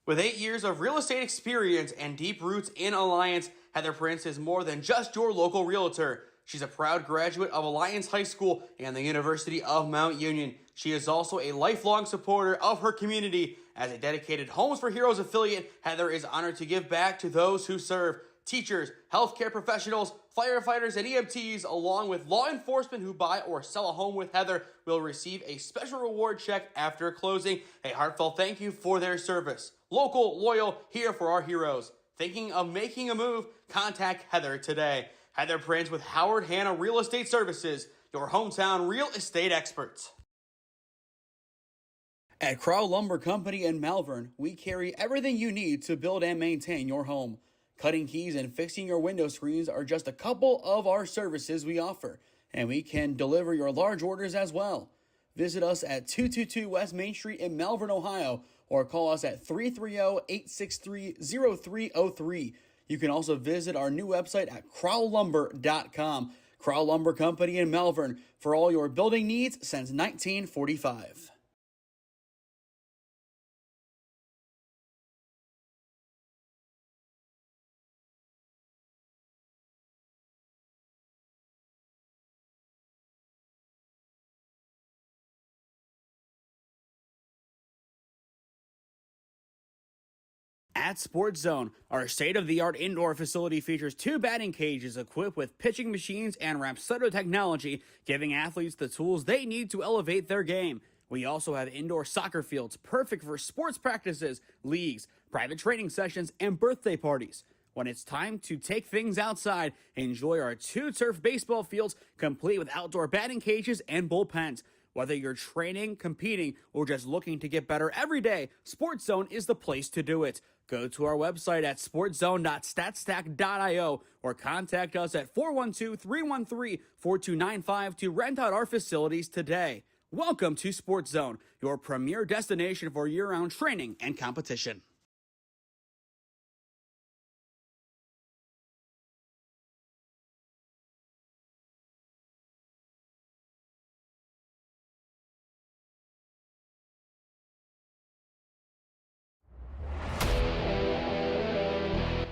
With 8 years of real estate experience and deep roots in Alliance, Heather Prince is more than just your local realtor. She's a proud graduate of Alliance High School and the University of Mount Union. She is also a lifelong supporter of her community. As a dedicated Homes for Heroes affiliate, Heather is honored to give back to those who serve. Teachers, healthcare professionals, firefighters, and EMTs, along with law enforcement who buy or sell a home with Heather, will receive a special reward check after closing. A heartfelt thank you for their service. Local, loyal, here for our heroes. Thinking of making a move? Contact Heather today. Heather Prince with Howard Hanna Real Estate Services, your hometown real estate experts. At Crow Lumber Company in Malvern, we carry everything you need to build and maintain your home. Cutting keys and fixing your window screens are just a couple of our services we offer, and we can deliver your large orders as well. Visit us at 222 West Main Street in Malvern, Ohio, or call us at 330-863-0303. You can also visit our new website at crowlumber.com. Crow Lumber Company in Malvern, for all your building needs since 1945. At Sports Zone, our state-of-the-art indoor facility features 2 batting cages equipped with pitching machines and Rapsodo technology, giving athletes the tools they need to elevate their game. We also have indoor soccer fields perfect for sports practices, leagues, private training sessions, and birthday parties. When it's time to take things outside, enjoy our 2 turf baseball fields complete with outdoor batting cages and bullpens. Whether you're training, competing, or just looking to get better every day, Sports Zone is the place to do it. Go to our website at sportzone.statstack.io or contact us at 412-313-4295 to rent out our facilities today. Welcome to Sports Zone, your premier destination for year-round training and competition.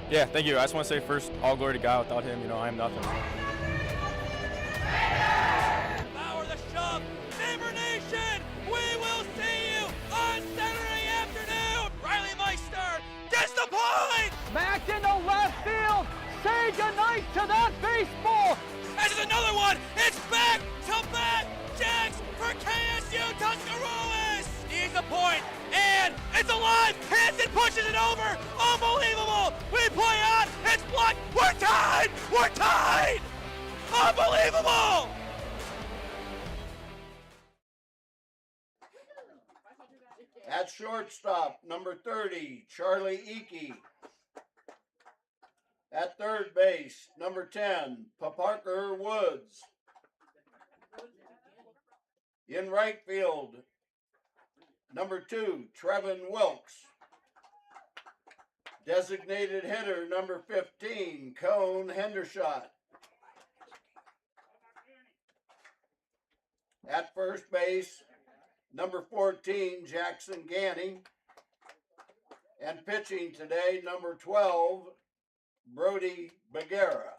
Yeah, thank you. I just want to say first, all glory to God. Without him, I am nothing. Power the shove, Neighbor Nation! We will see you on Saturday afternoon! Riley Meister gets the point! Back into left field! Say goodnight to that baseball! This is another one! It's back to back jacks for KSU Tuscarawas! He's the point, and it's alive! Hansen pushes it over! Unbelievable! We play on! It's blocked! We're tied! We're tied! Unbelievable! At shortstop, number 30, Charlie Eakey. At third base, number 10, Parker Woods. In right field, number 2, Trevin Wilkes. Designated hitter, number 15, Cone Hendershot. At first base, number 14, Jackson Ganning. And pitching today, number 12, Brody Bagera.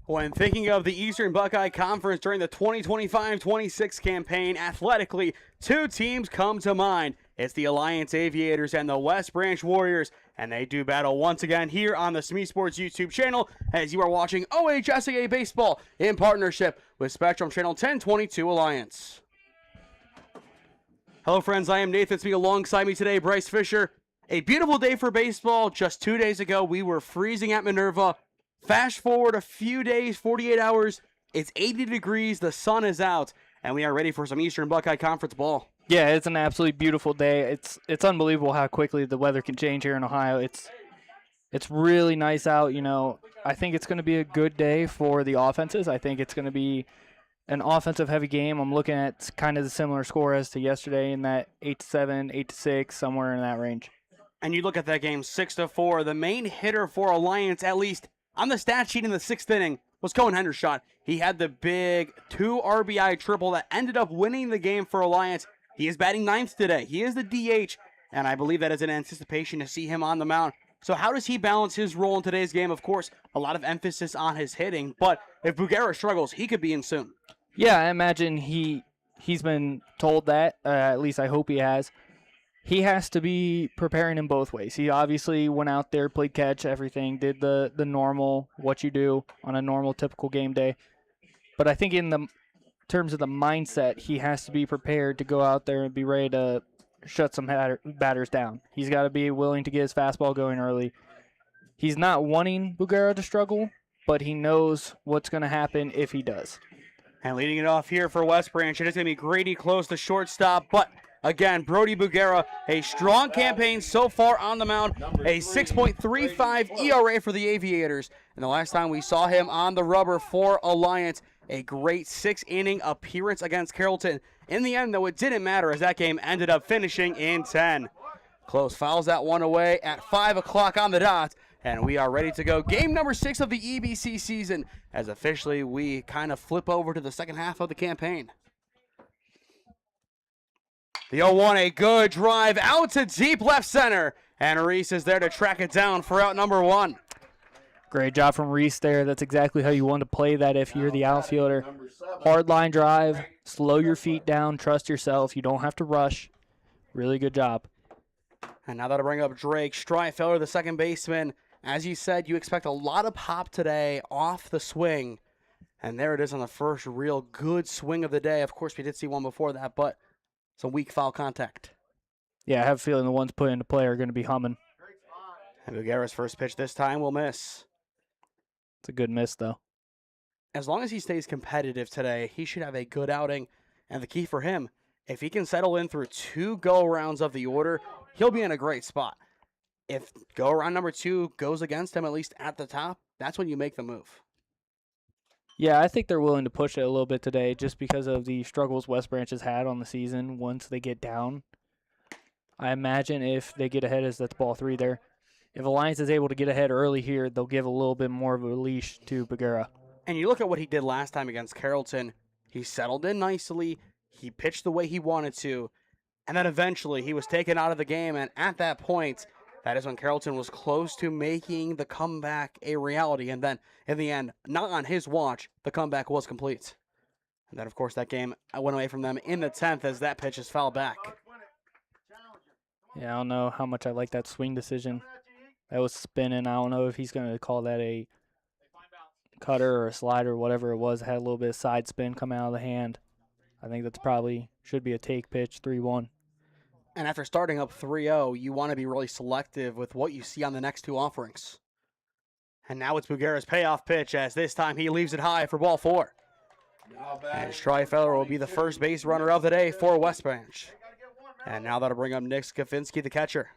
When thinking of the Eastern Buckeye Conference during the 2025-26 campaign, athletically, two teams come to mind. It's the Alliance Aviators and the West Branch Warriors, and they do battle once again here on the SmeeSports YouTube channel as you are watching OHSAA Baseball in partnership with Spectrum Channel 1022 Alliance. Hello friends, I am Nathan Smee. Alongside me today, Bryce Fisher. A beautiful day for baseball. Just 2 days ago, we were freezing at Minerva. Fast forward a few days, 48 hours, it's 80 degrees, the sun is out, and we are ready for some Eastern Buckeye Conference ball. Yeah, it's an absolutely beautiful day. It's unbelievable how quickly the weather can change here in Ohio. It's really nice out, you know. I think it's going to be a good day for the offenses. I think it's going to be an offensive-heavy game. I'm looking at kind of the similar score as to yesterday in that 8-7, 8-6, somewhere in that range. And you look at that game, 6-4. The main hitter for Alliance, at least on the stat sheet in the 6th inning, was Cohen Hendershot. He had the big 2 RBI triple that ended up winning the game for Alliance. He is batting 9th today. He is the DH, and I believe that is in anticipation to see him on the mound. So how does he balance his role in today's game? Of course, a lot of emphasis on his hitting, but if Bugera struggles, he could be in soon. Yeah, I imagine he's been told that, at least I hope he has. He has to be preparing in both ways. He obviously went out there, played catch, everything, did the normal, what you do on a normal, typical game day. But I think in the terms of the mindset, he has to be prepared to go out there and be ready to shut some batters down. He's got to be willing to get his fastball going early. He's not wanting Bugera to struggle, but he knows what's going to happen if he does. And leading it off here for West Branch, it is going to be Grady Close, the shortstop, but again, Brody Bugera, a strong campaign so far on the mound, a 6.35 ERA for the Aviators. And the last time we saw him on the rubber for Alliance, a great 6-inning appearance against Carrollton. In the end, though, it didn't matter as that game ended up finishing in 10. Close fouls that one away at 5 o'clock on the dot, and we are ready to go. Game number 6 of the EBC season, as officially we kind of flip over to the second half of the campaign. The 0-1, a good drive out to deep left center, and Reese is there to track it down for out number 1. Great job from Reese there. That's exactly how you want to play that if you're the outfielder. Hard line drive, slow your feet down, trust yourself. You don't have to rush. Really good job. And now that'll bring up Drake Streifeller, the second baseman. As you said, you expect a lot of pop today off the swing. And there it is on the first real good swing of the day. Of course, we did see one before that, but some weak foul contact. Yeah, I have a feeling the ones put into play are going to be humming. And Bugera's first pitch this time will miss. It's a good miss, though. As long as he stays competitive today, he should have a good outing. And the key for him, if he can settle in through 2 go-arounds of the order, he'll be in a great spot. If go-around number 2 goes against him, at least at the top, that's when you make the move. Yeah, I think they're willing to push it a little bit today just because of the struggles West Branch has had on the season once they get down. I imagine if they get ahead as that's ball 3 there. If Alliance is able to get ahead early here, they'll give a little bit more of a leash to Bugera. And you look at what he did last time against Carrollton. He settled in nicely. He pitched the way he wanted to. And then eventually he was taken out of the game. And at that point, that is when Carrollton was close to making the comeback a reality. And then in the end, not on his watch, the comeback was complete. And then, of course, that game went away from them in the 10th as that pitch is fouled back. Yeah, I don't know how much I like that swing decision. That was spinning. I don't know if he's going to call that a cutter or a slider, whatever it was. It had a little bit of side spin coming out of the hand. I think that's probably should be a take pitch, 3-1. And after starting up 3-0, you want to be really selective with what you see on the next 2 offerings. And now it's Bugera's payoff pitch, as this time he leaves it high for ball 4. And Streifeller will be the first base runner of the day for West Branch. And now that'll bring up Nick Skafinski, the catcher.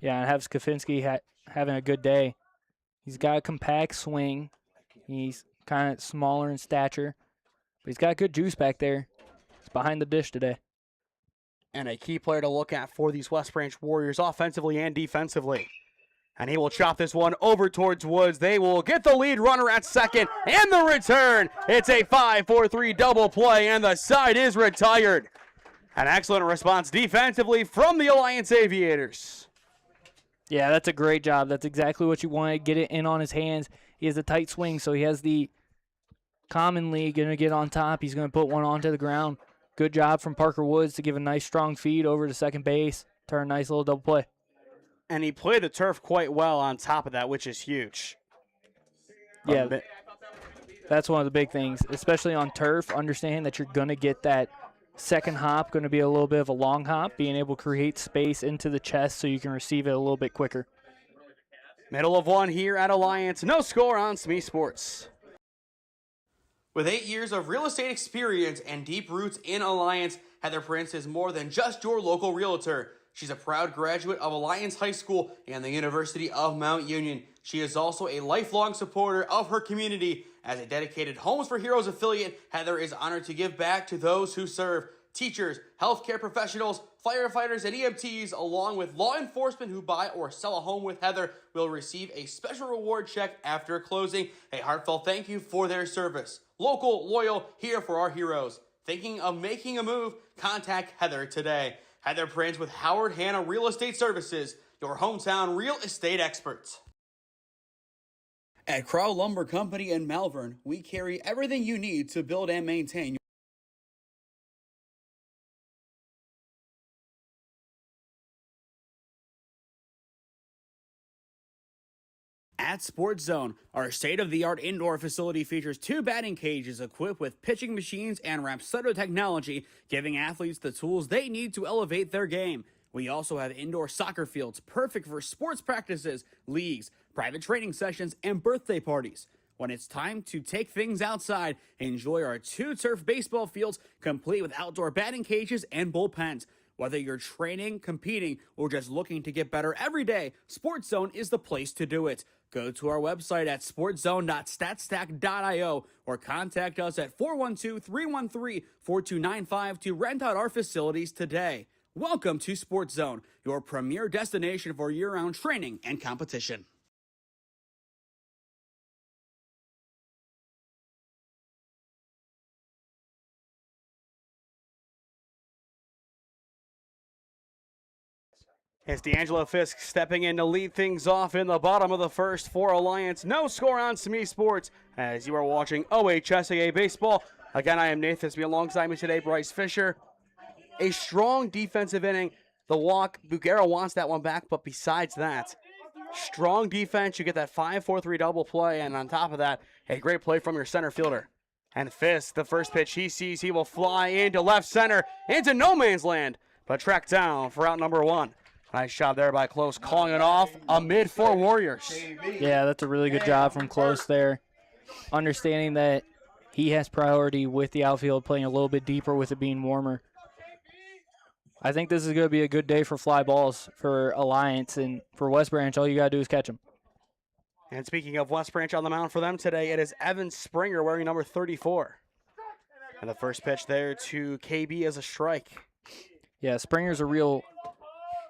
Yeah, and have Skafinski having a good day. He's got a compact swing. He's kind of smaller in stature, but he's got good juice back there. He's behind the dish today. And a key player to look at for these West Branch Warriors offensively and defensively. And he will chop this one over towards Woods. They will get the lead runner at second, and the return. It's a 5-4-3 double play, and the side is retired. An excellent response defensively from the Alliance Aviators. Yeah, that's a great job. That's exactly what you want to get it in on his hands He has a tight swing, so he has the commonly going to get on top. He's going to put one onto the ground. Good job from Parker Woods to give a nice strong feed over to second base. Turn a nice little double play. And he played the turf quite well on top of that, which is huge. Yeah, that's one of the big things, especially on turf. Understand that you're going to get that second hop, going to be a little bit of a long hop, being able to create space into the chest so you can receive it a little bit quicker. Middle of one here at Alliance. No score on SmeeSports. With 8 years of real estate experience and deep roots in Alliance, Heather Prince is more than just your local realtor. She's a proud graduate of Alliance High School and the University of Mount Union. She is also a lifelong supporter of her community. As a dedicated Homes for Heroes affiliate, Heather is honored to give back to those who serve. Teachers, healthcare professionals, firefighters, and EMTs, along with law enforcement who buy or sell a home with Heather, will receive a special reward check after closing. A heartfelt thank you for their service. Local, loyal, here for our heroes. Thinking of making a move? Contact Heather today. Heather Prince with Howard Hanna Real Estate Services, your hometown real estate experts. At Crow Lumber Company in Malvern, we carry everything you need to build and maintain. At Sports Zone, our state-of-the-art indoor facility features 2 batting cages equipped with pitching machines and Rapsodo technology, giving athletes the tools they need to elevate their game. We also have indoor soccer fields perfect for sports practices, leagues, private training sessions, and birthday parties. When it's time to take things outside, enjoy our 2 turf baseball fields complete with outdoor batting cages and bullpens. Whether you're training, competing, or just looking to get better every day, Sports Zone is the place to do it. Go to our website at sportszone.statstack.io or contact us at 412-313-4295 to rent out our facilities today. Welcome to Sports Zone, your premier destination for year-round training and competition. It's D'Angelo Fisk stepping in to lead things off in the bottom of the first for Alliance. No score on SmeeSports as you are watching OHSAA Baseball. Again, I am Nathan Smee. Alongside me today, Bryce Fisher. A strong defensive inning. The walk, Bugera wants that one back, but besides that, strong defense. You get that 5-4-3 double play, and on top of that, a great play from your center fielder. And Fisk, the first pitch he sees, he will fly into left center, into no man's land, but tracked down for out number 1. Nice job there by Close, calling it off amid 4 Warriors. Yeah, that's a really good job from Close there. Understanding that he has priority with the outfield, playing a little bit deeper with it being warmer. I think this is going to be a good day for fly balls for Alliance, and for West Branch, all you got to do is catch them. And speaking of West Branch on the mound for them today, it is Evan Springer wearing number 34. And the first pitch there to KB is a strike. Yeah, Springer's a real,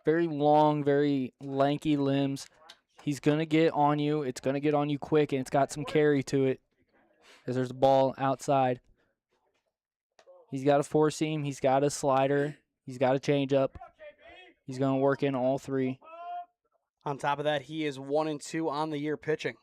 very long, very lanky limbs. He's going to get on you. It's going to get on you quick, and it's got some carry to it because there's a ball outside. He's got a four seam. He's got a slider. He's got a changeup. He's going to work in all 3. On top of that, he is 1-2 on the year pitching.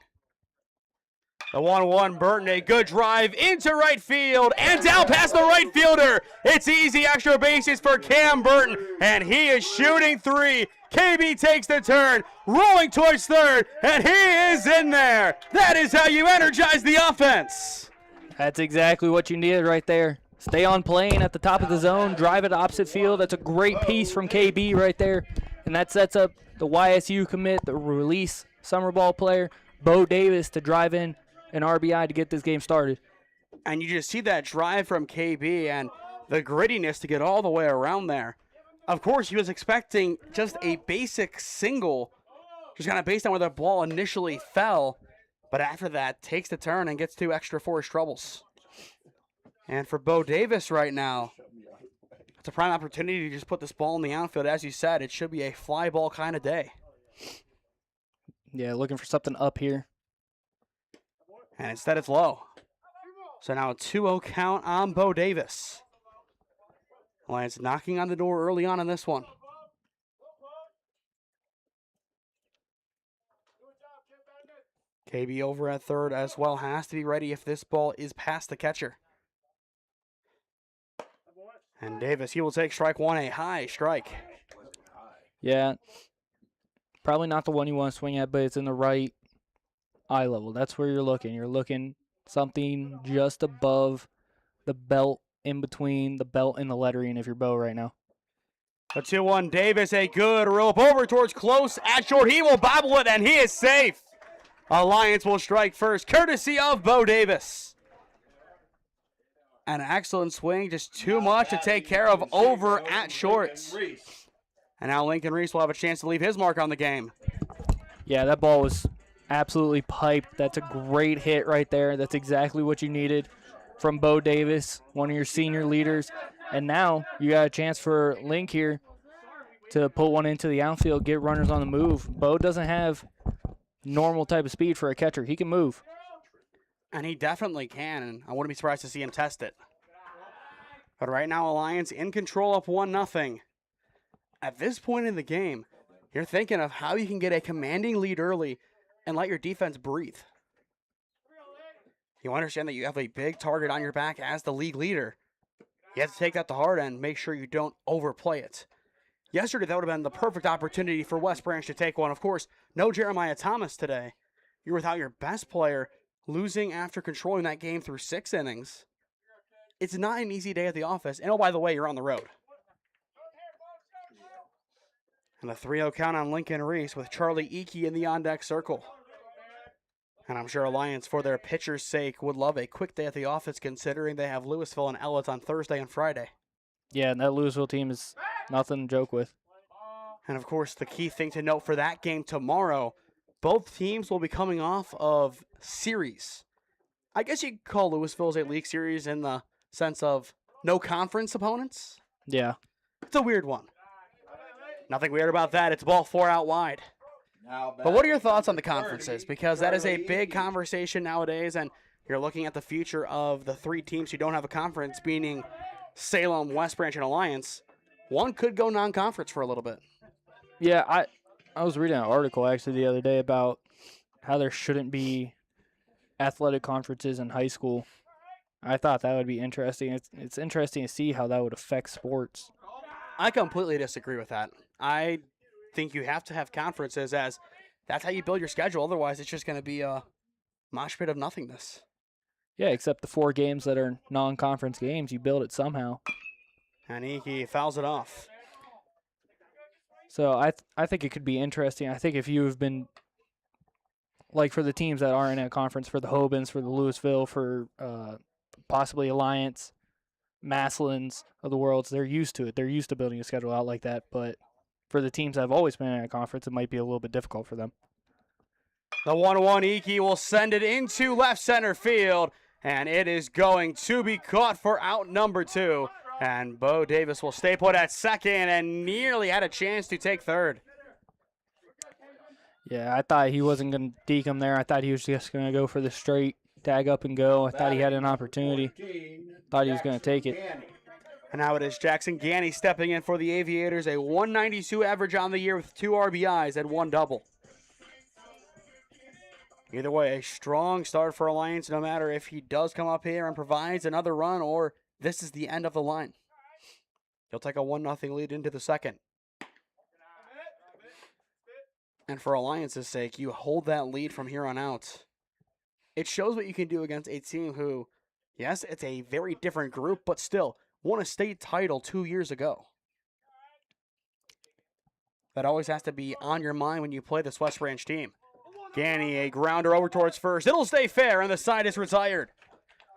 The 1-1 Burton, a good drive into right field and down past the right fielder. It's easy extra bases for Cam Burton, and he is shooting 3. KB takes the turn, rolling towards third, and he is in there. That is how you energize the offense. That's exactly what you needed right there. Stay on plane at the top of the zone, drive it opposite field. That's a great piece from KB right there, and that sets up the YSU commit, the release summer ball player, Bo Davis, to drive in an RBI to get this game started. And you just see that drive from KB and the grittiness to get all the way around there. Of course, he was expecting just a basic single, just kind of based on where the ball initially fell. But after that, takes the turn and gets 2 extra force troubles. And for Bo Davis right now, it's a prime opportunity to just put this ball in the outfield. As you said, it should be a fly ball kind of day. Yeah, looking for something up here. And instead it's low. So now a 2-0 count on Bo Davis. Lions knocking on the door early on in this one. KB over at third as well has to be ready if this ball is past the catcher. And Davis, he will take strike one, a high strike. Yeah, probably not the one you want to swing at, but it's in the right eye level. That's where you're looking. You're looking something just above the belt, in between the belt and the lettering of your bow right now. The 2-1 Davis, a good rope over towards close at short. He will bobble it, and he is safe. Alliance will strike first, courtesy of Bo Davis. An excellent swing, just too much to take care of over at shorts. And now Lincoln Reese will have a chance to leave his mark on the game. Yeah, that ball was absolutely piped. That's a great hit right there. That's exactly what you needed from Bo Davis, one of your senior leaders. And now you got a chance for Link here to put one into the outfield, get runners on the move. Bo doesn't have normal type of speed for a catcher. He can move. And he definitely can, and I wouldn't be surprised to see him test it. But right now, Alliance in control up 1-0. At this point in the game, you're thinking of how you can get a commanding lead early and let your defense breathe. You understand that you have a big target on your back as the league leader. You have to take that to heart and make sure you don't overplay it. Yesterday, that would have been the perfect opportunity for West Branch to take one. Of course, no Jeremiah Thomas today. You're without your best player, losing after controlling that game through 6 innings. It's not an easy day at the office. And oh, by the way, you're on the road. And a 3-0 count on Lincoln Reese with Charlie Eakey in the on-deck circle. And I'm sure Alliance, for their pitcher's sake, would love a quick day at the office considering they have Louisville and Ellis on Thursday and Friday. Yeah, and that Louisville team is nothing to joke with. And, of course, the key thing to note for that game tomorrow, both teams will be coming off of series. I guess you could call Louisville's a league series in the sense of no conference opponents. Yeah. It's a weird one. Nothing weird about that. It's ball 4 out wide. But what are your thoughts on the conferences? Because that is a big conversation nowadays, and you're looking at the future of the 3 teams who don't have a conference, meaning Salem, West Branch, and Alliance. One could go non-conference for a little bit. Yeah, I was reading an article actually the other day about how there shouldn't be athletic conferences in high school. I thought that would be interesting. It's interesting to see how that would affect sports. I completely disagree with that. I think you have to have conferences, as that's how you build your schedule. Otherwise, it's just going to be a mosh pit of nothingness. Yeah, except the 4 games that are non-conference games, you build it somehow. And he fouls it off. So I think it could be interesting. I think if you've been, like for the teams that aren't in a conference, for the Hobans, for the Louisville, for possibly Alliance, Massillons of the worlds, they're used to it. They're used to building a schedule out like that. But for the teams that have always been in a conference, it might be a little bit difficult for them. The 1-1 Iki will send it into left center field, and it is going to be caught for out number 2. And Bo Davis will stay put at second and nearly had a chance to take third. Yeah, I thought he wasn't going to deke him there. I thought he was just going to go for the straight tag up and go. I thought he had an opportunity. Thought he was going to take it. And now it is Jackson Ganny stepping in for the Aviators, a 192 average on the year with 2 RBIs and 1 double. Either way, a strong start for Alliance, no matter if he does come up here and provides another run or this is the end of the line. He'll take a 1-0 lead into the second. And for Alliance's sake, you hold that lead from here on out. It shows what you can do against a team who, yes, it's a very different group, but still won a state title 2 years ago. That always has to be on your mind when you play this West Branch team. Ganny, a grounder over towards first. It'll stay fair, and the side is retired.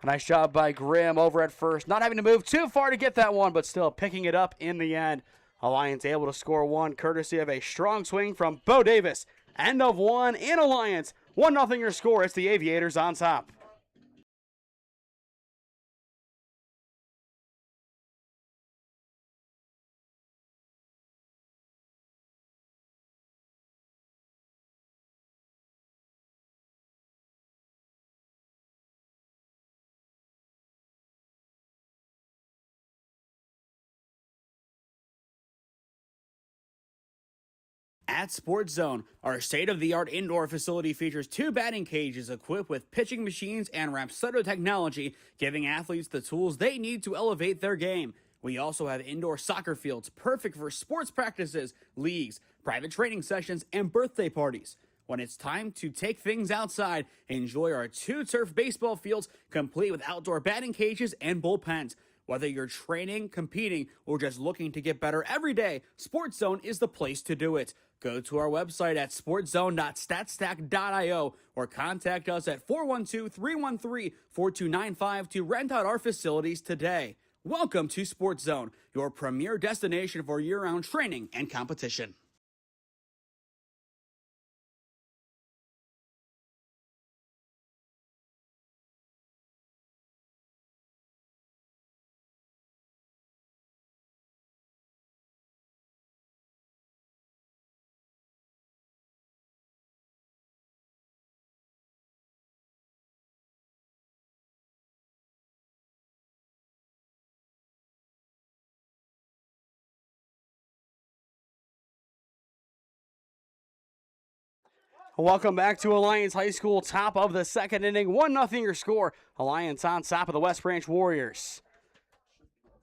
A nice job by Grimm over at first. Not having to move too far to get that one, but still picking it up in the end. Alliance able to score 1, courtesy of a strong swing from Bo Davis. End of 1 in Alliance. 1-0 your score. It's the Aviators on top. At Sports Zone, our state-of-the-art indoor facility features 2 batting cages equipped with pitching machines and Rapsodo technology, giving athletes the tools they need to elevate their game. We also have indoor soccer fields perfect for sports practices, leagues, private training sessions, and birthday parties. When it's time to take things outside, enjoy our 2 turf baseball fields complete with outdoor batting cages and bullpens. Whether you're training, competing, or just looking to get better every day, Sports Zone is the place to do it. Go to our website at sportzone.statstack.io or contact us at 412-313-4295 to rent out our facilities today. Welcome to Sports Zone, your premier destination for year-round training and competition. Welcome back to Alliance High School, top of the second inning. 1-0 your score. Alliance on top of the West Branch Warriors.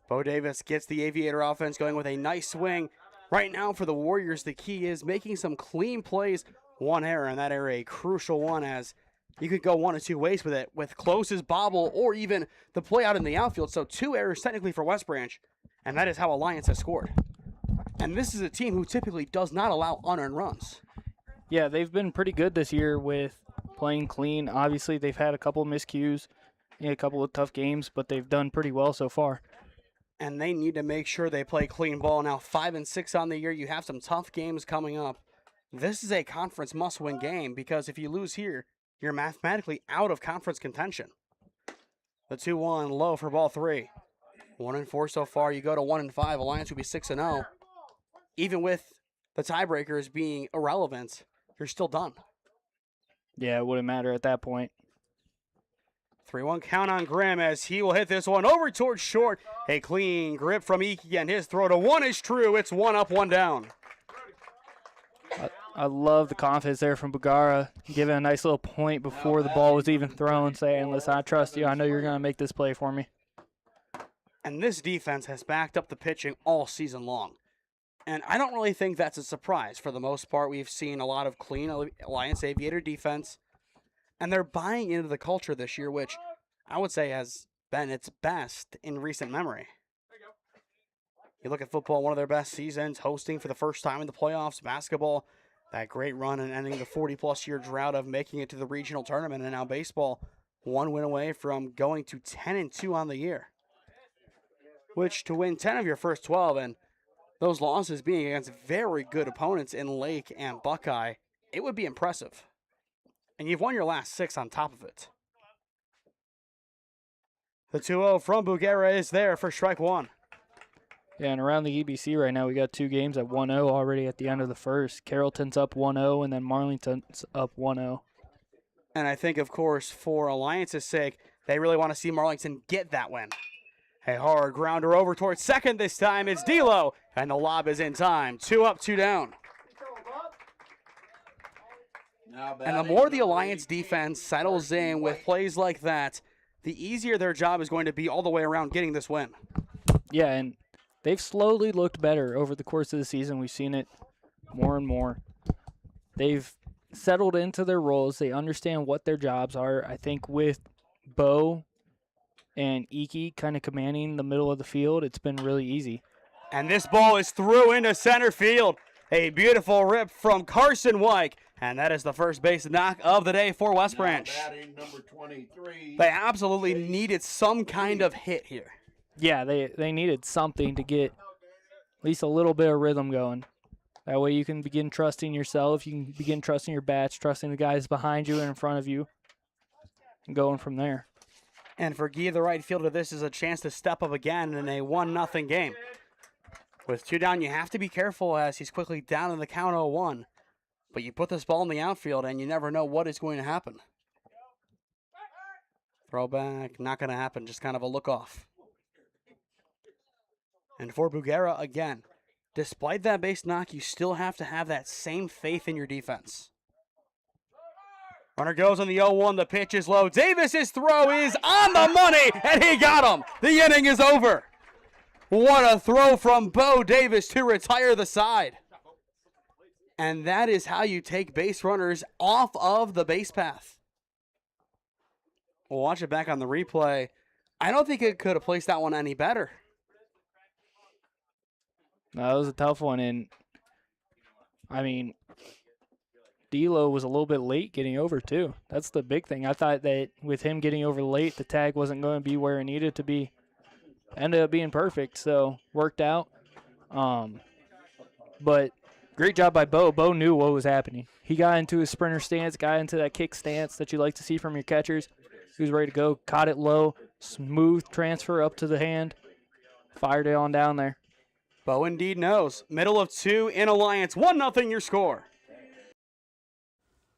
Bo Davis gets the Aviator offense going with a nice swing. Right now for the Warriors, the key is making some clean plays. One error, and that error a crucial one, as you could go one of 2 ways with it, with Close's bobble or even the play out in the outfield. So 2 errors technically for West Branch, and that is how Alliance has scored. And this is a team who typically does not allow unearned runs. Yeah, they've been pretty good this year with playing clean. Obviously, they've had a couple of miscues, a couple of tough games, but they've done pretty well so far. And they need to make sure they play clean ball. Now 5-6 on the year. You have some tough games coming up. This is a conference must-win game, because if you lose here, you're mathematically out of conference contention. The 2-1 low for ball 3. 1-4 so far. You go to 1-5. Alliance would be 6-0. Even with the tiebreakers being irrelevant, you're still done. Yeah, it wouldn't matter at that point. 3-1 count on Graham as he will hit this one over towards short. A clean grip from Iki, and his throw to 1 is true. It's 1 up, 1 down. I love the confidence there from Bugara, giving a nice little point before the ball was even thrown, saying, listen, I trust you. I know you're going to make this play for me. And this defense has backed up the pitching all season long. And I don't really think that's a surprise. For the most part, we've seen a lot of clean Alliance Aviator defense. And they're buying into the culture this year, which I would say has been its best in recent memory. You look at football, one of their best seasons, hosting for the first time in the playoffs. Basketball, that great run and ending the 40-plus year drought of making it to the regional tournament. And now baseball, 1 win away from going to 10-2 on the year. Which, to win 10 of your first 12, and those losses being against very good opponents in Lake and Buckeye, it would be impressive. And you've won your last 6 on top of it. The 2-0 from Bugera is there for strike 1. Yeah, and around the EBC right now, we got 2 games at 1-0 already at the end of the first. Carrollton's up 1-0, and then Marlington's up 1-0. And I think, of course, for Alliance's sake, they really want to see Marlington get that win. A hard grounder over towards second this time. It's D'Lo, and the lob is in time. 2 up, 2 down. And the more the Alliance defense settles in with plays like that, the easier their job is going to be all the way around getting this win. Yeah, and they've slowly looked better over the course of the season. We've seen it more and more. They've settled into their roles. They understand what their jobs are. I think with Bo and Iki kind of commanding the middle of the field, it's been really easy. And this ball is through into center field. A beautiful rip from Carson Wyke. And that is the first base knock of the day for West Branch. Batting number 23. They absolutely needed some kind of hit here. Yeah, they needed something to get at least a little bit of rhythm going. That way you can begin trusting yourself. You can begin trusting your bats, trusting the guys behind you and in front of you, and going from there. And for Guy, the right fielder, this is a chance to step up again in a 1-0 game. With 2 down, you have to be careful as he's quickly down in the count 0-1. But you put this ball in the outfield, and you never know what is going to happen. Throwback, not going to happen, just kind of a look off. And for Bugera, again, despite that base knock, you still have to have that same faith in your defense. Runner goes on the 0-1. The pitch is low. Davis's throw is on the money, and he got him. The inning is over. What a throw from Bo Davis to retire the side. And that is how you take base runners off of the base path. We'll watch it back on the replay. I don't think it could have placed that one any better. No, that was a tough one, and I mean, D'Lo was a little bit late getting over too. That's the big thing. I thought that with him getting over late, the tag wasn't going to be where it needed to be. Ended up being perfect, so worked out. But great job by Bo. Bo knew what was happening. He got into his sprinter stance, got into that kick stance that you like to see from your catchers. He was ready to go, caught it low, smooth transfer up to the hand, fired it on down there. Bo indeed knows. Middle of 2 in Alliance, 1-0 your score.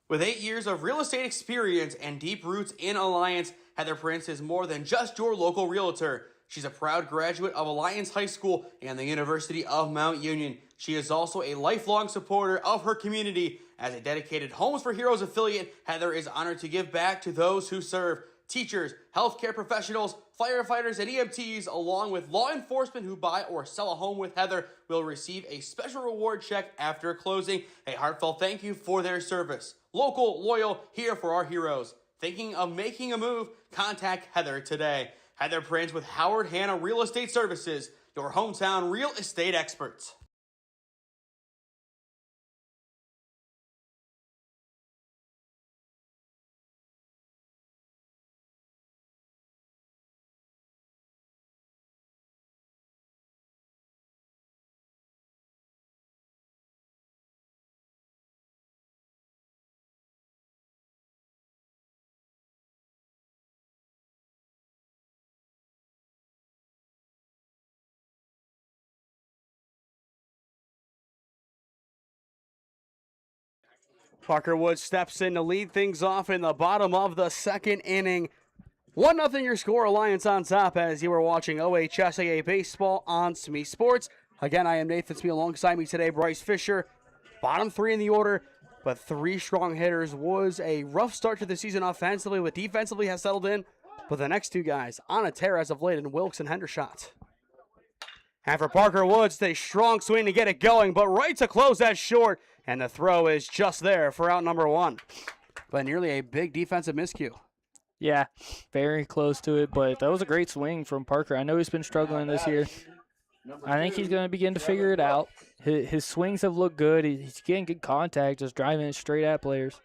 With 8 years of real estate experience and deep roots in Alliance, Heather Prince is more than just your local realtor. She's a proud graduate of Alliance High School and the University of Mount Union. She is also a lifelong supporter of her community. As a dedicated Homes for Heroes affiliate, Heather is honored to give back to those who serve. Teachers, healthcare professionals, firefighters, and EMTs, along with law enforcement who buy or sell a home with Heather, will receive a special reward check after closing. A heartfelt thank you for their service. Local, loyal, here for our heroes. Thinking of making a move? Contact Heather today. Heather Prince with Howard Hanna Real Estate Services, your hometown real estate experts. Parker Woods steps in to lead things off in the bottom of the second inning. 1-0 your score, Alliance on top as you are watching OHSAA Baseball on SmeeSports. Again, I am Nathan Smee. Alongside me today, Bryce Fisher. Bottom 3 in the order, but 3 strong hitters. Was a rough start to the season offensively, but defensively has settled in. But the next 2 guys on a tear as of late in Wilkes and Hendershot. And for Parker Woods, the strong swing to get it going, but right to close that short. And the throw is just there for out number 1. But nearly a big defensive miscue. Yeah, very close to it, but that was a great swing from Parker. I know he's been struggling this year. I think he's going to begin to figure it out. His swings have looked good. He's getting good contact, just driving it straight at players.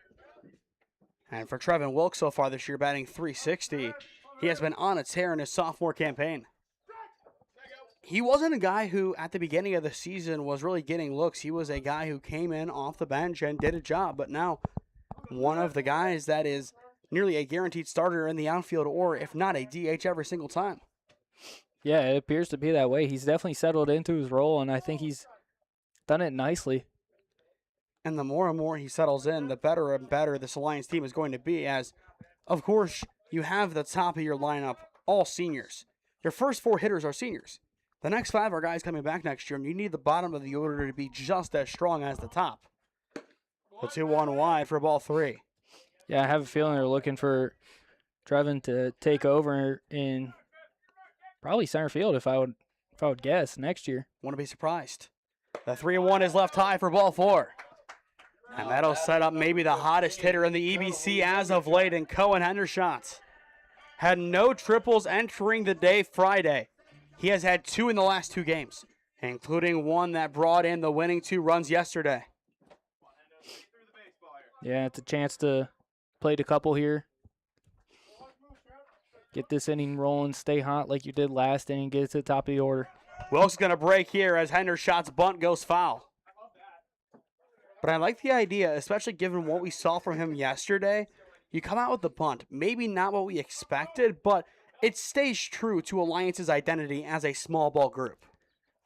And for Trevin Wilkes so far this year, batting .360, he has been on a tear in his sophomore campaign. He wasn't a guy who, at the beginning of the season, was really getting looks. He was a guy who came in off the bench and did a job. But now, one of the guys that is nearly a guaranteed starter in the outfield, or if not a DH every single time. Yeah, it appears to be that way. He's definitely settled into his role, and I think he's done it nicely. And the more and more he settles in, the better and better this Alliance team is going to be, as, of course, you have the top of your lineup, all seniors. Your first 4 hitters are seniors. The next 5 are guys coming back next year, and you need the bottom of the order to be just as strong as the top. The 2-1 wide for ball 3. Yeah, I have a feeling they're looking for Trevin to take over in probably center field, if I would guess, next year. Wouldn't be surprised. The 3-1 is left high for ball 4. And that'll set up maybe the hottest hitter in the EBC as of late in Cohen Hendershot. Had no triples entering the day Friday. He has had 2 in the last 2 games, including one that brought in the winning 2 runs yesterday. Yeah, it's a chance to play a couple here. Get this inning rolling, stay hot like you did last inning, get it to the top of the order. Wilkes is going to break here as Hendershot's bunt goes foul. But I like the idea, especially given what we saw from him yesterday. You come out with the bunt, maybe not what we expected, but it stays true to Alliance's identity as a small ball group.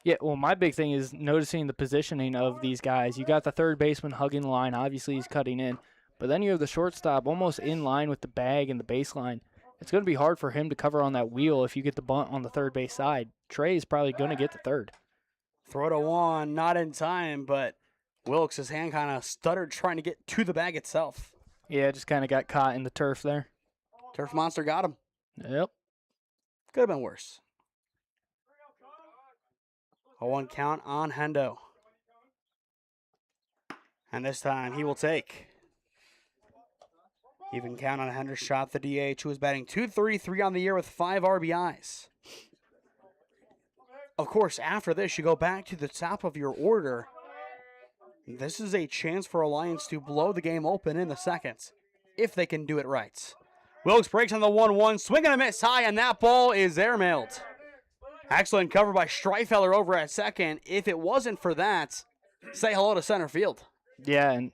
Yeah, well, my big thing is noticing the positioning of these guys. You got the third baseman hugging the line. Obviously, he's cutting in. But then you have the shortstop almost in line with the bag and the baseline. It's going to be hard for him to cover on that wheel if you get the bunt on the third base side. Trey is probably going to get the third. Throw to one, not in time, but Wilkes' hand kind of stuttered trying to get to the bag itself. Yeah, just kind of got caught in the turf there. Turf Monster got him. Yep. Could have been worse. A 1 count on Hendo. And this time he will take. Even count on Hendershot, the DH, who is batting .233 on the year with 5 RBIs. Of course, after this, you go back to the top of your order. This is a chance for Alliance to blow the game open in the seconds, if they can do it right. Wilkes breaks on the 1-1, swing and a miss high, and that ball is airmailed. Excellent cover by Streifeller over at second. If it wasn't for that, say hello to center field. Yeah, and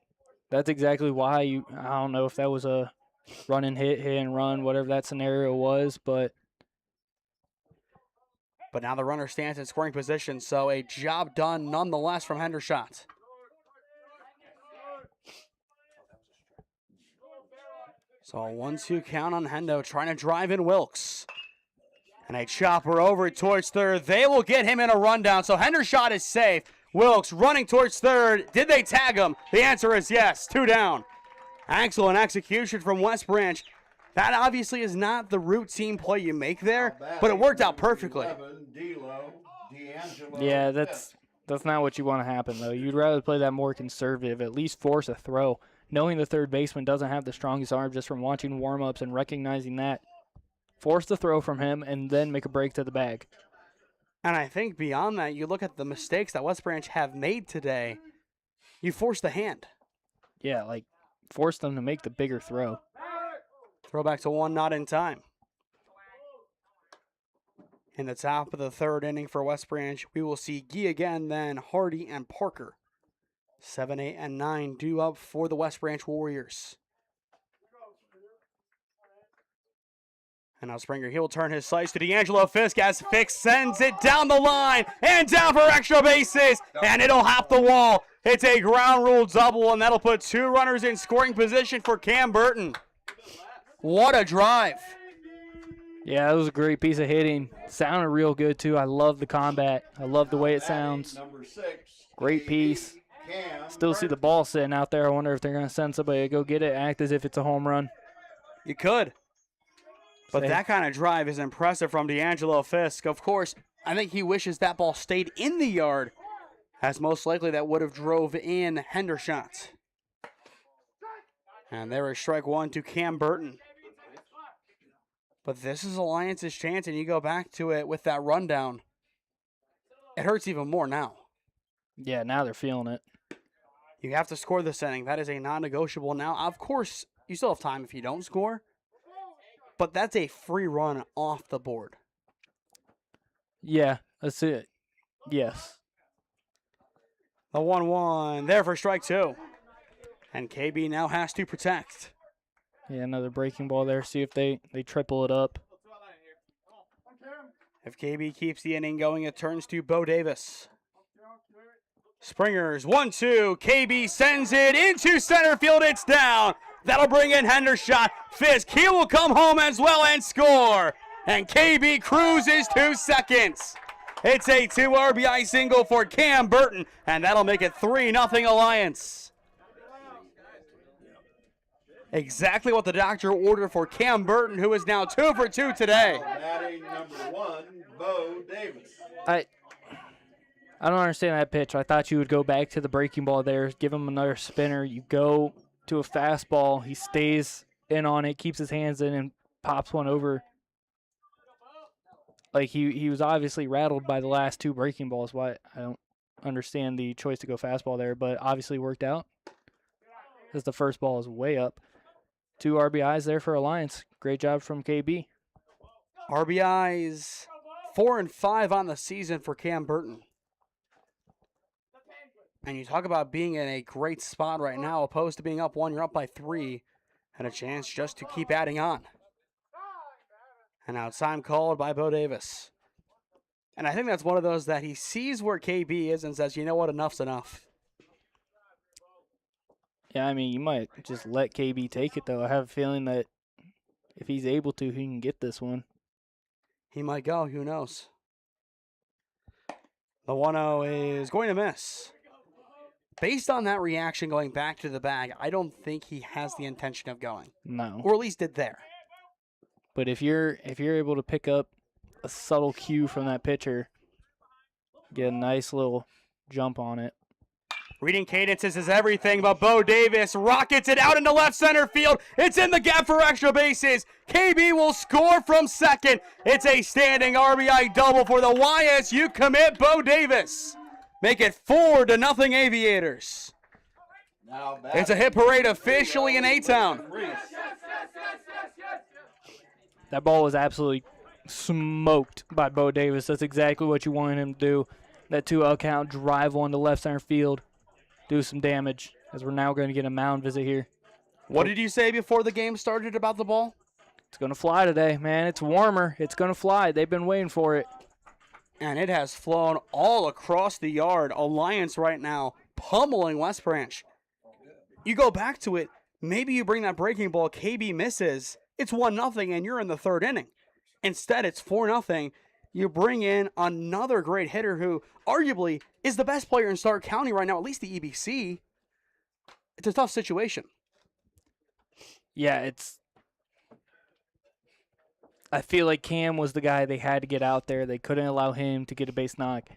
that's exactly why I don't know if that was a run and hit and run, whatever that scenario was, but now the runner stands in scoring position, so a job done nonetheless from Hendershot. So a 1-2 count on Hendo, trying to drive in Wilkes. And a chopper over towards third. They will get him in a rundown, so Hendershot is safe. Wilkes running towards third. Did they tag him? The answer is yes. 2 down. Excellent execution from West Branch. That obviously is not the routine play you make there, but it worked out perfectly. yeah, that's not what you want to happen, though. You'd rather play that more conservative, at least force a throw. Knowing the third baseman doesn't have the strongest arm, just from watching warm-ups and recognizing that, force the throw from him and then make a break to the bag. And I think beyond that, you look at the mistakes that West Branch have made today, you force the hand. Yeah, like force them to make the bigger throw. Throwback to 1, not in time. In the top of the third inning for West Branch, we will see Gee again, then Hardy and Parker. 7, 8, and 9 due up for the West Branch Warriors. And now Springer, he will turn his sights to D'Angelo Fisk as Fisk sends it down the line and down for extra bases, and it'll hop the wall. It's a ground rule double, and that'll put 2 runners in scoring position for Cam Burton. What a drive. Yeah, that was a great piece of hitting. Sounded real good, too. I love the combat. I love the way it sounds. Great piece. Still see the ball sitting out there. I wonder if they're going to send somebody to go get it, act as if it's a home run. You could. But that kind of drive is impressive from D'Angelo Fisk. Of course, I think he wishes that ball stayed in the yard, as most likely that would have drove in Hendershot. And there is strike 1 to Cam Burton. But this is Alliance's chance, and you go back to it with that rundown. It hurts even more now. Yeah, now they're feeling it. You have to score this inning. That is a non-negotiable now. Of course, you still have time if you don't score. But that's a free run off the board. Yeah, that's it. Yes. The 1-1 there for strike 2. And KB now has to protect. Yeah, another breaking ball there. See if they triple it up. If KB keeps the inning going, it turns to Bo Davis. Springers 1-2. KB sends it into center field. It's down. That'll bring in Hendershot. Fisk, he will come home as well and score. And KB cruises to seconds. It's a 2 RBI single for Cam Burton, and that'll make it 3-0 Alliance. Exactly what the doctor ordered for Cam Burton, who is now 2 for 2 today. Batting number 1, Bo Davis. I don't understand that pitch. I thought you would go back to the breaking ball there, give him another spinner. You go to a fastball. He stays in on it, keeps his hands in, and pops one over. Like, he was obviously rattled by the last 2 breaking balls. Why I don't understand the choice to go fastball there, but obviously worked out. Because the first ball is way up. 2 RBIs there for Alliance. Great job from KB. RBIs 4 and 5 on the season for Cam Burton. And you talk about being in a great spot right now, opposed to being up 1, you're up by 3, and a chance just to keep adding on. And now time called by Bo Davis. And I think that's one of those that he sees where KB is and says, you know what, enough's enough. Yeah, I mean, you might just let KB take it, though. I have a feeling that if he's able to, he can get this one. He might go, who knows. The 1-0 is going to miss. Based on that reaction going back to the bag, I don't think he has the intention of going. No. Or at least did there. But if you're able to pick up a subtle cue from that pitcher, get a nice little jump on it. Reading cadences is everything, but Bo Davis rockets it out into left center field. It's in the gap for extra bases. KB will score from second. It's a standing RBI double for the YSU commit, Bo Davis. Make it 4-0 Aviators. Now It's a hit parade officially in A-Town. That ball was absolutely smoked by Bo Davis. That's exactly what you wanted him to do. That 2-out count, drive one to left center field, do some damage, as we're now going to get a mound visit here. What did you say before the game started about the ball? It's going to fly today, man. It's warmer. It's going to fly. They've been waiting for it. And it has flown all across the yard. Alliance right now pummeling West Branch. You go back to it, maybe you bring that breaking ball, KB misses. It's 1-0 and you're in the third inning. Instead, it's 4-0. You bring in another great hitter who arguably is the best player in Stark County right now, at least the EBC. It's a tough situation. Yeah, I feel like Cam was the guy they had to get out there. They couldn't allow him to get a base knock.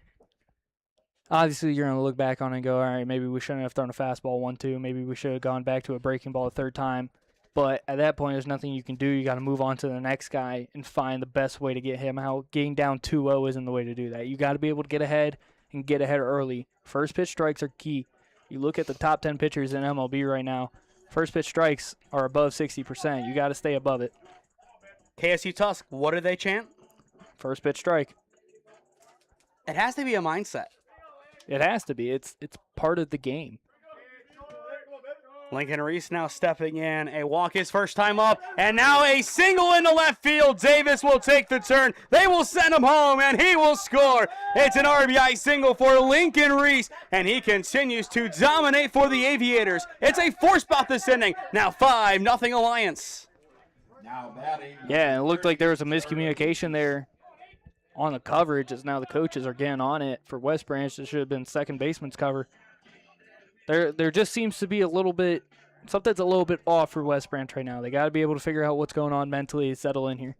Obviously, you're going to look back on it and go, all right, maybe we shouldn't have thrown a fastball 1-2. Maybe we should have gone back to a breaking ball a third time. But at that point, there's nothing you can do. You got to move on to the next guy and find the best way to get him out. Getting down 2-0 isn't the way to do that. You got to be able to get ahead and get ahead early. First pitch strikes are key. You look at the top 10 pitchers in MLB right now, first pitch strikes are above 60%. You got to stay above it. KSU Tusk, what do they chant? First pitch strike. It has to be a mindset. It has to be. It's part of the game. Lincoln Reese now stepping in. A walk his first time up, and now a single into left field. Davis will take the turn. They will send him home, and he will score. It's an RBI single for Lincoln Reese, and he continues to dominate for the Aviators. It's a four-spot this inning. Now 5-0 Alliance. Now batting. Yeah, it looked like there was a miscommunication there on the coverage, as now the coaches are getting on it for West Branch. It should have been second baseman's cover. There just seems to be something's a little bit off for West Branch right now. They got to be able to figure out what's going on mentally and settle in here.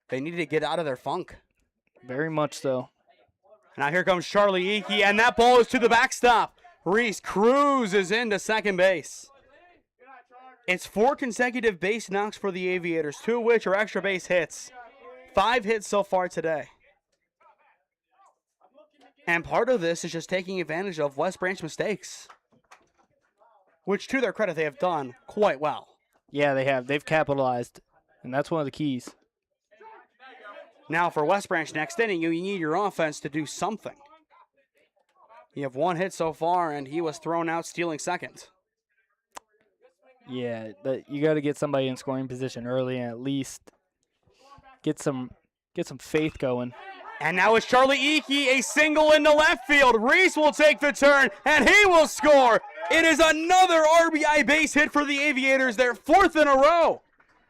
They need to get out of their funk. Very much so. Now here comes Charlie Icky, and that ball is to the backstop. Reese cruises into second base. It's 4 consecutive base knocks for the Aviators, 2 of which are extra base hits. 5 hits so far today. And part of this is just taking advantage of West Branch mistakes, which, to their credit, they have done quite well. Yeah, they have. They've capitalized, and that's one of the keys. Now for West Branch next inning, you need your offense to do something. You have 1 hit so far, and he was thrown out stealing second. Yeah, you got to get somebody in scoring position early and at least get some faith going. And now it's Charlie Icky, a single into left field. Reese will take the turn, and he will score. It is another RBI base hit for the Aviators, their 4th in a row.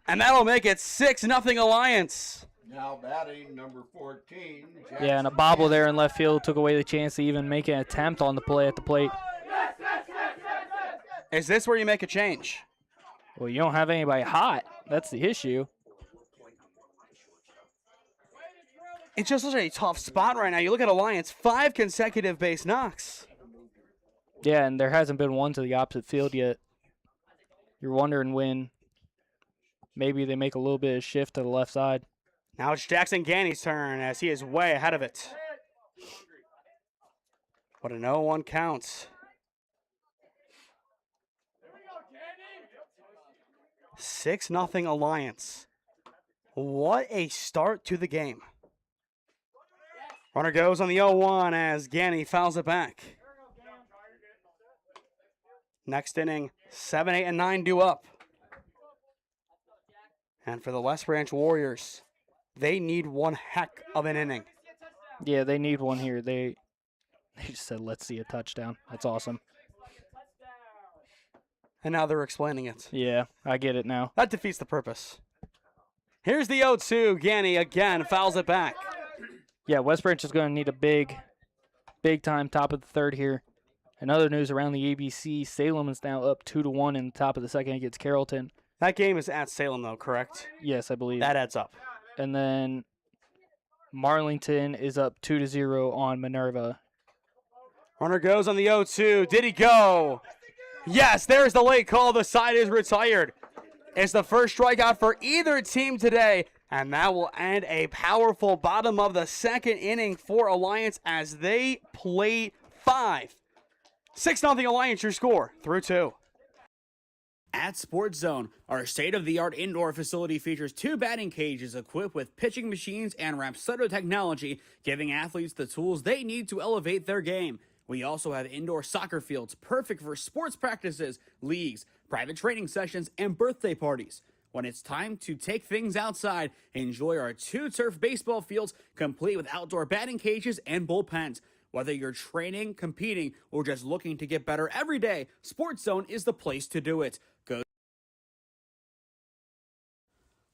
And that'll make it 6-0 Alliance. Now batting number 14. Yeah, and a bobble there in left field took away the chance to even make an attempt on the play at the plate. Is this where you make a change? Well, you don't have anybody hot. That's the issue. It's just such a tough spot right now. You look at Alliance, 5 consecutive base knocks. Yeah, and there hasn't been one to the opposite field yet. You're wondering when maybe they make a little bit of shift to the left side. Now it's Jackson Ganny's turn as he is way ahead of it. But a 0-1 count. 6-0 Alliance. What a start to the game. Runner goes on the 0-1 as Ganny fouls it back. Next inning, 7, 8, and 9 due up. And for the West Branch Warriors, they need one heck of an inning. Yeah, they need one here. They just said, let's see a touchdown. That's awesome. And now they're explaining it. Yeah, I get it now. That defeats the purpose. Here's the 0-2. Ganny again fouls it back. Yeah, West Branch is going to need a big time top of the third here. And other news around the ABC, Salem is now up 2-1 in the top of the second against Carrollton. That game is at Salem, though, correct? Yes, I believe. That adds up. And then Marlington is up 2-0 on Minerva. Runner goes on the 0-2. Did he go? Yes, there's the late call. The side is retired. It's the first strikeout for either team today, and that will end a powerful bottom of the second inning for Alliance as they play 5. 6-0 Alliance, your score through 2. At Sports Zone, our state-of-the-art indoor facility features 2 batting cages equipped with pitching machines and Rapsodo technology, giving athletes the tools they need to elevate their game. We also have indoor soccer fields perfect for sports practices, leagues, private training sessions, and birthday parties. When it's time to take things outside, enjoy our 2 turf baseball fields complete with outdoor batting cages and bullpens. Whether you're training, competing, or just looking to get better every day, Sports Zone is the place to do it. Go.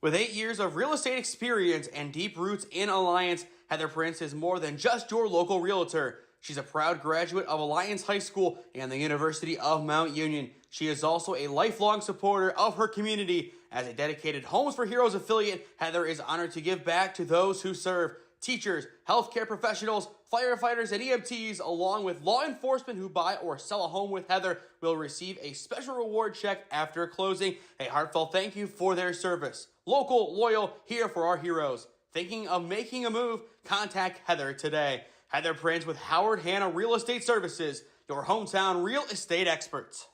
With 8 years of real estate experience and deep roots in Alliance, Heather Prince is more than just your local realtor. She's a proud graduate of Alliance High School and the University of Mount Union. She is also a lifelong supporter of her community. As a dedicated Homes for Heroes affiliate, Heather is honored to give back to those who serve. Teachers, healthcare professionals, firefighters, and EMTs, along with law enforcement who buy or sell a home with Heather, will receive a special reward check after closing. A heartfelt thank you for their service. Local, loyal, here for our heroes. Thinking of making a move? Contact Heather today. Heather Prince with Howard Hanna Real Estate Services, your hometown real estate experts.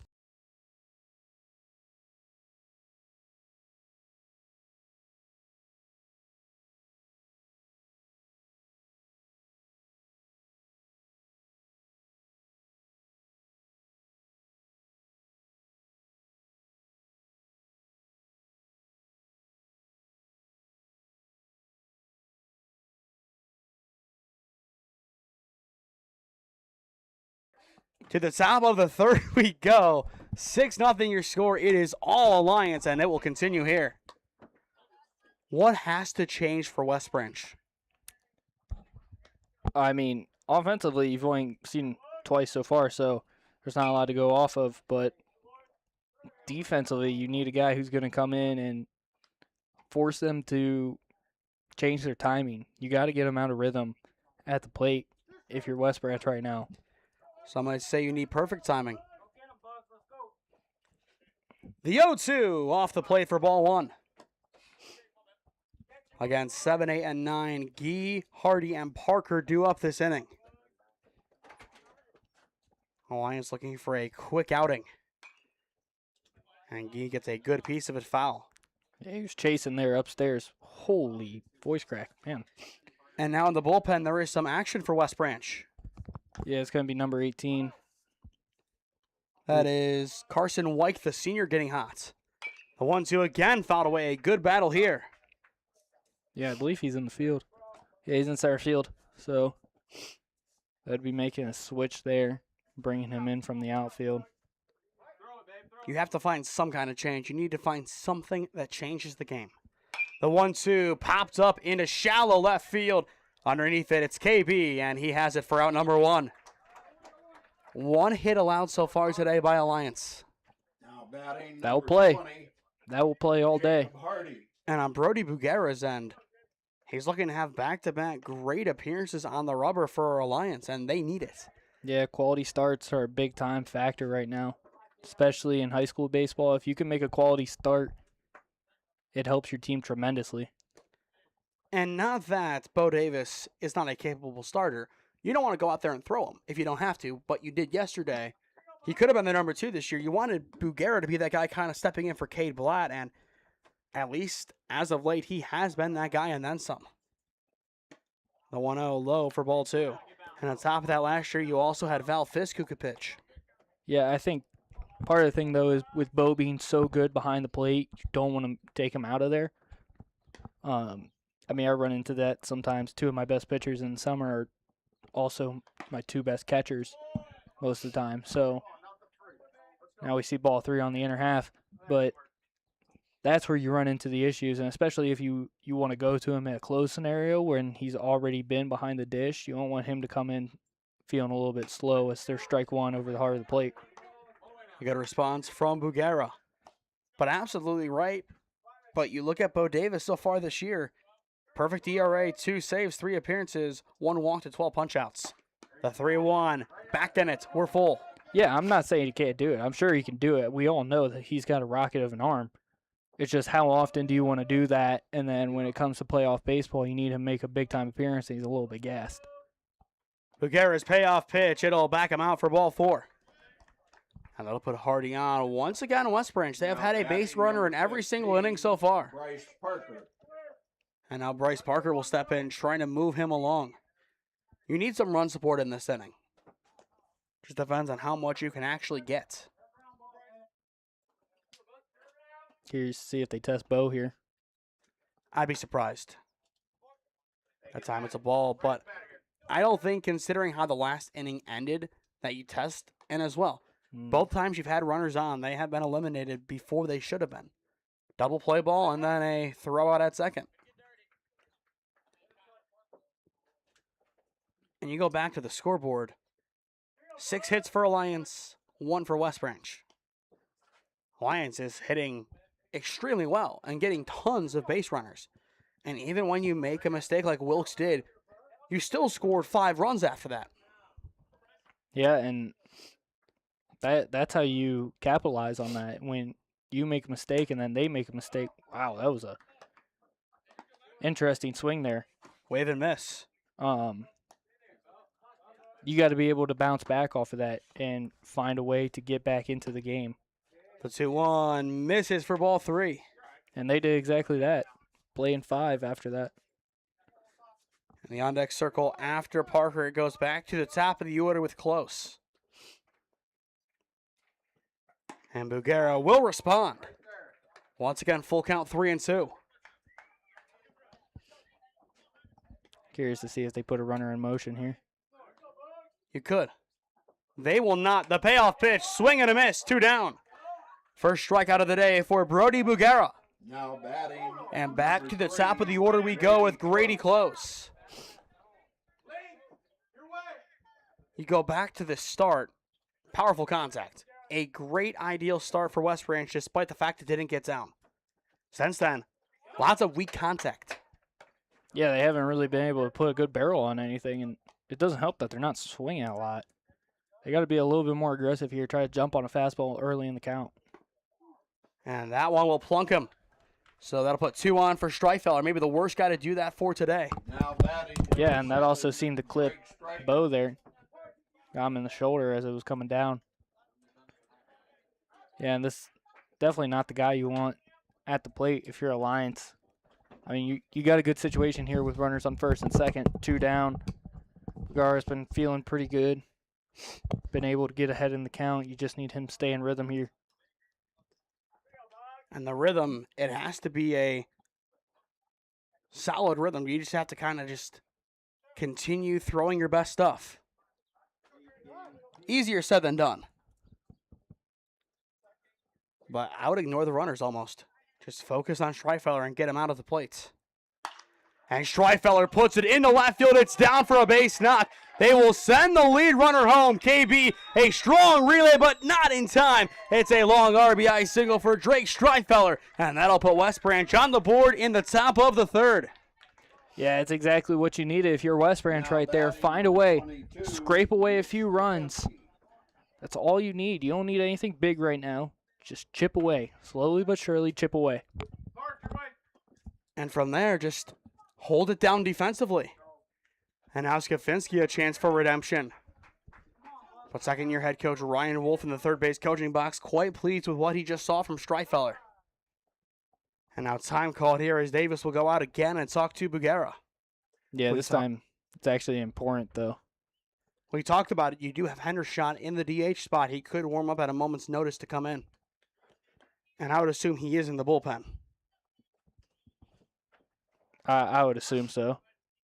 To the top of the third we go. 6-0 your score. It is all Alliance, and it will continue here. What has to change for West Branch? I mean, offensively, you've only seen twice so far, so there's not a lot to go off of. But defensively, you need a guy who's going to come in and force them to change their timing. You got to get them out of rhythm at the plate if you're West Branch right now. Some might say you need perfect timing. The 0-2 off the plate for ball 1. Again, 7, 8, and 9. Gee, Hardy, and Parker do up this inning. Alliance looking for a quick outing. And Gee gets a good piece of it foul. Yeah, he was chasing there upstairs. Holy voice crack, man. And now in the bullpen, there is some action for West Branch. Yeah, it's going to be number 18. That is Carson Wyke, the senior, getting hot. The 1-2 again fouled away. A good battle here. Yeah, I believe he's in the field. Yeah, he's in center field. So that'd be making a switch there, bringing him in from the outfield. You have to find some kind of change. You need to find something that changes the game. The 1-2 popped up into shallow left field. Underneath it, it's KB, and he has it for out number 1. 1 hit allowed so far today by Alliance. Now batting That will number play. 20, That will play all day. Jacob Hardy. And on Brody Bugera's end, he's looking to have back-to-back great appearances on the rubber for Alliance, and they need it. Yeah, quality starts are a big-time factor right now, especially in high school baseball. If you can make a quality start, it helps your team tremendously. And not that Bo Davis is not a capable starter. You don't want to go out there and throw him if you don't have to, but you did yesterday. He could have been the number 2 this year. You wanted Bugera to be that guy kind of stepping in for Cade Blatt, and at least as of late, he has been that guy and then some. The 1-0 low for ball 2. And on top of that, last year, you also had Val Fisk who could pitch. Yeah, I think part of the thing, though, is with Bo being so good behind the plate, you don't want to take him out of there. I mean, I run into that sometimes. 2 of my best pitchers in the summer are also my 2 best catchers most of the time. So now we see ball 3 on the inner half. But that's where you run into the issues, and especially if you want to go to him in a close scenario when he's already been behind the dish, you don't want him to come in feeling a little bit slow as their strike one over the heart of the plate. You got a response from Bugera. But absolutely right. But you look at Bo Davis so far this year, perfect ERA, 2 saves, 3 appearances, 1 walk to 12 punchouts. The 3-1, back in it, we're full. Yeah, I'm not saying he can't do it. I'm sure he can do it. We all know that he's got a rocket of an arm. It's just how often do you want to do that, and then when it comes to playoff baseball, you need him to make a big-time appearance, and he's a little bit gassed. Bugera's payoff pitch, it'll back him out for ball 4. And that'll put Hardy on. Once again, West Branch, they have had a base runner in every single inning so far. Bryce Parker. And now Bryce Parker will step in, trying to move him along. You need some run support in this inning. Just depends on how much you can actually get. Curious to see if they test Bo here. I'd be surprised. That time it's a ball, but I don't think, considering how the last inning ended, that you test in as well. Both times you've had runners on, they have been eliminated before they should have been. Double play ball and then a throw out at second. And you go back to the scoreboard. 6 hits for Alliance, 1 for West Branch. Alliance is hitting extremely well and getting tons of base runners. And even when you make a mistake like Wilkes did, you still scored 5 runs after that. Yeah, and that's how you capitalize on that. When you make a mistake and then they make a mistake. Wow, that was a interesting swing there. Wave and miss. You got to be able to bounce back off of that and find a way to get back into the game. The 2-1 misses for ball 3. And they did exactly that. Playing 5 after that. In the on-deck circle after Parker, it goes back to the top of the order with Close. And Bugera will respond. Once again, full count, 3-2. Curious to see if they put a runner in motion here. You could. They will not. The payoff pitch, swing and a miss, 2 down. First strikeout of the day for Brody Bugera. Now batting. And back to the top of the order we go with Grady Close. You go back to the start. Powerful contact. A great ideal start for West Branch despite the fact it didn't get down. Since then, lots of weak contact. Yeah, they haven't really been able to put a good barrel on anything, and it doesn't help that they're not swinging a lot. They got to be a little bit more aggressive here, try to jump on a fastball early in the count. And that one will plunk him. So that'll put 2 on for Streiffeler, maybe the worst guy to do that for today. Now batting. Yeah, and that also seemed to clip Bo there. Got him in the shoulder as it was coming down. Yeah, and this definitely not the guy you want at the plate if you're Alliance. I mean, you got a good situation here with runners on first and second, 2 down. Gar's been feeling pretty good. Been able to get ahead in the count. You just need him to stay in rhythm here. And the rhythm, it has to be a solid rhythm. You just have to kind of just continue throwing your best stuff. Easier said than done. But I would ignore the runners almost. Just focus on Streiffeler and get him out of the plates. And Streiffeler puts it into left field. It's down for a base knock. They will send the lead runner home. KB, a strong relay, but not in time. It's a long RBI single for Drake Streiffeler, and that'll put West Branch on the board in the top of the 3rd. Yeah, it's exactly what you needed if you're West Branch right there. Find a way. Scrape away a few runs. That's all you need. You don't need anything big right now. Just chip away. Slowly but surely chip away. And from there, just hold it down defensively. And now Skafinski a chance for redemption. But second-year head coach Ryan Wolf in the third base coaching box quite pleased with what he just saw from Streiffeler. And now time called here as Davis will go out again and talk to Bugera. Yeah, this time it's actually important, though. We talked about it. You do have Hendershot in the DH spot. He could warm up at a moment's notice to come in. And I would assume he is in the bullpen. I would assume so.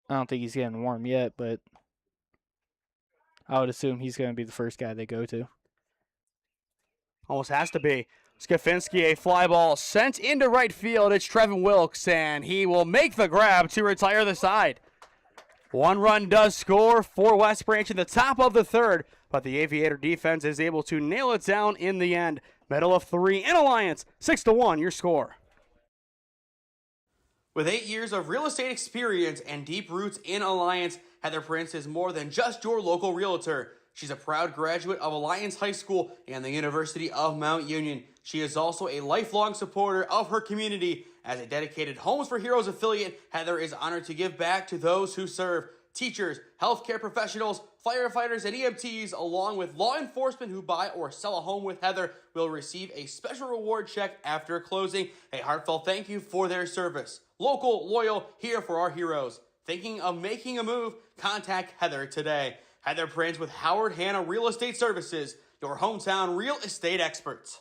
I don't think he's getting warm yet, but I would assume he's going to be the first guy they go to. Almost has to be. Skafinski, a fly ball sent into right field. It's Trevin Wilkes, and he will make the grab to retire the side. 1 run does score for West Branch in the top of the third, but the Aviator defense is able to nail it down in the end. Middle of 3 in Alliance, 6-1 your score. With 8 years of real estate experience and deep roots in Alliance, Heather Prince is more than just your local realtor. She's a proud graduate of Alliance High School and the University of Mount Union. She is also a lifelong supporter of her community. As a dedicated Homes for Heroes affiliate, Heather is honored to give back to those who serve. Teachers, healthcare professionals, firefighters, and EMTs, along with law enforcement who buy or sell a home with Heather, will receive a special reward check after closing. A heartfelt thank you for their service. Local, loyal, here for our heroes. Thinking of making a move? Contact Heather today. Heather Prince with Howard Hanna Real Estate Services, your hometown real estate experts.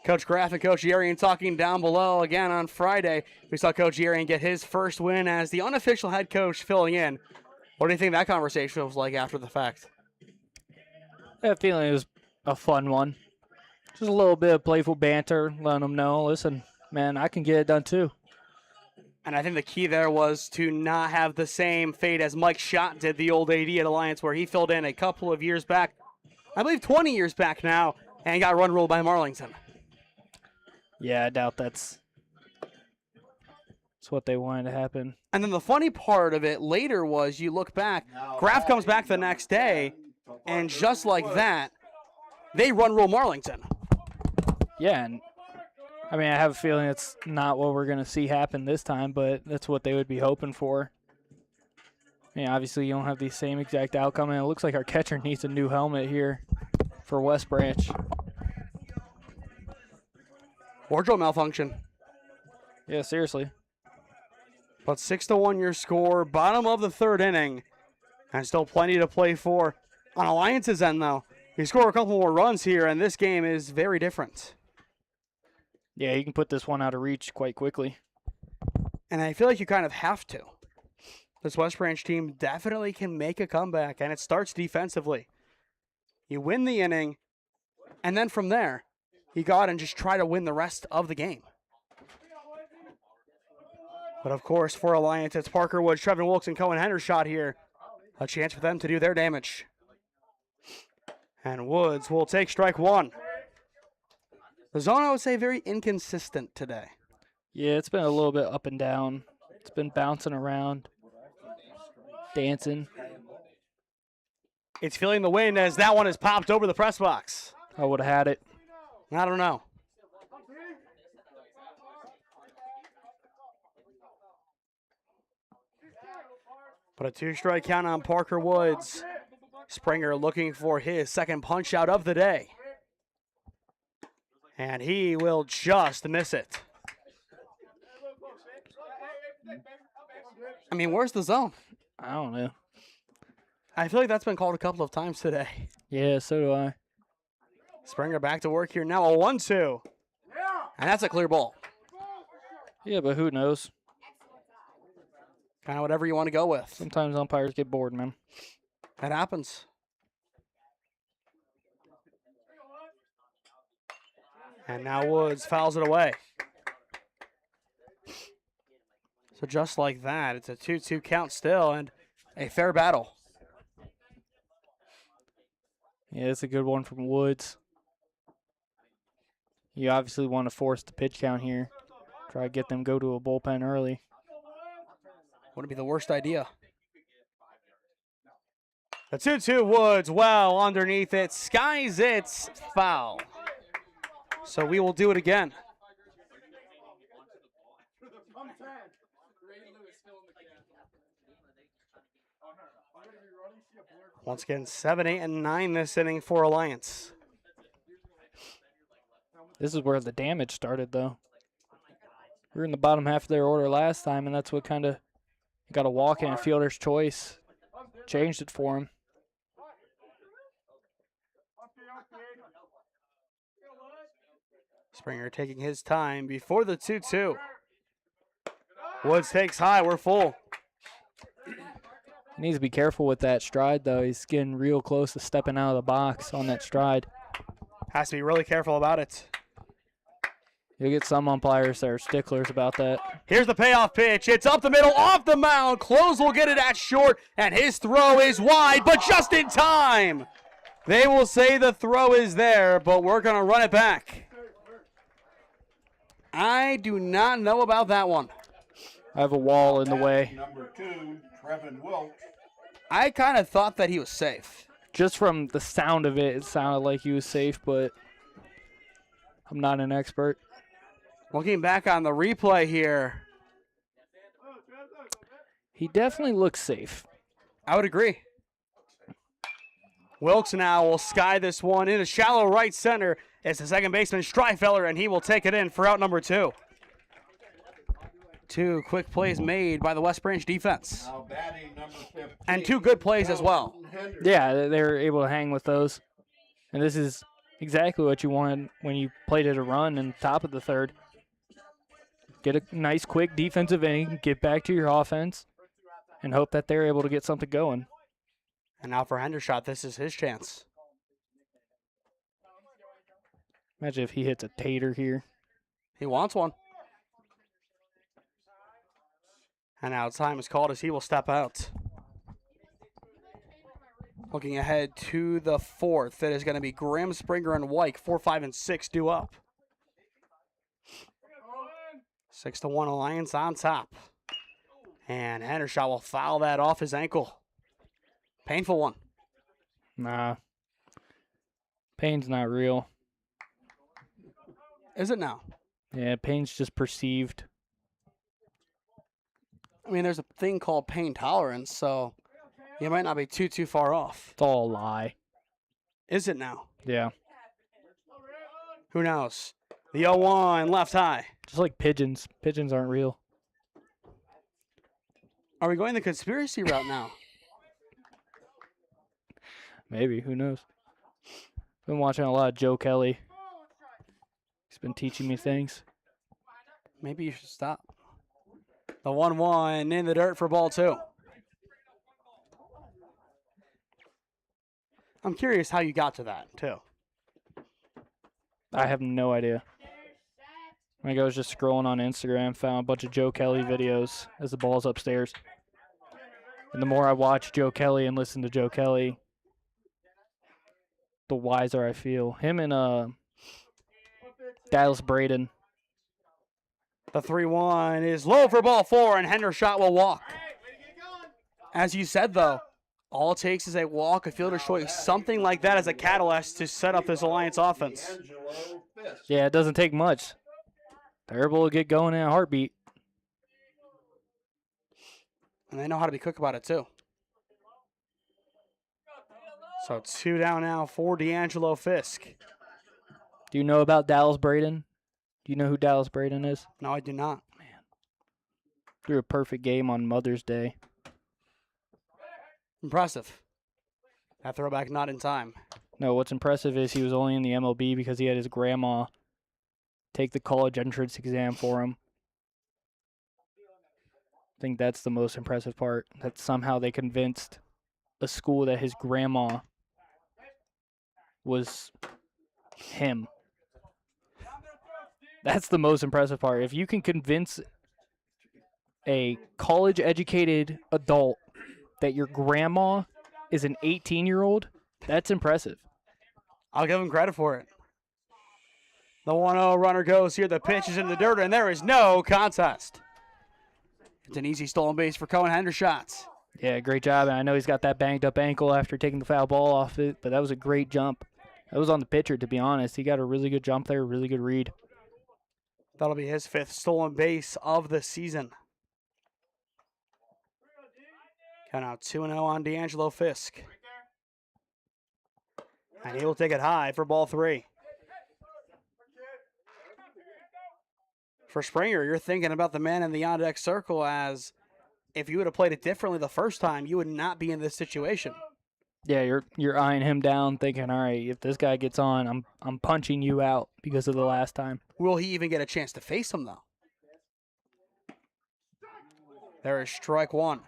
Coach Graff and Coach Yerian talking down below again on Friday. We saw Coach Yerian get his first win as the unofficial head coach filling in. What do you think that conversation was like after the fact? I have a feeling it was a fun one. Just a little bit of playful banter, letting them know, listen, man, I can get it done too. And I think the key there was to not have the same fate as Mike Schott did, the old AD at Alliance, where he filled in a couple of years back, I believe 20 years back now, and got run ruled by Marlington. Yeah, I doubt that's what they wanted to happen. And then the funny part of it later was you look back, Graff comes back the next day, and just like that, they run rule Marlington. Yeah, and I mean, I have a feeling it's not what we're going to see happen this time, but that's what they would be hoping for. Yeah, obviously you don't have the same exact outcome, and it looks like our catcher needs a new helmet here for West Branch. Wardrobe malfunction. Yeah, seriously. But 6-1 your score, bottom of the third inning, and still plenty to play for. On Alliance's end, though, you score a couple more runs here, and this game is very different. Yeah, you can put this one out of reach quite quickly. And I feel like you kind of have to. This West Branch team definitely can make a comeback, and it starts defensively. You win the inning, and then from there, you go out and just try to win the rest of the game. But of course, for Alliance, it's Parker Woods, Trevin Wilkes, and Cohen Hendershot here. A chance for them to do their damage. And Woods will take strike one. The zone, I would say, very inconsistent today. Yeah, it's been a little bit up and down. It's been bouncing around, dancing. It's feeling the wind as that one is popped over the press box. I would have had it. I don't know. But a 2-strike count on Parker Woods. Springer looking for his second punch out of the day. And he will just miss it. I mean, where's the zone? I don't know. I feel like that's been called a couple of times today. Yeah, so do I. Springer back to work here now, a 1-2. And that's a clear ball. Yeah, but who knows? Kind of whatever you want to go with. Sometimes umpires get bored, man. That happens. And now Woods fouls it away. So just like that, it's a 2-2 count still and a fair battle. Yeah, it's a good one from Woods. You obviously want to force the pitch count here. Try to get them go to a bullpen early. Wouldn't be the worst idea. The 2-2 Woods, well underneath it, skies it, foul. So we will do it again. Once again, 7, 8, and 9 this inning for Alliance. This is where the damage started, though. We were in the bottom half of their order last time, and that's what kind of got a walk in a fielder's choice. Changed it for him. Springer taking his time before the 2-2. Woods takes high. We're full. He needs to be careful with that stride, though. He's getting real close to stepping out of the box on that stride. Has to be really careful about it. You'll get some umpires that are sticklers about that. Here's the payoff pitch. It's up the middle, off the mound. Close will get it at short, and his throw is wide, but just in time. They will say the throw is there, but we're going to run it back. I do not know about that one. I have a wall in the way. Number 2, Trevin Wilkes. I kind of thought that he was safe. Just from the sound of it, it sounded like he was safe, but I'm not an expert. Looking back on the replay here, He definitely looks safe. I would agree. Wilkes now will sky this one into shallow right center. It's the second baseman Streifeller, and he will take it in for out number 2. 2 quick plays made by the West Branch defense. Now batting number 15. And 2 good plays as well. Yeah, they were able to hang with those. And this is exactly what you wanted when you played at a run in the top of the third. Get a nice, quick defensive inning, get back to your offense, and hope that they're able to get something going. And now for Hendershot, this is his chance. Imagine if he hits a tater here. He wants one. And now time is called as he will step out. Looking ahead to the 4th, it is going to be Graham, Springer, and Wyke. 4, 5, and 6 due up. 6-1 Alliance on top. And Hendershot will foul that off his ankle. Painful one. Nah. Pain's not real. Is it now? Yeah, pain's just perceived. I mean, there's a thing called pain tolerance, so you might not be too far off. It's all a lie. Is it now? Yeah. Who knows? The 0-1 left high. Just like pigeons. Pigeons aren't real. Are we going the conspiracy route now? Maybe. Who knows? Been watching a lot of Joe Kelly. He's been teaching me things. Maybe you should stop. The 1-1 in the dirt for ball 2. I'm curious how you got to that, too. I have no idea. I was just scrolling on Instagram, found a bunch of Joe Kelly videos as the ball's upstairs. And the more I watch Joe Kelly and listen to Joe Kelly, the wiser I feel. Him and Dallas Braden. The 3-1 is low for ball 4, and Hendershot will walk. As you said, though, all it takes is a walk, a fielder's choice, something like that as a catalyst to set up this Alliance offense. Yeah, it doesn't take much. They're able to get going in a heartbeat. And they know how to be quick about it, too. So 2 down now for D'Angelo Fisk. Do you know about Dallas Braden? Do you know who Dallas Braden is? No, I do not. Man. Threw a perfect game on Mother's Day. Impressive. That throwback not in time. No, what's impressive is he was only in the MLB because he had his grandma take the college entrance exam for him. I think that's the most impressive part, that somehow they convinced a school that his grandma was him. That's the most impressive part. If you can convince a college-educated adult that your grandma is an 18-year-old, that's impressive. I'll give him credit for it. The 1-0 runner goes here. The pitch is in the dirt, and there is no contest. It's an easy stolen base for Cohen Hendershot. Yeah, great job. And I know he's got that banged-up ankle after taking the foul ball off it, but that was a great jump. That was on the pitcher, to be honest. He got a really good jump there, really good read. That'll be his 5th stolen base of the season. Count out 2-0 on D'Angelo Fisk. And he will take it high for ball 3. For Springer, you're thinking about the man in the on-deck circle, as if you would have played it differently the first time, you would not be in this situation. Yeah, you're eyeing him down, thinking, all right, if this guy gets on, I'm punching you out because of the last time. Will he even get a chance to face him, though? There is strike 1.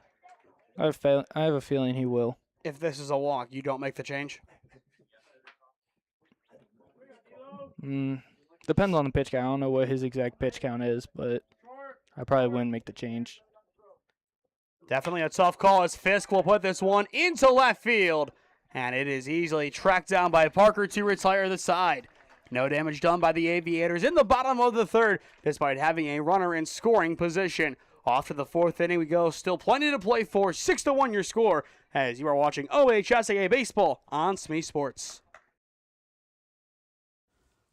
I have a feeling he will. If this is a walk, you don't make the change? Depends on the pitch count. I don't know what his exact pitch count is, but I probably wouldn't make the change. Definitely a tough call, as Fisk will put this one into left field. And it is easily tracked down by Parker to retire the side. No damage done by the Aviators in the bottom of the 3rd, despite having a runner in scoring position. Off to the 4th inning we go. Still plenty to play for. 6-1 your score, as you are watching OHSAA Baseball on SmeeSports.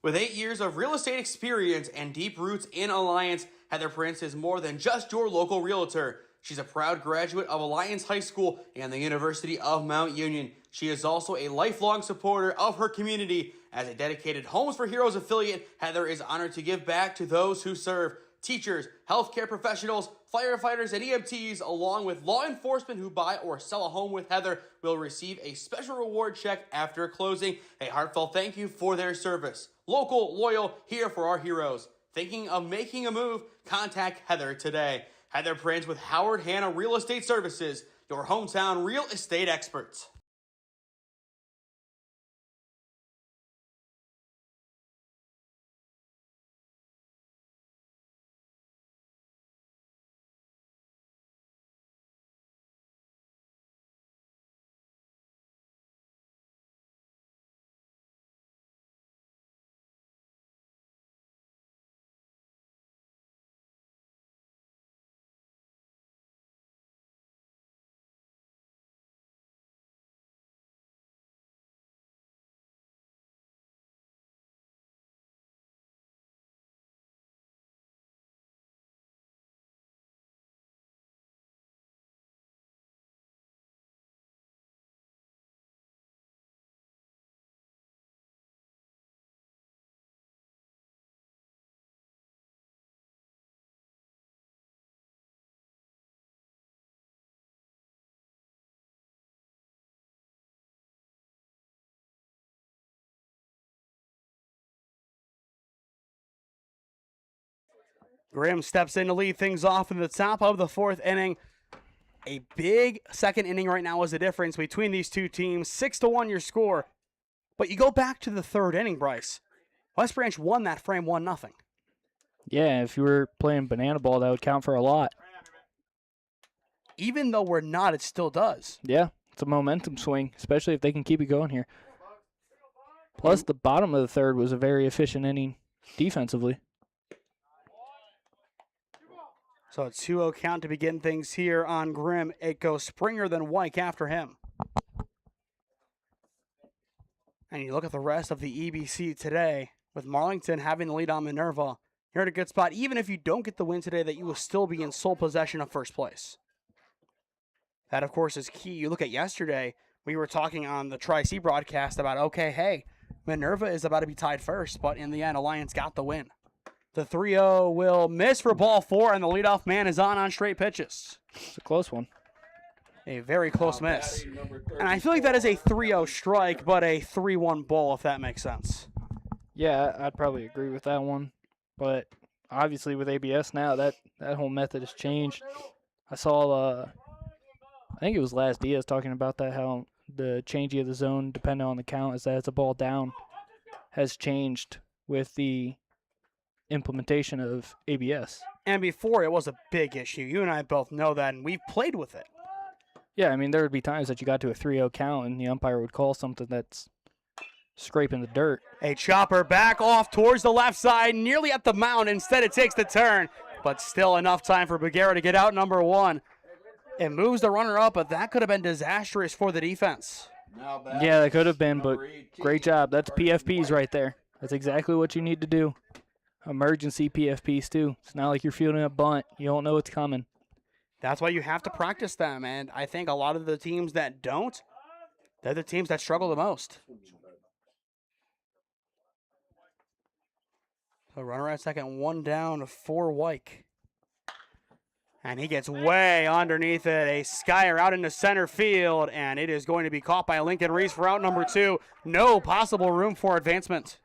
With 8 years of real estate experience and deep roots in Alliance, Heather Prince is more than just your local realtor. She's a proud graduate of Alliance High School and the University of Mount Union. She is also a lifelong supporter of her community. As a dedicated Homes for Heroes affiliate, Heather is honored to give back to those who serve. Teachers, healthcare professionals, firefighters, and EMTs, along with law enforcement who buy or sell a home with Heather, will receive a special reward check after closing. A heartfelt thank you for their service. Local, loyal, here for our heroes. Thinking of making a move? Contact Heather today. Heather Prince with Howard Hanna Real Estate Services, your hometown real estate experts. Graham steps in to lead things off in the top of the 4th inning. A big 2nd inning right now is the difference between these two teams. 6-1 your score. But you go back to the 3rd inning, Bryce. West Branch won that frame 1-0. Yeah, if you were playing banana ball, that would count for a lot. Even though we're not, it still does. Yeah, it's a momentum swing, especially if they can keep it going here. Plus, the bottom of the 3rd was a very efficient inning defensively. So a 2-0 count to begin things here on Grimm. It goes Springer, then Wyke after him. And you look at the rest of the EBC today, with Marlington having the lead on Minerva. You're in a good spot. Even if you don't get the win today, that you will still be in sole possession of first place. That, of course, is key. You look at yesterday, we were talking on the Tri-C broadcast about, okay, hey, Minerva is about to be tied first, but in the end, Alliance got the win. The 3-0 will miss for ball 4, and the leadoff man is on straight pitches. It's a close one. A very close miss. And I feel like that is a 3-0 strike, but a 3-1 ball, if that makes sense. Yeah, I'd probably agree with that one. But obviously with ABS now, that whole method has changed. I saw, I think it was Last Diaz talking about that, how the changing of the zone, depending on the count, as that it's a ball down, has changed with the implementation of ABS. And before, it was a big issue. You and I both know that, and we've played with it. Yeah, I mean, there would be times that you got to a 3-0 count, and the umpire would call something that's scraping the dirt. A chopper back off towards the left side, nearly at the mound. Instead, it takes the turn, but still enough time for Bagheera to get out number 1. It moves the runner up, but that could have been disastrous for the defense. Now back, Yeah, that could have been, but number 18, great job. That's Carson PFPs White. right there. That's exactly what you need to do. Emergency PFPs, too. It's not like you're fielding a bunt. You don't know what's coming. That's why you have to practice them, and I think a lot of the teams that don't, they're the teams that struggle the most. So runner at second, one down for Wyke. And he gets way underneath it. A skyer out into center field, and it is going to be caught by Lincoln Reese for out number 2. No possible room for advancement.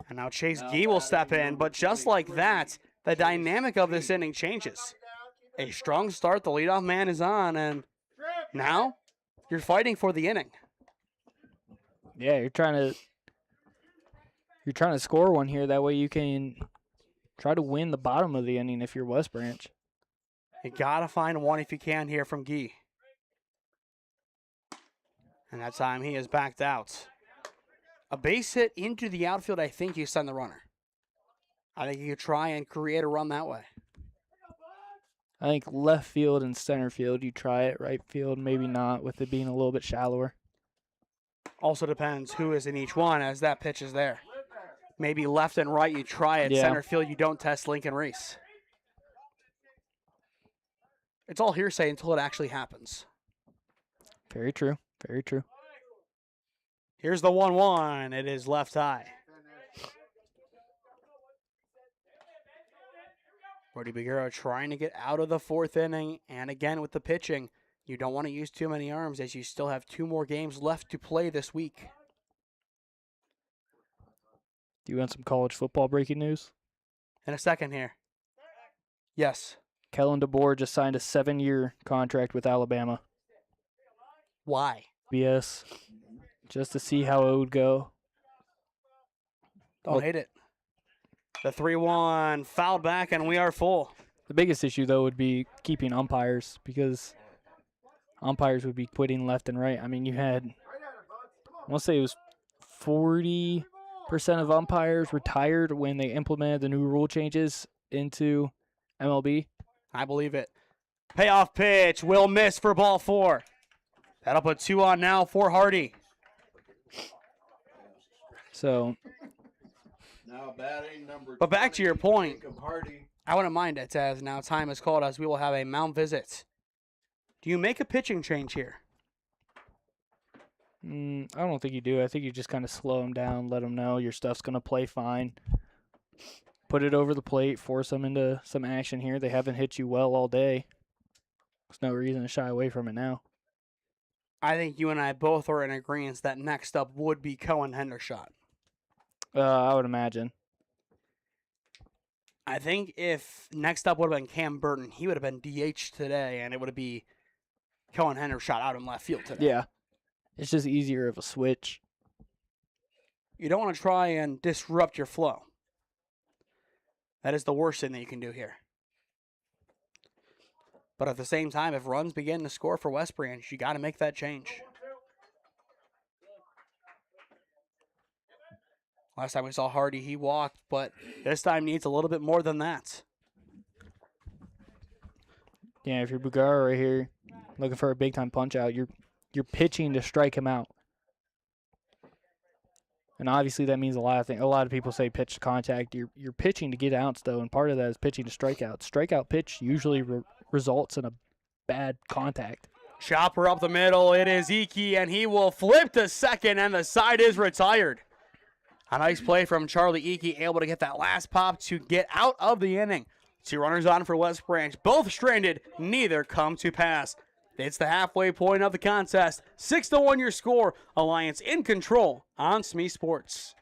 And now Chase Gee will step in, but just like that, the dynamic of this inning changes. A strong start, the leadoff man is on, and now you're fighting for the inning. Yeah, you're trying to score one here. That way you can try to win the bottom of the inning if you're West Branch. You gotta find one if you can here from Gee. And that time he is backed out. A base hit into the outfield, I think you send the runner. I think you could try and create a run that way. I think left field and center field, you try it. Right field, maybe not, with it being a little bit shallower. Also depends who is in each one as that pitch is there. Maybe left and right, you try it. Yeah. Center field, you don't test Lincoln Reese. It's all hearsay until it actually happens. Very true. Very true. Here's the 1-1. It is left high. Brody Bagero trying to get out of the 4th inning. And again, with the pitching, you don't want to use too many arms as you still have 2 more games left to play this week. Do you want some college football breaking news? In a second here. Yes. Kellen DeBoer just signed a 7-year contract with Alabama. Why? BS. Just to see how it would go. Don't hate it. The 3-1 fouled back, and we are full. The biggest issue, though, would be keeping umpires, because umpires would be quitting left and right. I mean, you had, I want to say it was 40% of umpires retired when they implemented the new rule changes into MLB. I believe it. Payoff pitch will miss for ball 4. That'll put 2 on now for Hardy. So, Now batting number But back to your 20, point. Jacob Hardy. I wouldn't mind it as now time is called as we will have a mound visit. Do you make a pitching change here? I don't think you do. I think you just kind of slow them down, let them know your stuff's going to play fine. Put it over the plate, force them into some action here. They haven't hit you well all day. There's no reason to shy away from it now. I think you and I both are in agreement that next up would be Cohen Hendershot. I would imagine. I think if next up would have been Cam Burton, he would have been DH today, and it would be Cohen Hendershot out in left field today. Yeah. It's just easier of a switch. You don't want to try and disrupt your flow. That is the worst thing that you can do here. But at the same time, if runs begin to score for West Branch, you got to make that change. Last time we saw Hardy, he walked, but this time needs a little bit more than that. Yeah, if you're Bugara right here, looking for a big-time punch-out, you're pitching to strike him out. And obviously that means a lot of things. A lot of people say pitch to contact. You're pitching to get outs, though, and part of that is pitching to strikeouts. Strikeout pitch usually results in a bad contact. Chopper up the middle. It is Iki, and he will flip to second, and the side is retired. A nice play from Charlie Iki, able to get that last pop to get out of the inning. 2 runners on for West Branch. Both stranded. Neither come to pass. It's the halfway point of the contest. 6-1 your score. Alliance in control on SmeeSports.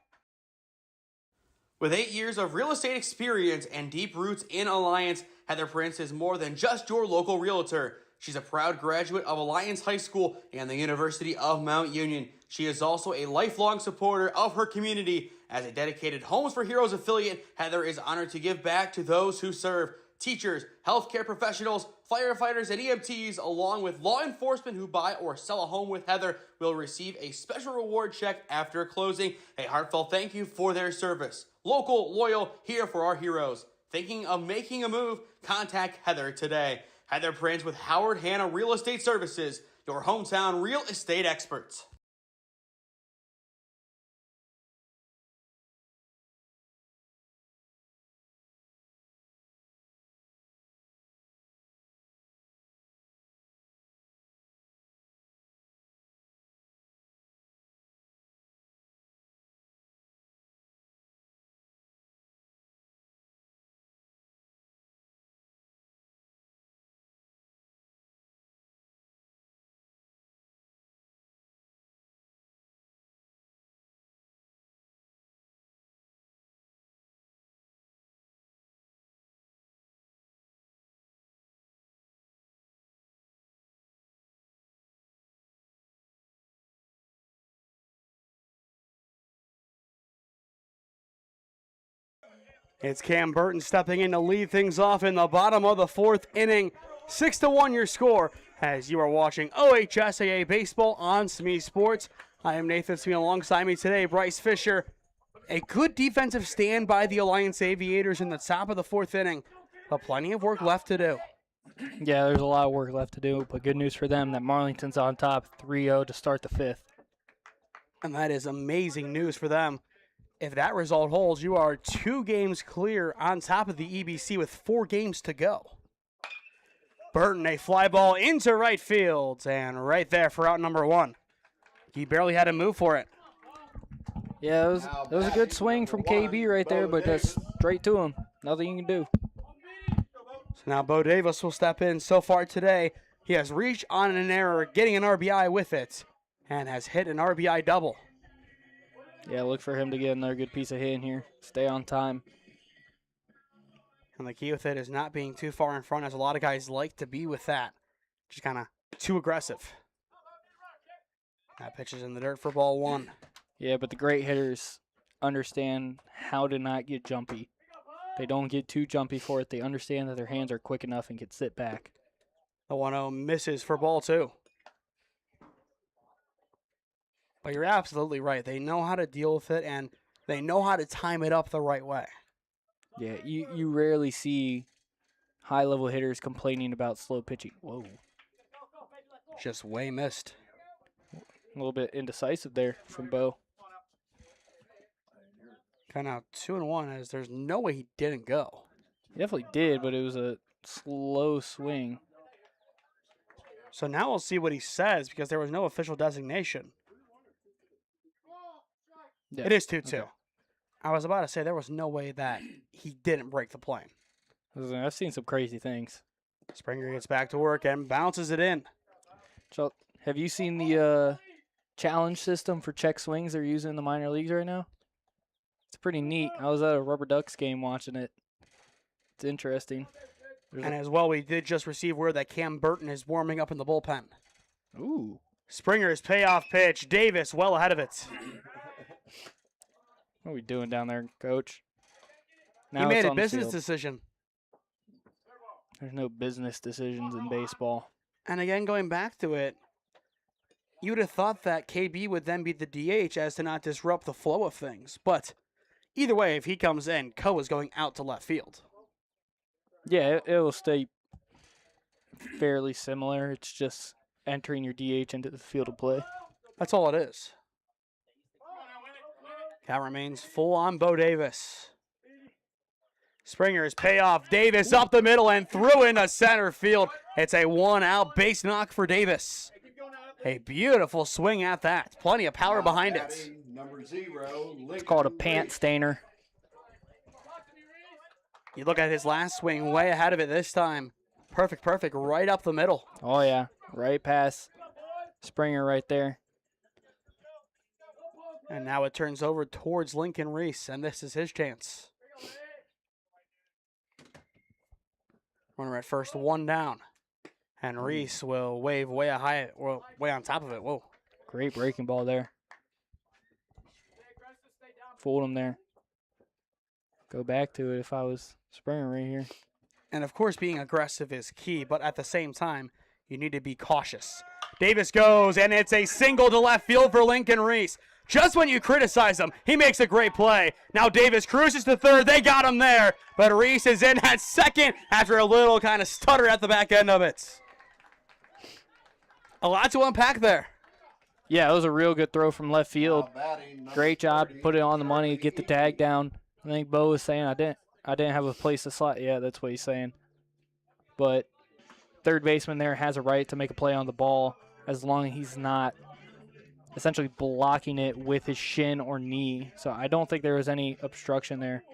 With 8 years of real estate experience and deep roots in Alliance, Heather Prince is more than just your local realtor. She's a proud graduate of Alliance High School and the University of Mount Union. She is also a lifelong supporter of her community. As a dedicated Homes for Heroes affiliate, Heather is honored to give back to those who serve. Teachers, healthcare professionals, firefighters, and EMTs, along with law enforcement who buy or sell a home with Heather, will receive a special reward check after closing. A heartfelt thank you for their service. Local, loyal, here for our heroes. Thinking of making a move? Contact Heather today. had their friends with Howard Hanna Real Estate Services, your hometown real estate experts. It's Cam Burton stepping in to lead things off in the bottom of the fourth inning. 6-1 your score as you are watching OHSAA Baseball on SmeeSports. I am Nathan Smee. Alongside me today, Bryce Fisher. A good defensive stand by the Alliance Aviators in the top of the fourth inning, but plenty of work left to do. Yeah, there's a lot of work left to do, but good news for them that Marlington's on top 3-0 to start the fifth. And that is amazing news for them. If that result holds, you are 2 games clear on top of the EBC with 4 games to go. Burton, a fly ball into right field, and right there for out number 1. He barely had to move for it. Yeah, it was a good swing from KB right there, but just straight to him. Nothing you can do. So now Bo Davis will step in. So far today, he has reached on an error, getting an RBI with it, and has hit an RBI double. Yeah, look for him to get another good piece of hitting here. Stay on time. And the key with it is not being too far in front, as a lot of guys like to be with that. Just kind of too aggressive. That pitch is in the dirt for ball 1. Yeah, but the great hitters understand how to not get jumpy. They don't get too jumpy for it. They understand that their hands are quick enough and can sit back. The 1-0 misses for ball 2. But you're absolutely right. They know how to deal with it, and they know how to time it up the right way. Yeah, you rarely see high-level hitters complaining about slow pitching. Whoa. Just way missed. A little bit indecisive there from Bo. Kind of 2-1, as there's no way he didn't go. He definitely did, but it was a slow swing. So now we'll see what he says, because there was no official designation. Yeah. It is 2-2. Okay. I was about to say there was no way that he didn't break the plane. I've seen some crazy things. Springer gets back to work and bounces it in. So, have you seen the challenge system for check swings they're using in the minor leagues right now? It's pretty neat. I was at a Rubber Ducks game watching it. It's interesting. And as well, we did just receive word that Cam Burton is warming up in the bullpen. Ooh. Springer's payoff pitch. Davis well ahead of it. What are we doing down there, Coach? Now He made it's a on the business field. decision. There's no business decisions in baseball. And again, going back to it, you would have thought that KB would then be the DH as to not disrupt the flow of things. But either way, if he comes in, Ko is going out to left field. Yeah, it will stay fairly similar. It's just entering your DH into the field of play. That's all it is. Count remains full on Bo Davis. Springer's payoff. Davis up the middle and through into center field. It's a 1-out base knock for Davis. A beautiful swing at that. Plenty of power behind it. Number 0, It's called a pant stainer. You look at his last swing, way ahead of it this time. Perfect, right up the middle. Oh, yeah. Right past Springer right there. And now it turns over towards Lincoln Reese, and this is his chance. Runner at first, 1 down. And Reese will wave way high, or way on top of it. Whoa. Great breaking ball there. Fooled him there. Go back to it if I was Springer right here. And of course, being aggressive is key, but at the same time, you need to be cautious. Davis goes, and it's a single to left field for Lincoln Reese. Just when you criticize him, he makes a great play. Now Davis cruises to third. They got him there, but Reese is in at second after a little kind of stutter at the back end of it. A lot to unpack there. Yeah, it was a real good throw from left field. Great job, put it on the money, get the tag down. I think Bo was saying I didn't have a place to slide. Yeah, that's what he's saying. But third baseman there has a right to make a play on the ball as long as he's not essentially blocking it with his shin or knee. So I don't think there was any obstruction there.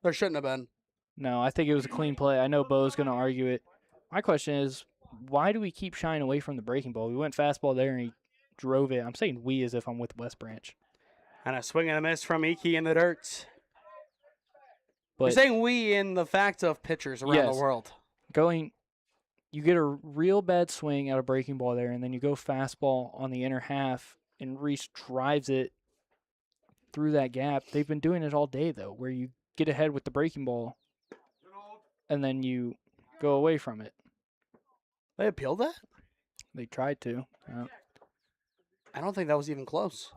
There shouldn't have been. No, I think it was a clean play. I know Bo's going to argue it. My question is, why do we keep shying away from the breaking ball? We went fastball there and he drove it. I'm saying we as if I'm with West Branch. And a swing and a miss from Iki in the dirt. But You're saying we in the fact of pitchers around the world. You get a real bad swing out of breaking ball there, and then you go fastball on the inner half, and Reese drives it through that gap. They've been doing it all day, though, where you get ahead with the breaking ball, and then you go away from it. They appealed that? They tried to. I don't think that was even close.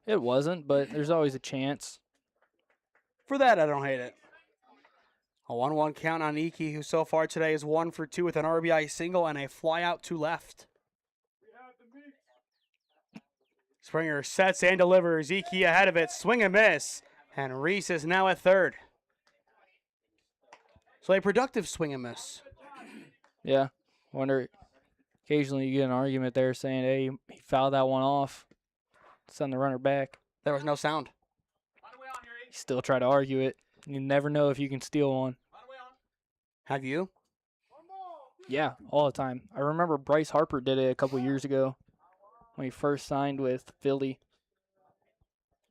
It wasn't, but there's always a chance. For that, I don't hate it. A 1-1 count on Iki, who so far today is 1 for 2 with an RBI single and a fly out to left. Springer sets and delivers. Iki ahead of it. Swing and miss. And Reese is now at third. So a productive swing and miss. Yeah. Wonder, occasionally you get an argument there saying, hey, he fouled that one off. Send the runner back. There was no sound. You still try to argue it. You never know if you can steal one. Have you? Yeah, all the time. I remember Bryce Harper did it a couple years ago when he first signed with Philly.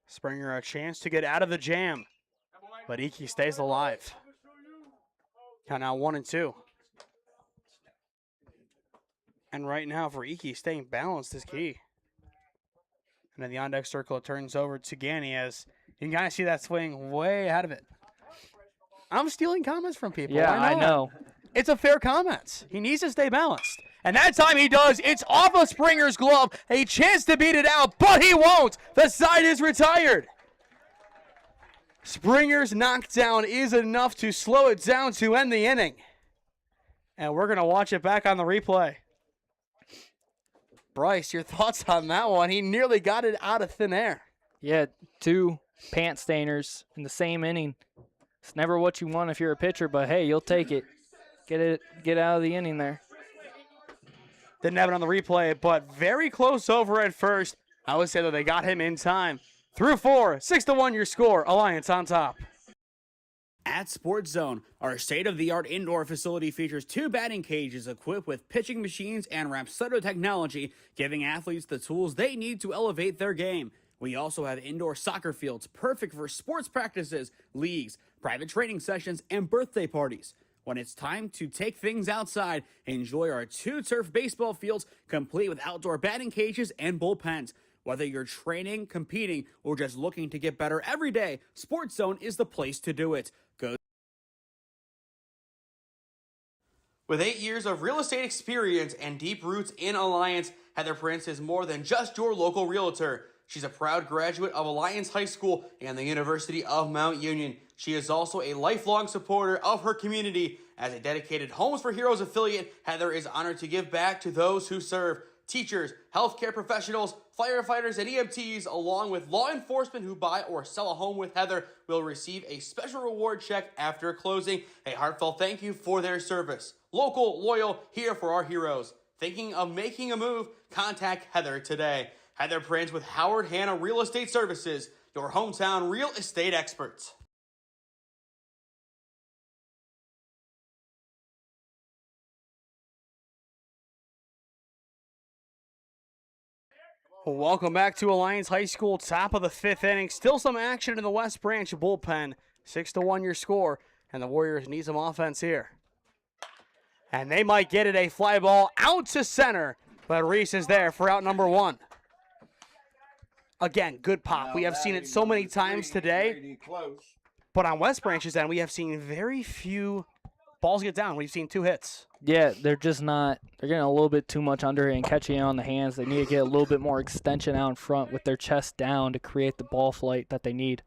Springer a chance to get out of the jam, but Iki stays alive. Count now 1-2. And right now for Iki, staying balanced is key. And in the on-deck circle, it turns over to Ganny as you can kind of see that swing way ahead of it. I'm stealing comments from people. Yeah, I know. It's a fair comment. He needs to stay balanced. And that time he does. It's off of Springer's glove. A chance to beat it out, but he won't. The side is retired. Springer's knockdown is enough to slow it down to end the inning. And we're going to watch it back on the replay. Bryce, your thoughts on that one? He nearly got it out of thin air. Yeah, 2 pant stainers in the same inning. It's never what you want if you're a pitcher, but hey, you'll take it. Get out of the inning there. Didn't have it on the replay, but very close over at first. I would say that they got him in time. Through 4, 6-1 your score. Alliance on top. At Sports Zone, our state-of-the-art indoor facility features 2 batting cages equipped with pitching machines and Rapsodo technology, giving athletes the tools they need to elevate their game. We also have indoor soccer fields perfect for sports practices, leagues, private training sessions, and birthday parties. When it's time to take things outside, enjoy our 2 turf baseball fields complete with outdoor batting cages and bullpens. Whether you're training, competing, or just looking to get better every day, Sports Zone is the place to do it. With 8 years of real estate experience and deep roots in Alliance, Heather Prince is more than just your local realtor. She's a proud graduate of Alliance High School and the University of Mount Union. She is also a lifelong supporter of her community. As a dedicated Homes for Heroes affiliate, Heather is honored to give back to those who serve. Teachers, healthcare professionals, firefighters, and EMTs, along with law enforcement who buy or sell a home with Heather, will receive a special reward check after closing. A heartfelt thank you for their service. Local, loyal, here for our heroes. Thinking of making a move? Contact Heather today. Heather Prince with Howard Hanna Real Estate Services, your hometown real estate experts. Welcome back to Alliance High School, top of the 5th inning. Still some action in the West Branch bullpen. 6-1 your score, and the Warriors need some offense here. And they might get it, a fly ball out to center, but Reese is there for out number 1. Again, good pop. We have seen it so many times today, but on West Branch's end, we have seen very few balls get down. We've seen 2 hits. Yeah, they're just not. They're getting a little bit too much under it and catching it on the hands. They need to get a little bit more extension out in front with their chest down to create the ball flight that they need.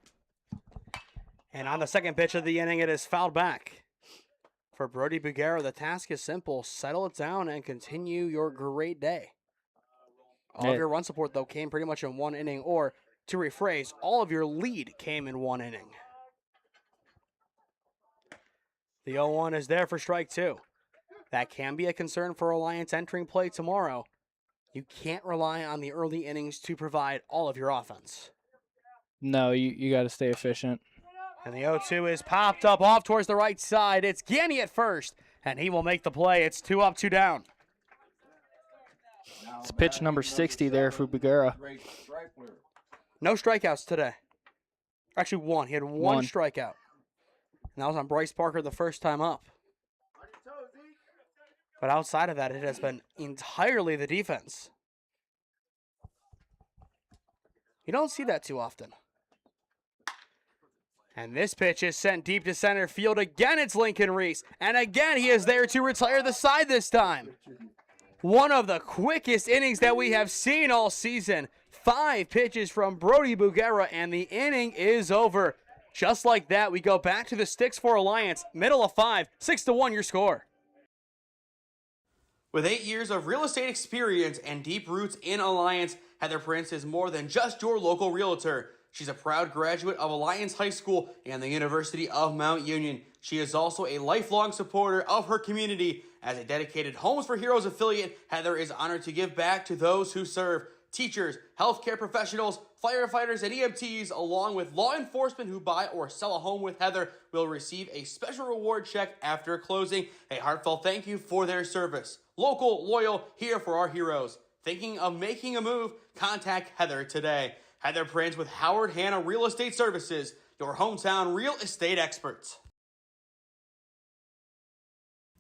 And on the second pitch of the inning, it is fouled back. For Brody Bugera, the task is simple. Settle it down and continue your great day. All of your run support, though, came pretty much in 1 inning, or to rephrase, all of your lead came in 1 inning. The 0-1 is there for strike 2. That can be a concern for Alliance entering play tomorrow. You can't rely on the early innings to provide all of your offense. No, you got to stay efficient. And the 0-2 is popped up off towards the right side. It's Ganny at first, and he will make the play. It's 2 up, 2 down. It's pitch number 60 there for Bugera. No strikeouts today. Actually, 1. He had one strikeout. And that was on Bryce Parker the first time up. But outside of that, it has been entirely the defense. You don't see that too often. And this pitch is sent deep to center field. Again, it's Lincoln Reese. And again, he is there to retire the side this time. One of the quickest innings that we have seen all season. 5 pitches from Brody Bugera, and the inning is over. Just like that, we go back to the sticks for Alliance. Middle of 5, 6-1 your score. With 8 years of real estate experience and deep roots in Alliance, Heather Prince is more than just your local realtor. She's a proud graduate of Alliance High School and the University of Mount Union. She is also a lifelong supporter of her community. As a dedicated Homes for Heroes affiliate, Heather is honored to give back to those who serve. Teachers, healthcare professionals, firefighters, and EMTs, along with law enforcement who buy or sell a home with Heather, will receive a special reward check after closing. A heartfelt thank you for their service. Local, loyal, here for our heroes. Thinking of making a move? Contact Heather today. Heather Prince with Howard Hanna Real Estate Services, your hometown real estate experts.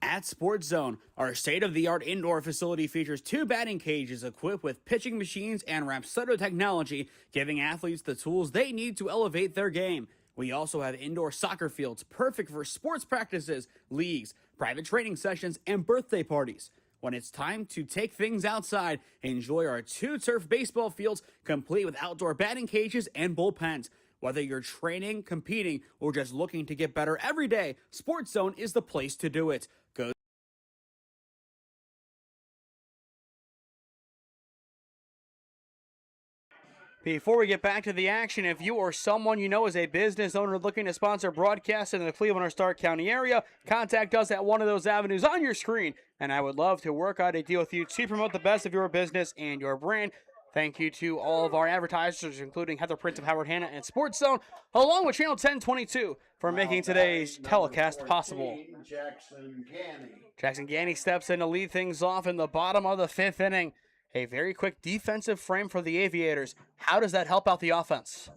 At Sports Zone, our state-of-the-art indoor facility features 2 batting cages equipped with pitching machines and Rapsodo technology, giving athletes the tools they need to elevate their game. We also have indoor soccer fields perfect for sports practices, leagues, private training sessions, and birthday parties. When it's time to take things outside, enjoy our 2 turf baseball fields complete with outdoor batting cages and bullpens. Whether you're training, competing, or just looking to get better every day, Sports Zone is the place to do it. Go. Before we get back to the action, if you or someone you know is a business owner looking to sponsor broadcasts in the Cleveland or Stark County area, contact us at one of those avenues on your screen, and I would love to work out a deal with you to promote the best of your business and your brand. Thank you to all of our advertisers, including Heather Prince of Howard Hanna and Sports Zone, along with Channel 1022, for making today's telecast possible. Jackson Ganny steps in to lead things off in the bottom of the 5th inning. A very quick defensive frame for the Aviators. How does that help out the offense?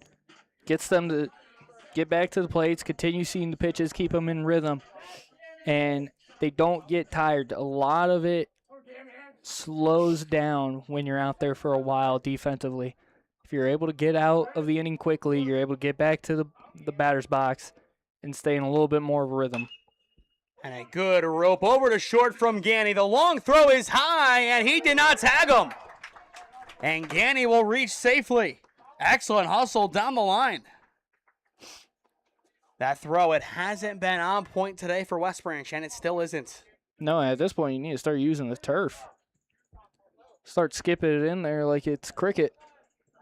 Gets them to get back to the plates, continue seeing the pitches, keep them in rhythm, and they don't get tired. A lot of it slows down when you're out there for a while defensively. If you're able to get out of the inning quickly, you're able to get back to the batter's box and stay in a little bit more of a rhythm. And a good rope over to short from Ganny. The long throw is high, and he did not tag him. And Ganny will reach safely. Excellent hustle down the line. That throw, it hasn't been on point today for West Branch, and it still isn't. No, at this point, you need to start using the turf. Start skipping it in there like it's cricket.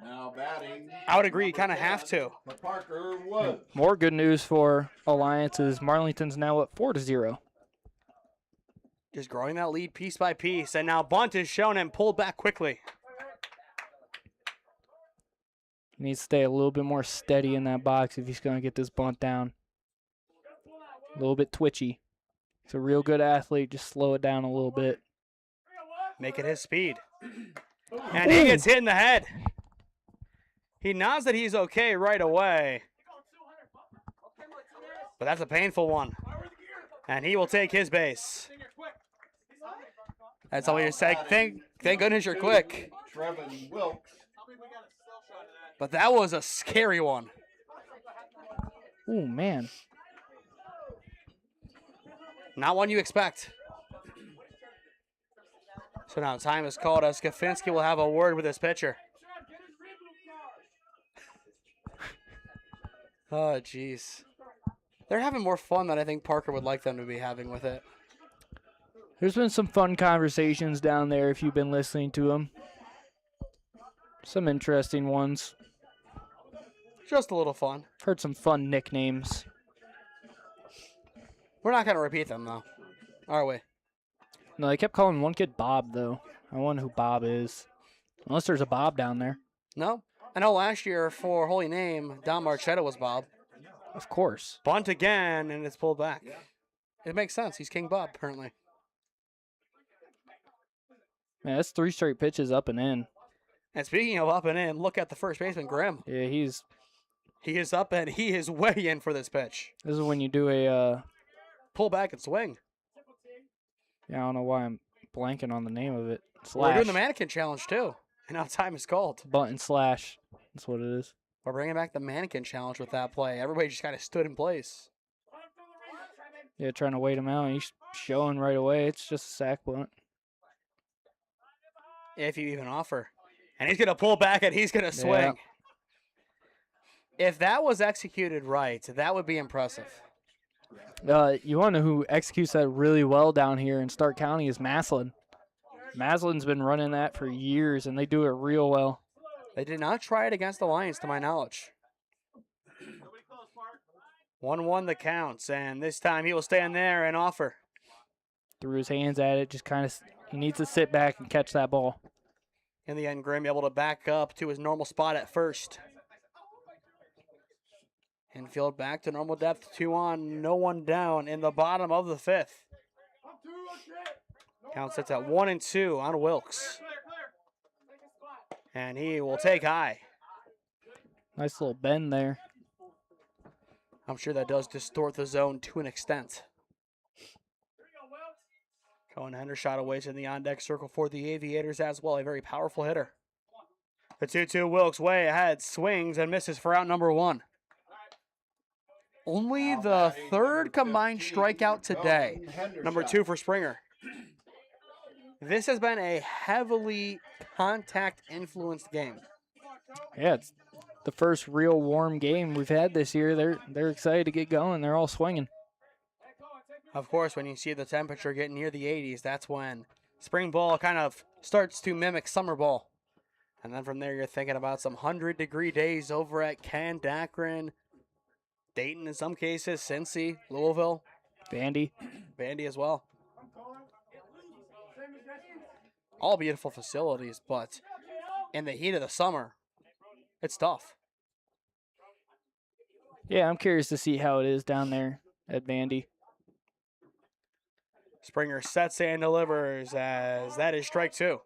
Now batting. I would agree, you kind of have to. Parker Woods. More good news for Alliance is Marlington's now up 4-0. Just growing that lead piece by piece, and now bunt is shown and pulled back quickly. He needs to stay a little bit more steady in that box if he's going to get this bunt down. A little bit twitchy. He's a real good athlete. Just slow it down a little bit. Make it his speed. And he gets hit in the head. He nods that he's okay right away. But that's a painful one. And he will take his base. That's all you're saying. Thank goodness you're quick. Trevin Wilkes. But that was a scary one. Oh, man. Not one you expect. So now time is called as Skafinski will have a word with his pitcher. Oh, jeez. They're having more fun than I think Parker would like them to be having with it. There's been some fun conversations down there if you've been listening to them. Some interesting ones. Just a little fun. Heard some fun nicknames. We're not going to repeat them, though, are we? No, they kept calling one kid Bob, though. I wonder who Bob is. Unless there's a Bob down there. No. I know last year for Holy Name, Don Marchetta was Bob. Of course. Bunt again, and it's pulled back. It makes sense. He's King Bob, apparently. Man, that's 3 straight pitches up and in. And speaking of up and in, look at the first baseman, Grimm. Yeah, He is up and he is way in for this pitch. this is when you do a, Pull back and swing. I don't know why I'm blanking on the name of it. We're doing the Slash. mannequin challenge, too. And now time is called. Button slash. That's what it is. We're bringing back the mannequin challenge with that play. Everybody just kind of stood in place. Yeah, trying to wait him out. He's showing right away. It's just a sack bunt. If you even offer. And he's going to pull back and he's going to swing. If that was executed right, that would be impressive. You want to know who executes that really well down here in Stark County is Maslin. Maslin's been running that for years, and they do it real well. They did not try it against the Lions, to my knowledge. 1-1 the counts, and this time he will stand there and offer. Threw his hands at it, just kind of, he needs to sit back and catch that ball. In the end, Grimm able to back up to his normal spot at first. Infield back to normal depth, 2 on, no one down in the bottom of the 5th. Count sits at 1-2 on Wilkes. And he will take high. Nice little bend there. I'm sure that does distort the zone to an extent. Cohen Hendershot awaits in the on-deck circle for the Aviators as well. A very powerful hitter. The 2-2 Wilkes way ahead, swings and misses for out number 1. Only the 3rd combined strikeout today. Number 2 for Springer. This has been a heavily contact-influenced game. Yeah, it's the first real warm game we've had this year. They're excited to get going. They're all swinging. Of course, when you see the temperature get near the 80s, that's when spring ball kind of starts to mimic summer ball. And then from there, you're thinking about some 100-degree days over at Kent, Akron, Dayton in some cases, Cincy, Louisville. Bandy as well. All beautiful facilities, but in the heat of the summer, it's tough. Yeah, I'm curious to see how it is down there at Bandy. Springer sets and delivers as that is strike 2.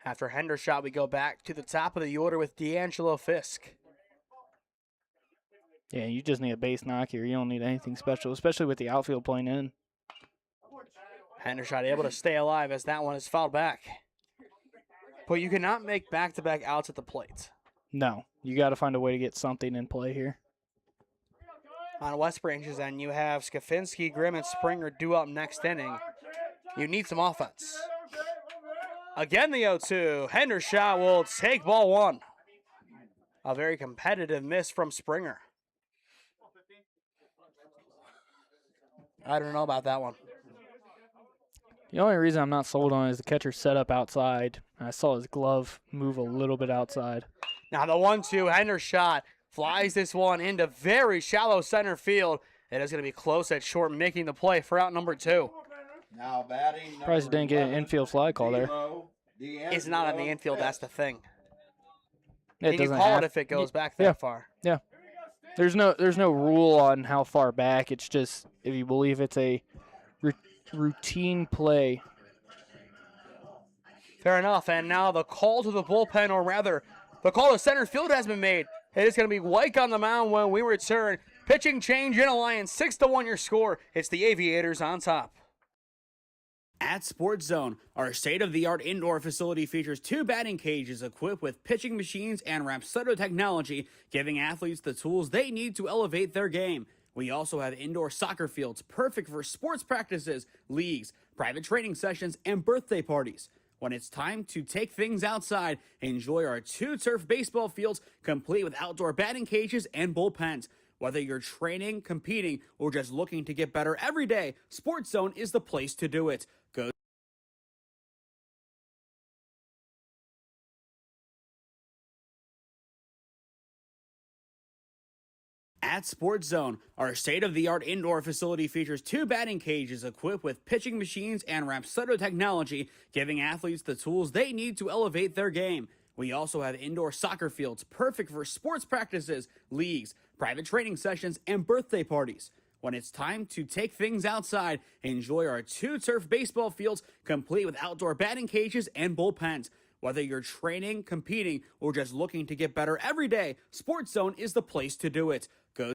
After Hendershot, we go back to the top of the order with D'Angelo Fisk. Yeah, you just need a base knock here. You don't need anything special, especially with the outfield playing in. Hendershot able to stay alive as that one is fouled back. But you cannot make back-to-back outs at the plate. No, you got to find a way to get something in play here. On West Branch's end, you have Skafinski, Grimm, and Springer due up next inning. You need some offense. Again, the 0-2. Hendershot will take ball 1. A very competitive miss from Springer. I don't know about that one. The only reason I'm not sold on it is the catcher set up outside. I saw his glove move a little bit outside. Now the 1-2, Hendershot flies this one into very shallow center field. It is going to be close at short, making the play for out number 2. Now batting. Surprised he didn't get an infield fly call there. It's not on the infield, that's the thing. Yeah, Can you call it if it goes back that far? Yeah. There's no rule on how far back. It's just if you believe it's a routine play. Fair enough. And now the call to the bullpen, or rather, the call to center field has been made. It is going to be White on the mound when we return. Pitching change in Alliance, 6-1 your score. It's the Aviators on top. At Sports Zone, our state-of-the-art indoor facility features 2 batting cages equipped with pitching machines and Rapsodo technology, giving athletes the tools they need to elevate their game. We also have indoor soccer fields perfect for sports practices, leagues, private training sessions, and birthday parties. When it's time to take things outside, enjoy our 2 turf baseball fields complete with outdoor batting cages and bullpens. Whether you're training, competing, or just looking to get better every day, Sports Zone is the place to do it. Go At Sports Zone, our state-of-the-art indoor facility features 2 batting cages equipped with pitching machines and Rapsodo technology, giving athletes the tools they need to elevate their game. We also have indoor soccer fields perfect for sports practices, leagues, private training sessions, and birthday parties. When it's time to take things outside, enjoy our 2 turf baseball fields complete with outdoor batting cages and bullpens. Whether you're training, competing, or just looking to get better every day, Sports Zone is the place to do it. Go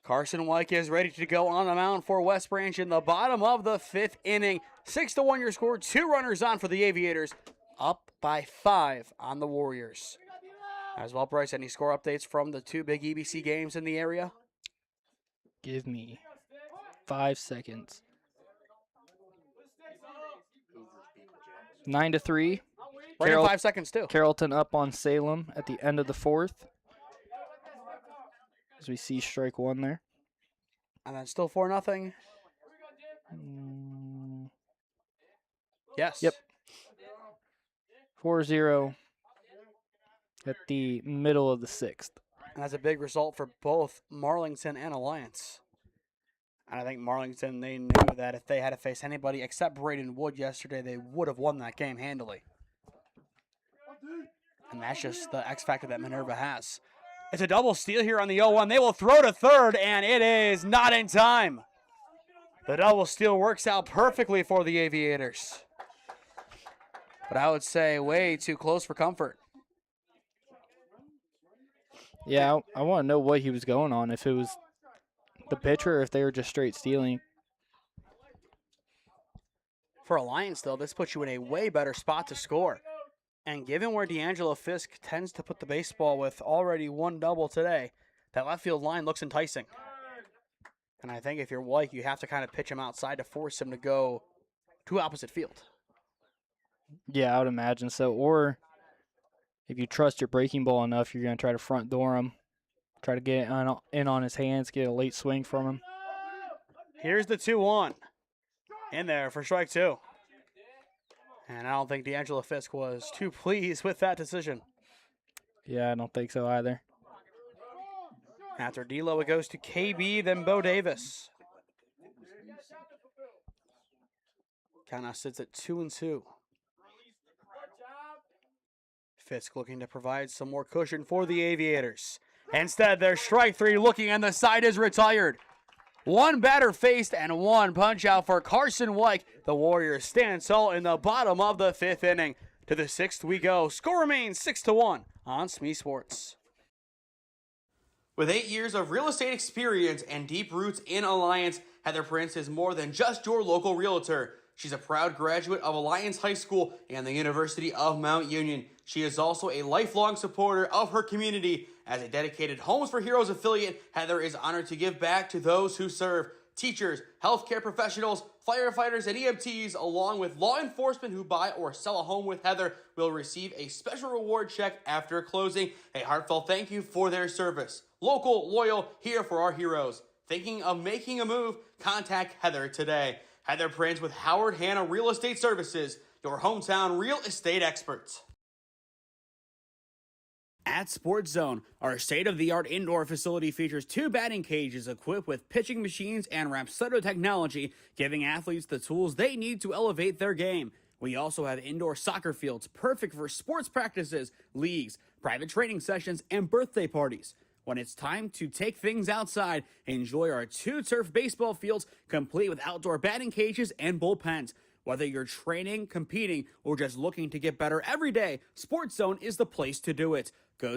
Carson White is ready to go on the mound for West Branch in the bottom of the 5th inning. 6-1 your score, 2 runners on for the Aviators, up by 5 on the Warriors. As well, Bryce, any score updates from the 2 big EBC games in the area? Give me 5 seconds. 9-3. Right in 5 seconds, too. Carrollton up on Salem at the end of the 4th. As we see strike 1 there. And then still 4-0. Yes. Yep. 4-0 at the middle of the 6th. And that's a big result for both Marlington and Alliance. And I think Marlington, they knew that if they had to face anybody except Braden Wood yesterday, they would have won that game handily. And that's just the X factor that Minerva has. It's a double steal here on the 0-1. They will throw to third, and it is not in time. The double steal works out perfectly for the Aviators. But I would say way too close for comfort. Yeah, I want to know what he was going on, if it was the pitcher or if they were just straight stealing. For Alliance, though, this puts you in a way better spot to score. And given where D'Angelo Fisk tends to put the baseball with already 1 double today, that left field line looks enticing. And I think if you're White, you have to kind of pitch him outside to force him to go to opposite field. Yeah, I would imagine so. Or if you trust your breaking ball enough, you're going to try to front door him, try to get in on his hands, get a late swing from him. Here's the 2-1. In there for strike 2. And I don't think D'Angelo Fisk was too pleased with that decision. Yeah, I don't think so either. After D'Lo, it goes to KB, then Bo Davis. Count now sits at 2-2. Fisk looking to provide some more cushion for the Aviators. Instead, there's strike 3 looking, and the side is retired. 1 batter faced and 1 punch out for Carson White. The Warriors stand tall in the bottom of the 5th inning. To the 6th we go. Score remains 6-1 on SmeeSports. With 8 years of real estate experience and deep roots in Alliance, Heather Prince is more than just your local realtor. She's a proud graduate of Alliance High School and the University of Mount Union. She is also a lifelong supporter of her community. As a dedicated Homes for Heroes affiliate, Heather is honored to give back to those who serve. Teachers, healthcare professionals, firefighters, and EMTs, along with law enforcement who buy or sell a home with Heather, will receive a special reward check after closing. A heartfelt thank you for their service. Local, loyal, here for our heroes. Thinking of making a move? Contact Heather today. Heather Prince with Howard Hanna Real Estate Services, your hometown real estate experts. At Sports Zone, our state-of-the-art indoor facility features 2 batting cages equipped with pitching machines and Rapsodo technology, giving athletes the tools they need to elevate their game. We also have indoor soccer fields perfect for sports practices, leagues, private training sessions, and birthday parties. When it's time to take things outside, enjoy our 2 turf baseball fields complete with outdoor batting cages and bullpens. Whether you're training, competing, or just looking to get better every day, Sports Zone is the place to do it. Go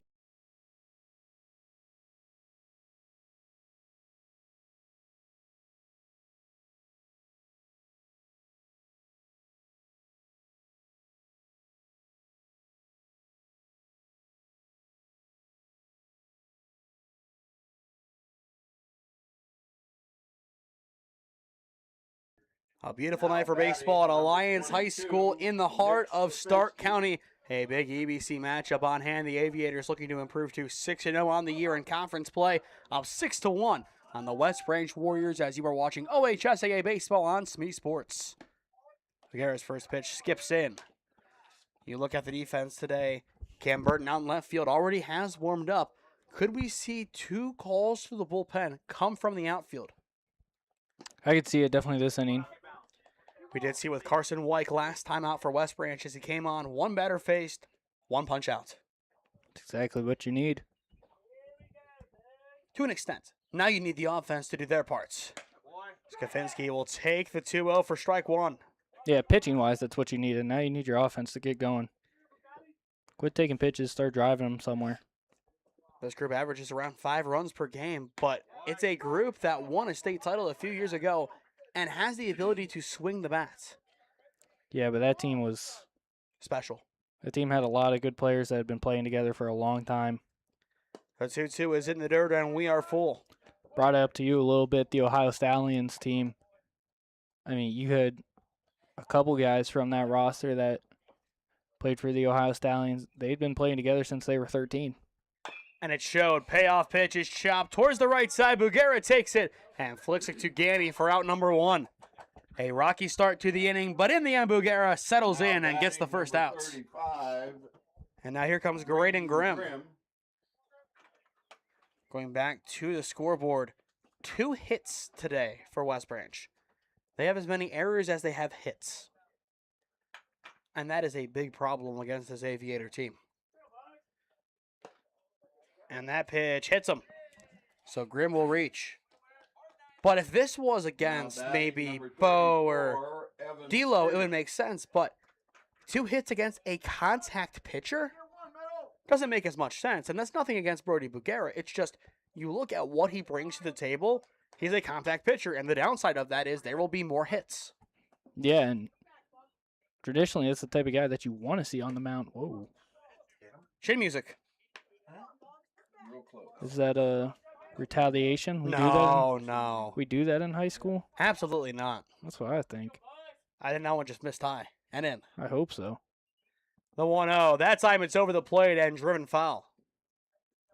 A beautiful night for baseball at Alliance High School in the heart of Stark County. A big EBC matchup on hand. The Aviators looking to improve to 6-0 on the year in conference play, up 6-1 on the West Branch Warriors as you are watching OHSAA baseball on SmeeSports. Guerra's first pitch skips in. You look at the defense today. Cam Burton out in left field already has warmed up. Could we see 2 calls to the bullpen come from the outfield? I could see it definitely this inning. We did see with Carson Wyke last time out for West Branch as he came on, 1 batter faced, 1 punch out. That's exactly what you need. To an extent. Now you need the offense to do their parts. Skafinski will take the 2-0 for strike 1. Yeah, pitching-wise, that's what you need. And now you need your offense to get going. Quit taking pitches, start driving them somewhere. This group averages around 5 runs per game, but it's a group that won a state title a few years ago and has the ability to swing the bats. Yeah, but that team was Special. The team had a lot of good players that had been playing together for a long time. The 2-2 is in the dirt, and we are full. Brought it up to you a little bit, the Ohio Stallions team. I mean, you had a couple guys from that roster that played for the Ohio Stallions. They'd been playing together since they were 13. And it showed. Payoff pitch is chopped towards the right side. Bugera takes it and flicks it to Ganny for out number 1. A rocky start to the inning, but in the end, Bugera settles in and gets the first out. 35. And now here comes Graydon Grimm. Going back to the scoreboard. 2 hits today for West Branch. They have as many errors as they have hits. And that is a big problem against this Aviator team. And that pitch hits him. So Grimm will reach. But if this was against maybe Bo or D'Lo, it would make sense. But 2 hits against a contact pitcher doesn't make as much sense. And that's nothing against Brody Bugera. It's just you look at what he brings to the table. He's a contact pitcher. And the downside of that is there will be more hits. Yeah, and traditionally that's the type of guy that you want to see on the mound. Whoa. Chin music. Is that a retaliation? No. We do that in high school? Absolutely not. That's what I think. I think that one just missed high and in. I hope so. The 1-0. That time it's over the plate and driven foul.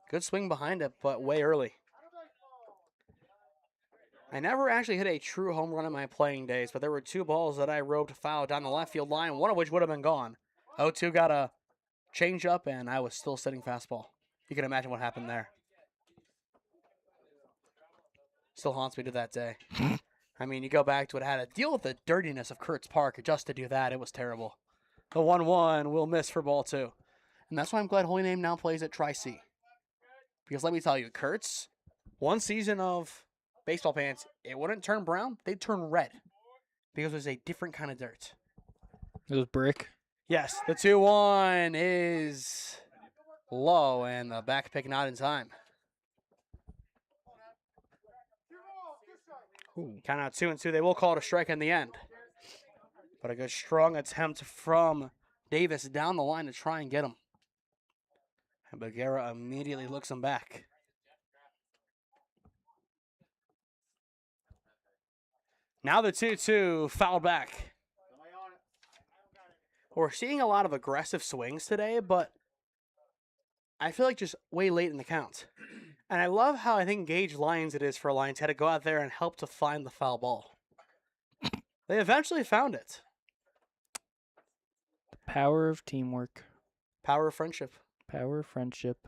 Good swing behind it, but way early. I never actually hit a true home run in my playing days, but there were 2 balls that I roped foul down the left field line, one of which would have been gone. 0-2 got a change up, and I was still sitting fastball. You can imagine what happened there. Still haunts me to that day. I mean, you go back to it, had to deal with the dirtiness of Kurtz Park just to do that. It was terrible. The 1-1 will miss for ball 2. And that's why I'm glad Holy Name now plays at Tri-C. Because let me tell you, Kurtz, one season of baseball pants, it wouldn't turn brown, they'd turn red. Because it was a different kind of dirt. It was brick. Yes, the 2-1 is low, and the back pick not in time. Count out 2-2. They will call it a strike in the end. But a good strong attempt from Davis down the line to try and get him. And Bugera immediately looks him back. Now the 2-2 fouled back. We're seeing a lot of aggressive swings today, but I feel like just way late in the count. And I love how I think engaged Lions it is for Alliance had to go out there and help to find the foul ball. They eventually found it. Power of teamwork. Power of friendship. Power of friendship.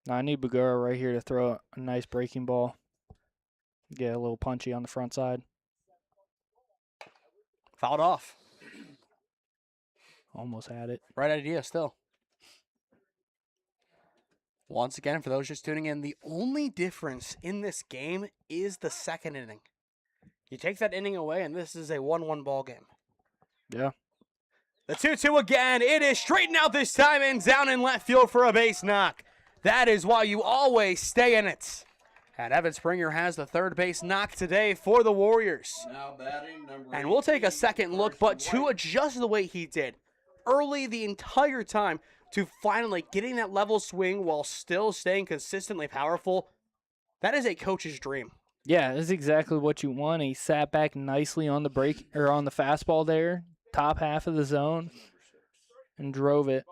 Now I need Bugura right here to throw a nice breaking ball. Get a little punchy on the front side. Fouled off. Almost had it. Right idea still. Once again, for those just tuning in, the only difference in this game is the second inning. You take that inning away, and this is a 1-1 ball game. Yeah. The 2-2 again. It is straightened out this time and down in left field for a base knock. That is why you always stay in it. And Evan Springer has the third base knock today for the Warriors. Now batting number And we'll take a 18, second look, but Carson to White. adjust the way he did early the entire time to finally getting that level swing while still staying consistently powerful, that is a coach's dream. Yeah, that's exactly what you want. He sat back nicely on the break or on the fastball there, top half of the zone, and drove it.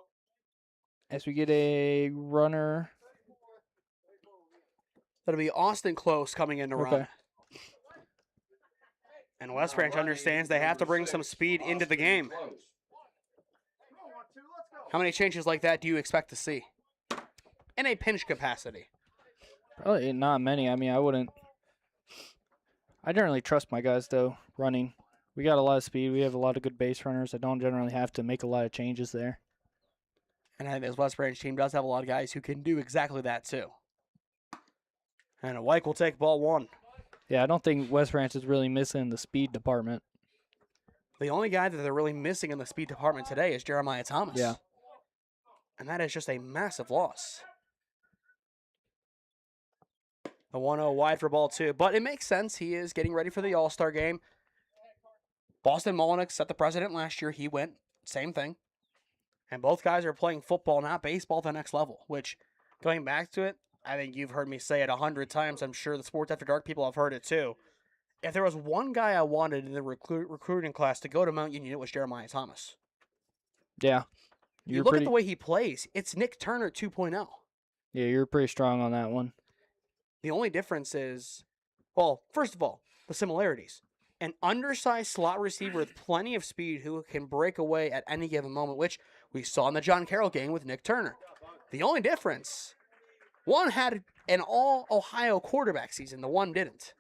As we get a runner. That'll be Austin Close coming in to run. And West Branch understands they have to bring some speed into the game. How many changes like that do you expect to see in a pinch capacity? Probably not many. I mean, I generally trust my guys, though, running. We got a lot of speed. We have a lot of good base runners. I don't generally have to make a lot of changes there. And I think this West Branch team does have a lot of guys who can do exactly that, too. And a White will take ball one. Yeah, I don't think West Branch is really missing the speed department. The only guy that they're really missing in the speed department today is Jeremiah Thomas. Yeah. And that is just a massive loss. The 1-0 wide for ball two. But it makes sense. He is getting ready for the All-Star game. Boston Mullenix set the precedent last year. He went. Same thing. And both guys are playing football, not baseball, at the next level. Which, going back to it, I think you've heard me say it 100 times. I'm sure the Sports After Dark people have heard it too. If there was one guy I wanted in the recruiting class to go to Mount Union, it was Jeremiah Thomas. Yeah. You look at the way he plays. It's Nick Turner 2.0. Yeah, you're pretty strong on that one. The only difference is, well, first of all, the similarities. An undersized slot receiver with plenty of speed who can break away at any given moment, which we saw in the John Carroll game with Nick Turner. The only difference, one had an all-Ohio quarterback season. The one didn't.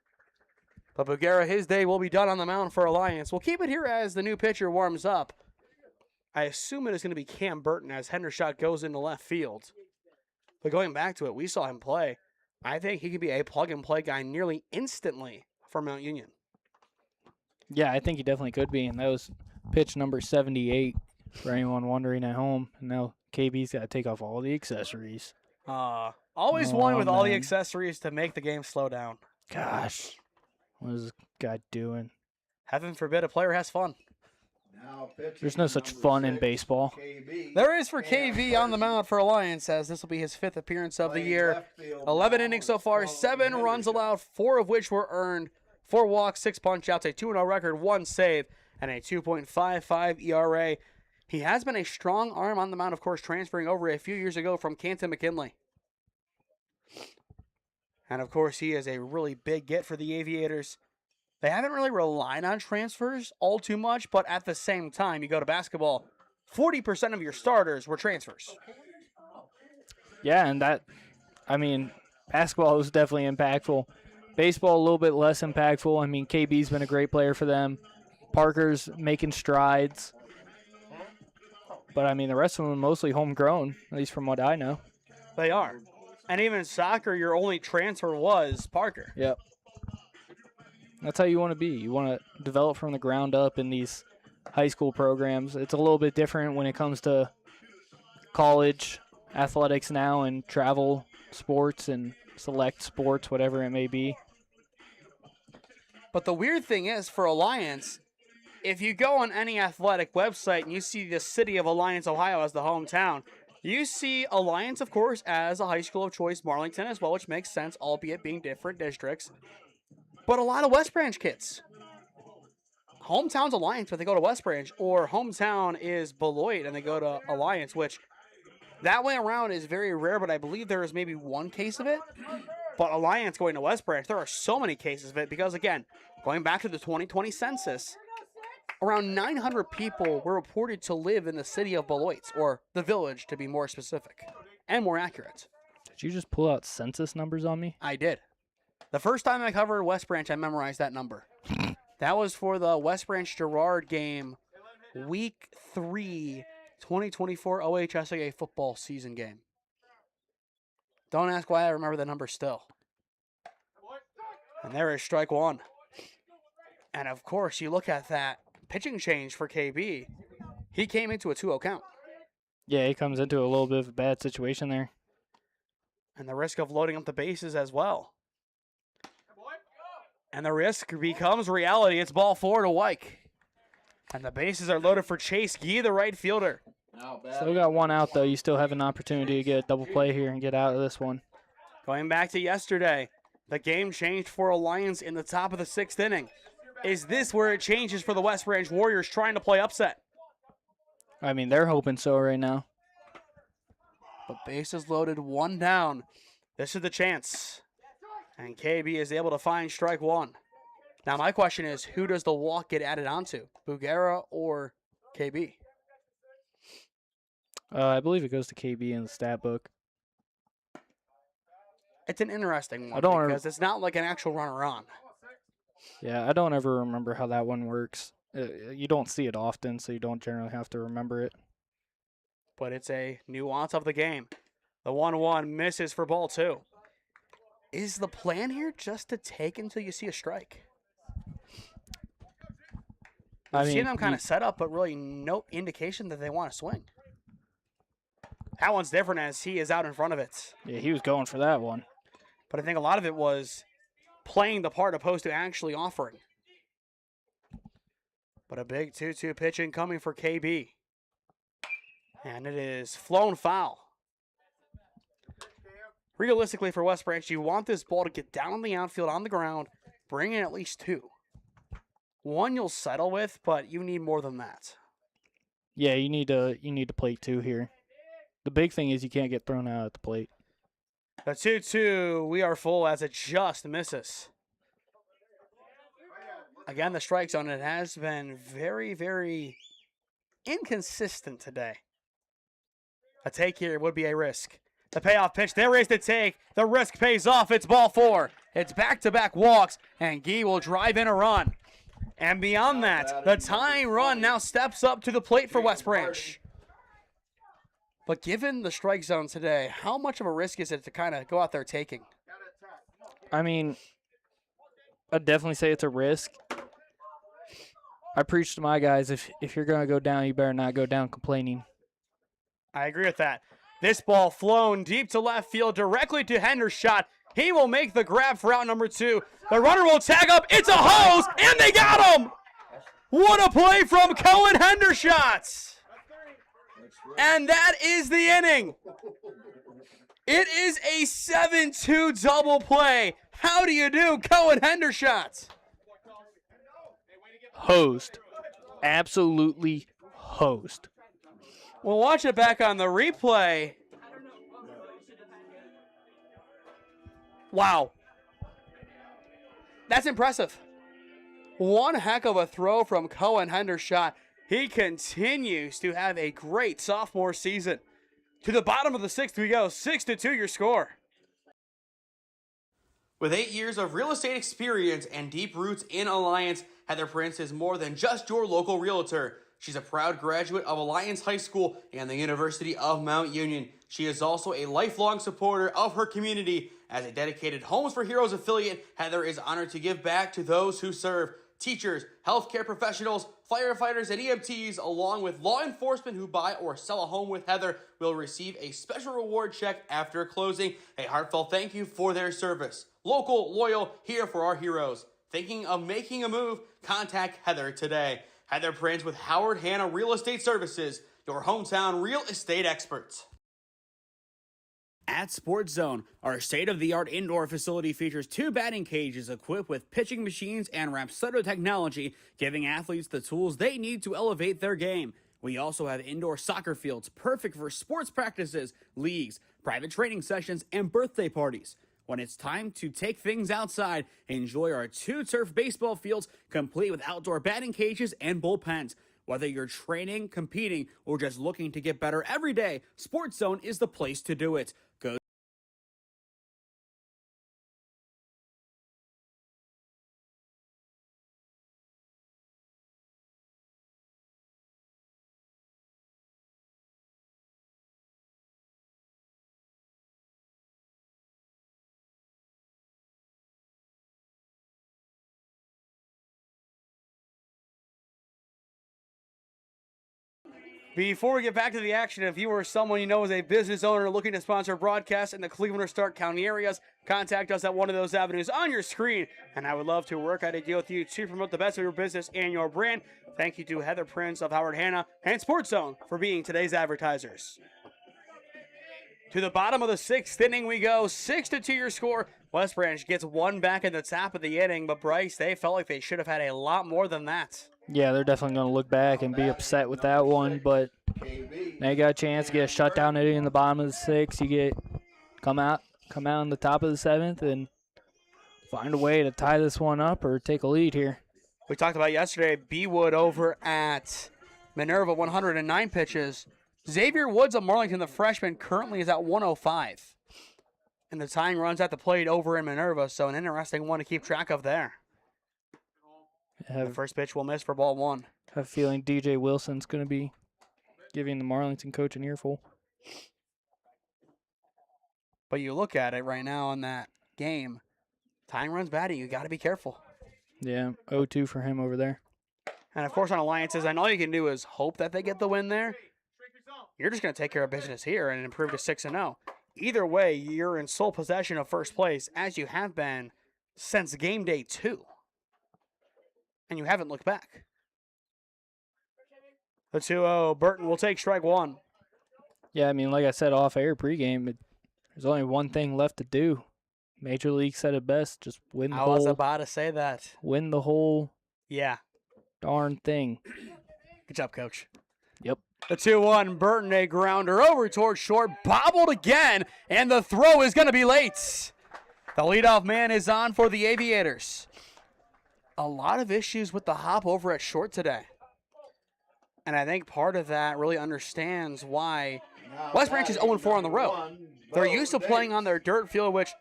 But Bugura, his day will be done on the mound for Alliance. We'll keep it here as the new pitcher warms up. I assume it is going to be Cam Burton as Hendershot goes into left field. But going back to it, we saw him play. I think he could be a plug-and-play guy nearly instantly for Mount Union. Yeah, I think he definitely could be. And that was pitch number 78 for anyone wondering at home. And now KB's got to take off all the accessories. Always one with all the accessories to make the game slow down. Gosh, what is this guy doing? Heaven forbid a player has fun. There's no such fun in baseball. There is for KV on the mound for Alliance, as this will be his 5th appearance of the year. 11 innings so far, 7 runs allowed, 4 of which were earned. 4 walks, 6 punch-outs, a 2-0 record, 1 save, and a 2.55 ERA. He has been a strong arm on the mound, of course, transferring over a few years ago from Canton McKinley. And, of course, he is a really big get for the Aviators. They haven't really relied on transfers all too much, but at the same time, you go to basketball, 40% of your starters were transfers. Yeah, and basketball was definitely impactful. Baseball, a little bit less impactful. I mean, KB's been a great player for them. Parker's making strides. But, I mean, the rest of them are mostly homegrown, at least from what I know. They are. And even soccer, your only transfer was Parker. Yep. That's how you want to be. You want to develop from the ground up in these high school programs. It's a little bit different when it comes to college athletics now and travel sports and select sports, whatever it may be. But the weird thing is, for Alliance, if you go on any athletic website and you see the city of Alliance, Ohio as the hometown, you see Alliance, of course, as a high school of choice, Marlington as well, which makes sense, albeit being different districts. But a lot of West Branch kids. Hometown's Alliance, but they go to West Branch, or hometown is Beloit and they go to Alliance, which That way around is very rare, but I believe there is maybe one case of it. But Alliance going to West Branch, there are so many cases of it because, again, going back to the 2020 census, around 900 people were reported to live in the city of Beloit, or the village to be more specific and more accurate. Did you just pull out census numbers on me? I did. The first time I covered West Branch, I memorized that number. That was for the West Branch Girard game, Week 3, 2024 OHSAA football season game. Don't ask why I remember the number still. And there is strike one. And of course, you look at that pitching change for KB. He came into a 2-0 count. Yeah, he comes into a little bit of a bad situation there. And the risk of loading up the bases as well. And the risk becomes reality. It's ball 4 to Wyke. And the bases are loaded for Chase Gee, the right fielder. Still got one out, though. You still have an opportunity to get a double play here and get out of this one. Going back to yesterday, the game changed for Alliance in the top of the 6th inning. Is this where it changes for the West Branch Warriors trying to play upset? I mean, they're hoping so right now. But bases loaded, one down. This is the chance. And KB is able to find strike one. Now my question is, who does the walk get added onto? Bugera or KB? I believe it goes to KB in the stat book. It's an interesting one don't because it's not like an actual runner on. Yeah, I don't ever remember how that one works. You don't see it often, so you don't generally have to remember it. But it's a nuance of the game. The 1-1 misses for ball 2. Is the plan here just to take until you see a strike? I've seen them kind of set up, but really no indication that they want to swing. That one's different as he is out in front of it. Yeah, he was going for that one. But I think a lot of it was playing the part opposed to actually offering. But a big 2-2 pitch incoming for KB. And it is flown foul. Realistically for West Branch, you want this ball to get down on the outfield on the ground, bring in at least 2. 1 you'll settle with, but you need more than that. Yeah, you need to plate 2 here. The big thing is you can't get thrown out at the plate. The 2-2, we are full as it just misses. Again, the strike zone, it has been very, very inconsistent today. A take here would be a risk. The payoff pitch, there is the take. The risk pays off. It's ball 4. It's back-to-back walks, and Gee will drive in a run. And beyond that, the tying run now steps up to the plate for West Branch. But given the strike zone today, how much of a risk is it to kind of go out there taking? I mean, I'd definitely say it's a risk. I preach to my guys, if you're going to go down, you better not go down complaining. I agree with that. This ball flown deep to left field directly to Hendershot. He will make the grab for out number 2. The runner will tag up. It's a hose, and they got him! What a play from Cohen Hendershot! And that is the inning. It is a 7-2 double play. How do you do, Cohen Hendershot? Hosed. Absolutely hosed. We'll watch it back on the replay. Wow. That's impressive. One heck of a throw from Cohen Hendershot. He continues to have a great sophomore season. To the bottom of the 6th we go. 6-2 your score. With 8 years of real estate experience and deep roots in Alliance, Heather Prince is more than just your local realtor. She's a proud graduate of Alliance High School and the University of Mount Union. She is also a lifelong supporter of her community. As a dedicated Homes for Heroes affiliate, Heather is honored to give back to those who serve. Teachers, healthcare professionals, firefighters, and EMTs, along with law enforcement who buy or sell a home with Heather, will receive a special reward check after closing. A heartfelt thank you for their service. Local, loyal, here for our heroes. Thinking of making a move? Contact Heather today. Heather Prince with Howard Hanna Real Estate Services, your hometown real estate experts. At Sports Zone, our state-of-the-art indoor facility features 2 batting cages equipped with pitching machines and Rapsodo technology, giving athletes the tools they need to elevate their game. We also have indoor soccer fields perfect for sports practices, leagues, private training sessions, and birthday parties. When it's time to take things outside, enjoy our 2 turf baseball fields complete with outdoor batting cages and bullpens. Whether you're training, competing, or just looking to get better every day, Sports Zone is the place to do it. Go Before we get back to the action, if you or someone you know is a business owner looking to sponsor broadcasts in the Cleveland or Stark County areas, contact us at one of those avenues on your screen, and I would love to work out a deal with you to promote the best of your business and your brand. Thank you to Heather Prince of Howard Hanna and Sports Zone for being today's advertisers. To the bottom of the 6th inning we go, 6-2 your score. West Branch gets 1 back at the top of the inning, but Bryce, they felt like they should have had a lot more than that. Yeah, they're definitely going to look back and be upset with that one, but now you got a chance to get a shutdown inning in the bottom of the 6th. You get come out in the top of the 7th and find a way to tie this one up or take a lead here. We talked about yesterday, B-Wood over at Minerva, 109 pitches. Xavier Woods of Marlington, the freshman, currently is at 105. And the tying runs at the plate over in Minerva, so an interesting one to keep track of there. The first pitch will miss for ball 1. I have a feeling DJ Wilson's going to be giving the Marlington coach an earful. But you look at it right now in that game, tying runs batting, you got to be careful. Yeah, 0-2 for him over there. And of course on Alliances, and all you can do is hope that they get the win there. You're just going to take care of business here and improve to 6-0. Either way, you're in sole possession of first place, as you have been since game day 2. And you haven't looked back. The 2-0, Burton will take strike 1. Yeah, I mean, like I said off air pregame, there's only one thing left to do. Major League said it best, just win the whole. I was about to say that. Win the whole Yeah. darn thing. Good job, Coach. Yep. The 2-1, Burton, a grounder over towards short, bobbled again, and the throw is going to be late. The leadoff man is on for the Aviators. A lot of issues with the hop over at short today. And I think part of that really understands why West Branch is 0-4 on the road. They're used to playing on their dirt field, which,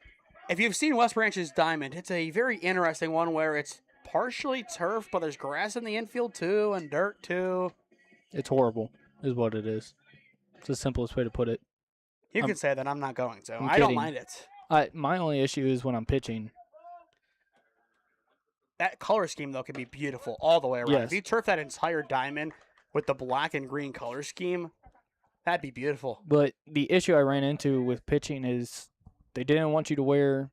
if you've seen West Branch's diamond, it's a very interesting one where it's partially turf, but there's grass in the infield too and dirt too. It's horrible, is what it is. It's the simplest way to put it. You can say that, I'm not going to. I'm I don't kidding. mind it. My only issue is when I'm pitching. That color scheme, though, can be beautiful all the way around. Yes. If you turf that entire diamond with the black and green color scheme, that'd be beautiful. But the issue I ran into with pitching is they didn't want you to wear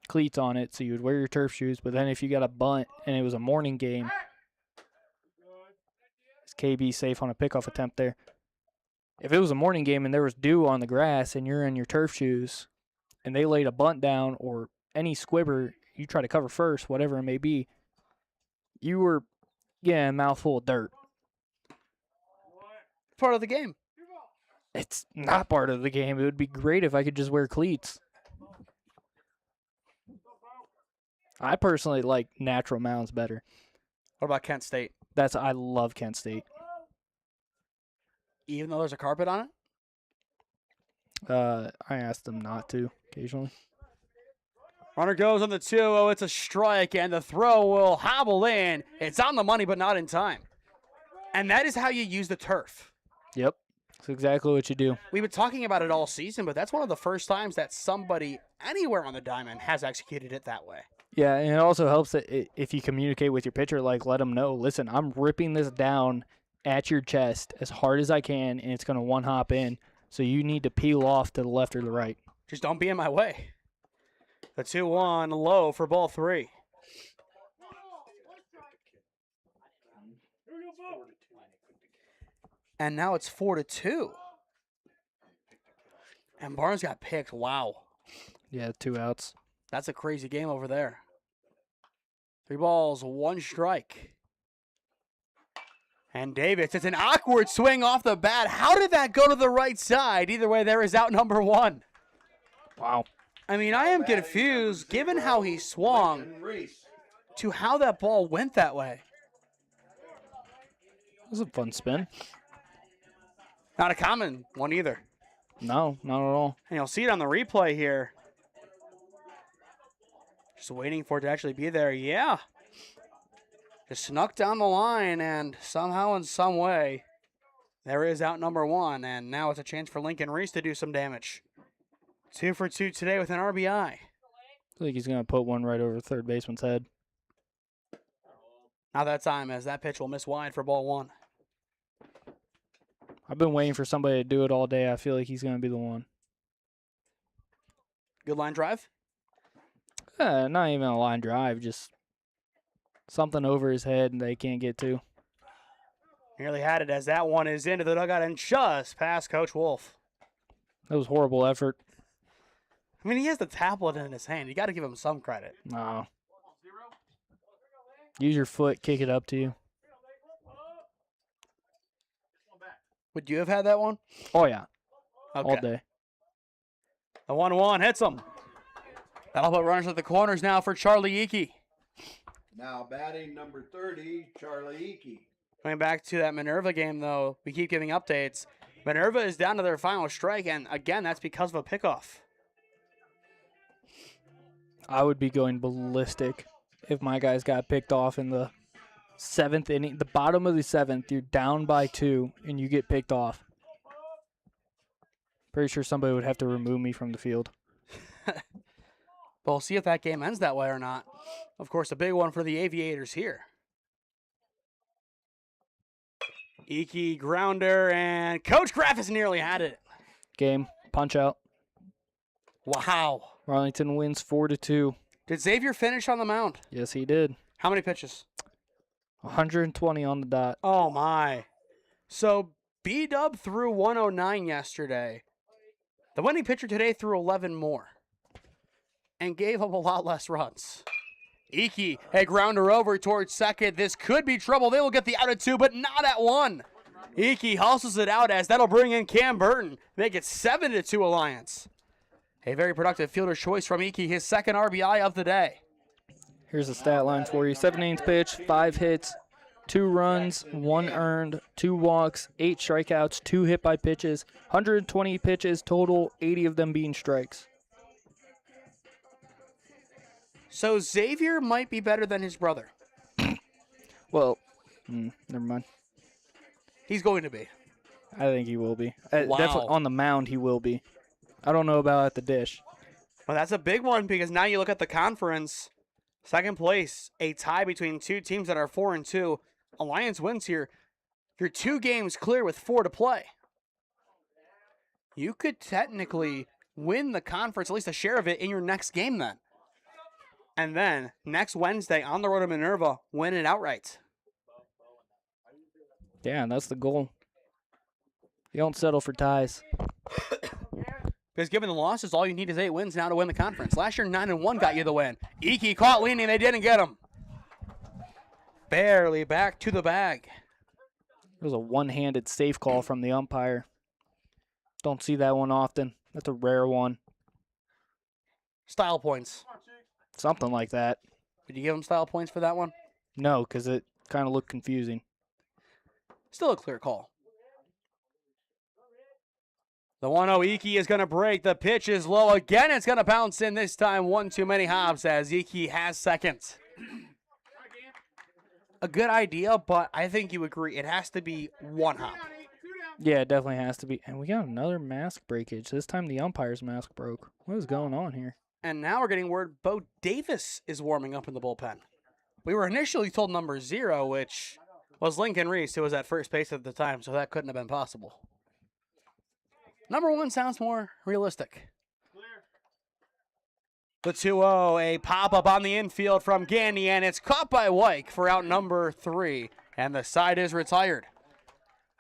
cleats on it, so you would wear your turf shoes. But then if you got a bunt and it was a morning game, is KB safe on a pickoff attempt there? If it was a morning game and there was dew on the grass and you're in your turf shoes and they laid a bunt down or any squibber, you try to cover first, whatever it may be, you were getting a mouthful of dirt. Part of the game. It's not part of the game. It would be great if I could just wear cleats. I personally like natural mounds better. What about Kent State? I love Kent State. Even though there's a carpet on it? I asked them not to occasionally. Runner goes on the 2-0. It's a strike, and the throw will hobble in. It's on the money, but not in time. And that is how you use the turf. Yep. That's exactly what you do. We've been talking about it all season, but that's one of the first times that somebody anywhere on the diamond has executed it that way. Yeah, and it also helps that if you communicate with your pitcher, like let them know, listen, I'm ripping this down at your chest as hard as I can, and it's going to one-hop in, so you need to peel off to the left or the right. Just don't be in my way. The 2-1 low for ball 3. And now it's 4-2. And Barnes got picked. Wow. Yeah, 2 outs. That's a crazy game over there. 3 balls, 1 strike. And Davis, it's an awkward swing off the bat. How did that go to the right side? Either way, there is out number 1. Wow. I mean, I am confused, given how he swung, to how that ball went that way. It was a fun spin. Not a common one either. No, not at all. And you'll see it on the replay here. Just waiting for it to actually be there. Yeah. Just snuck down the line, and somehow in some way, there is out number 1. And now it's a chance for Lincoln Reese to do some damage. 2 for 2 today with an RBI. I think he's going to put one right over third baseman's head. Not that time, as that pitch will miss wide for ball 1. I've been waiting for somebody to do it all day. I feel like he's going to be the one. Good line drive. Not even a line drive, just something over his head and they can't get to. Nearly had it as that one is into the dugout and just past Coach Wolf. That was horrible effort. I mean, he has the tablet in his hand. You got to give him some credit. No. Use your foot, kick it up to you. Would you have had that one? Oh, yeah. Okay. All day. The 1-1 hits him. That'll put runners at the corners now for Charlie Eakey. Now batting number 30, Charlie Eakey. Going back to that Minerva game, though, we keep giving updates. Minerva is down to their final strike, and again, that's because of a pickoff. I would be going ballistic if my guys got picked off in the 7th inning. The bottom of the 7th, you're down by 2, and you get picked off. Pretty sure somebody would have to remove me from the field. But we'll see if that game ends that way or not. Of course, a big one for the Aviators here. Eakey, grounder, and Coach Graffis nearly had it. Game, punch out. Wow. Arlington wins 4-2. Did Xavier finish on the mound? Yes, he did. How many pitches? 120 on the dot. Oh, my. So, B-Dub threw 109 yesterday. The winning pitcher today threw 11 more and gave up a lot less runs. Eakey, a grounder over towards second. This could be trouble. They will get the out at 2, but not at 1. Eakey hustles it out as that'll bring in Cam Burton. Make it 7-2 Alliance. A very productive fielder choice from Eakey, his second RBI of the day. Here's a stat line for you. 7 innings pitched, 5 hits, 2 runs, 1 earned, 2 walks, 8 strikeouts, 2 hit by pitches, 120 pitches total, 80 of them being strikes. So Xavier might be better than his brother. Well, never mind. He's going to be. I think he will be. Wow. Definitely on the mound, he will be. I don't know about at the dish. Well, that's a big one because now you look at the conference. Second place, a tie between 2 teams that are 4-2. Alliance wins here. You're 2 games clear with 4 to play. You could technically win the conference, at least a share of it, in your next game then. And then, next Wednesday on the road to Minerva, win it outright. Yeah, that's the goal. You don't settle for ties. Because given the losses, all you need is 8 wins now to win the conference. Last year, 9-1 got you the win. Eakey caught leaning. They didn't get him. Barely back to the bag. It was a one-handed safe call from the umpire. Don't see that one often. That's a rare one. Style points. Something like that. Did you give him style points for that one? No, because it kind of looked confusing. Still a clear call. The 1-0 Eakey is going to break. The pitch is low. Again, it's going to bounce in this time. 1 too many hops as Eakey has second. A good idea, but I think you agree. It has to be 1 hop. Yeah, it definitely has to be. And we got another mask breakage. This time the umpire's mask broke. What is going on here? And now we're getting word Bo Davis is warming up in the bullpen. We were initially told number 0, which was Lincoln Reese, who was at first base at the time, so that couldn't have been possible. Number 1 sounds more realistic. The 2-0, a pop-up on the infield from Gandy, and it's caught by Wyke for out number 3, and the side is retired.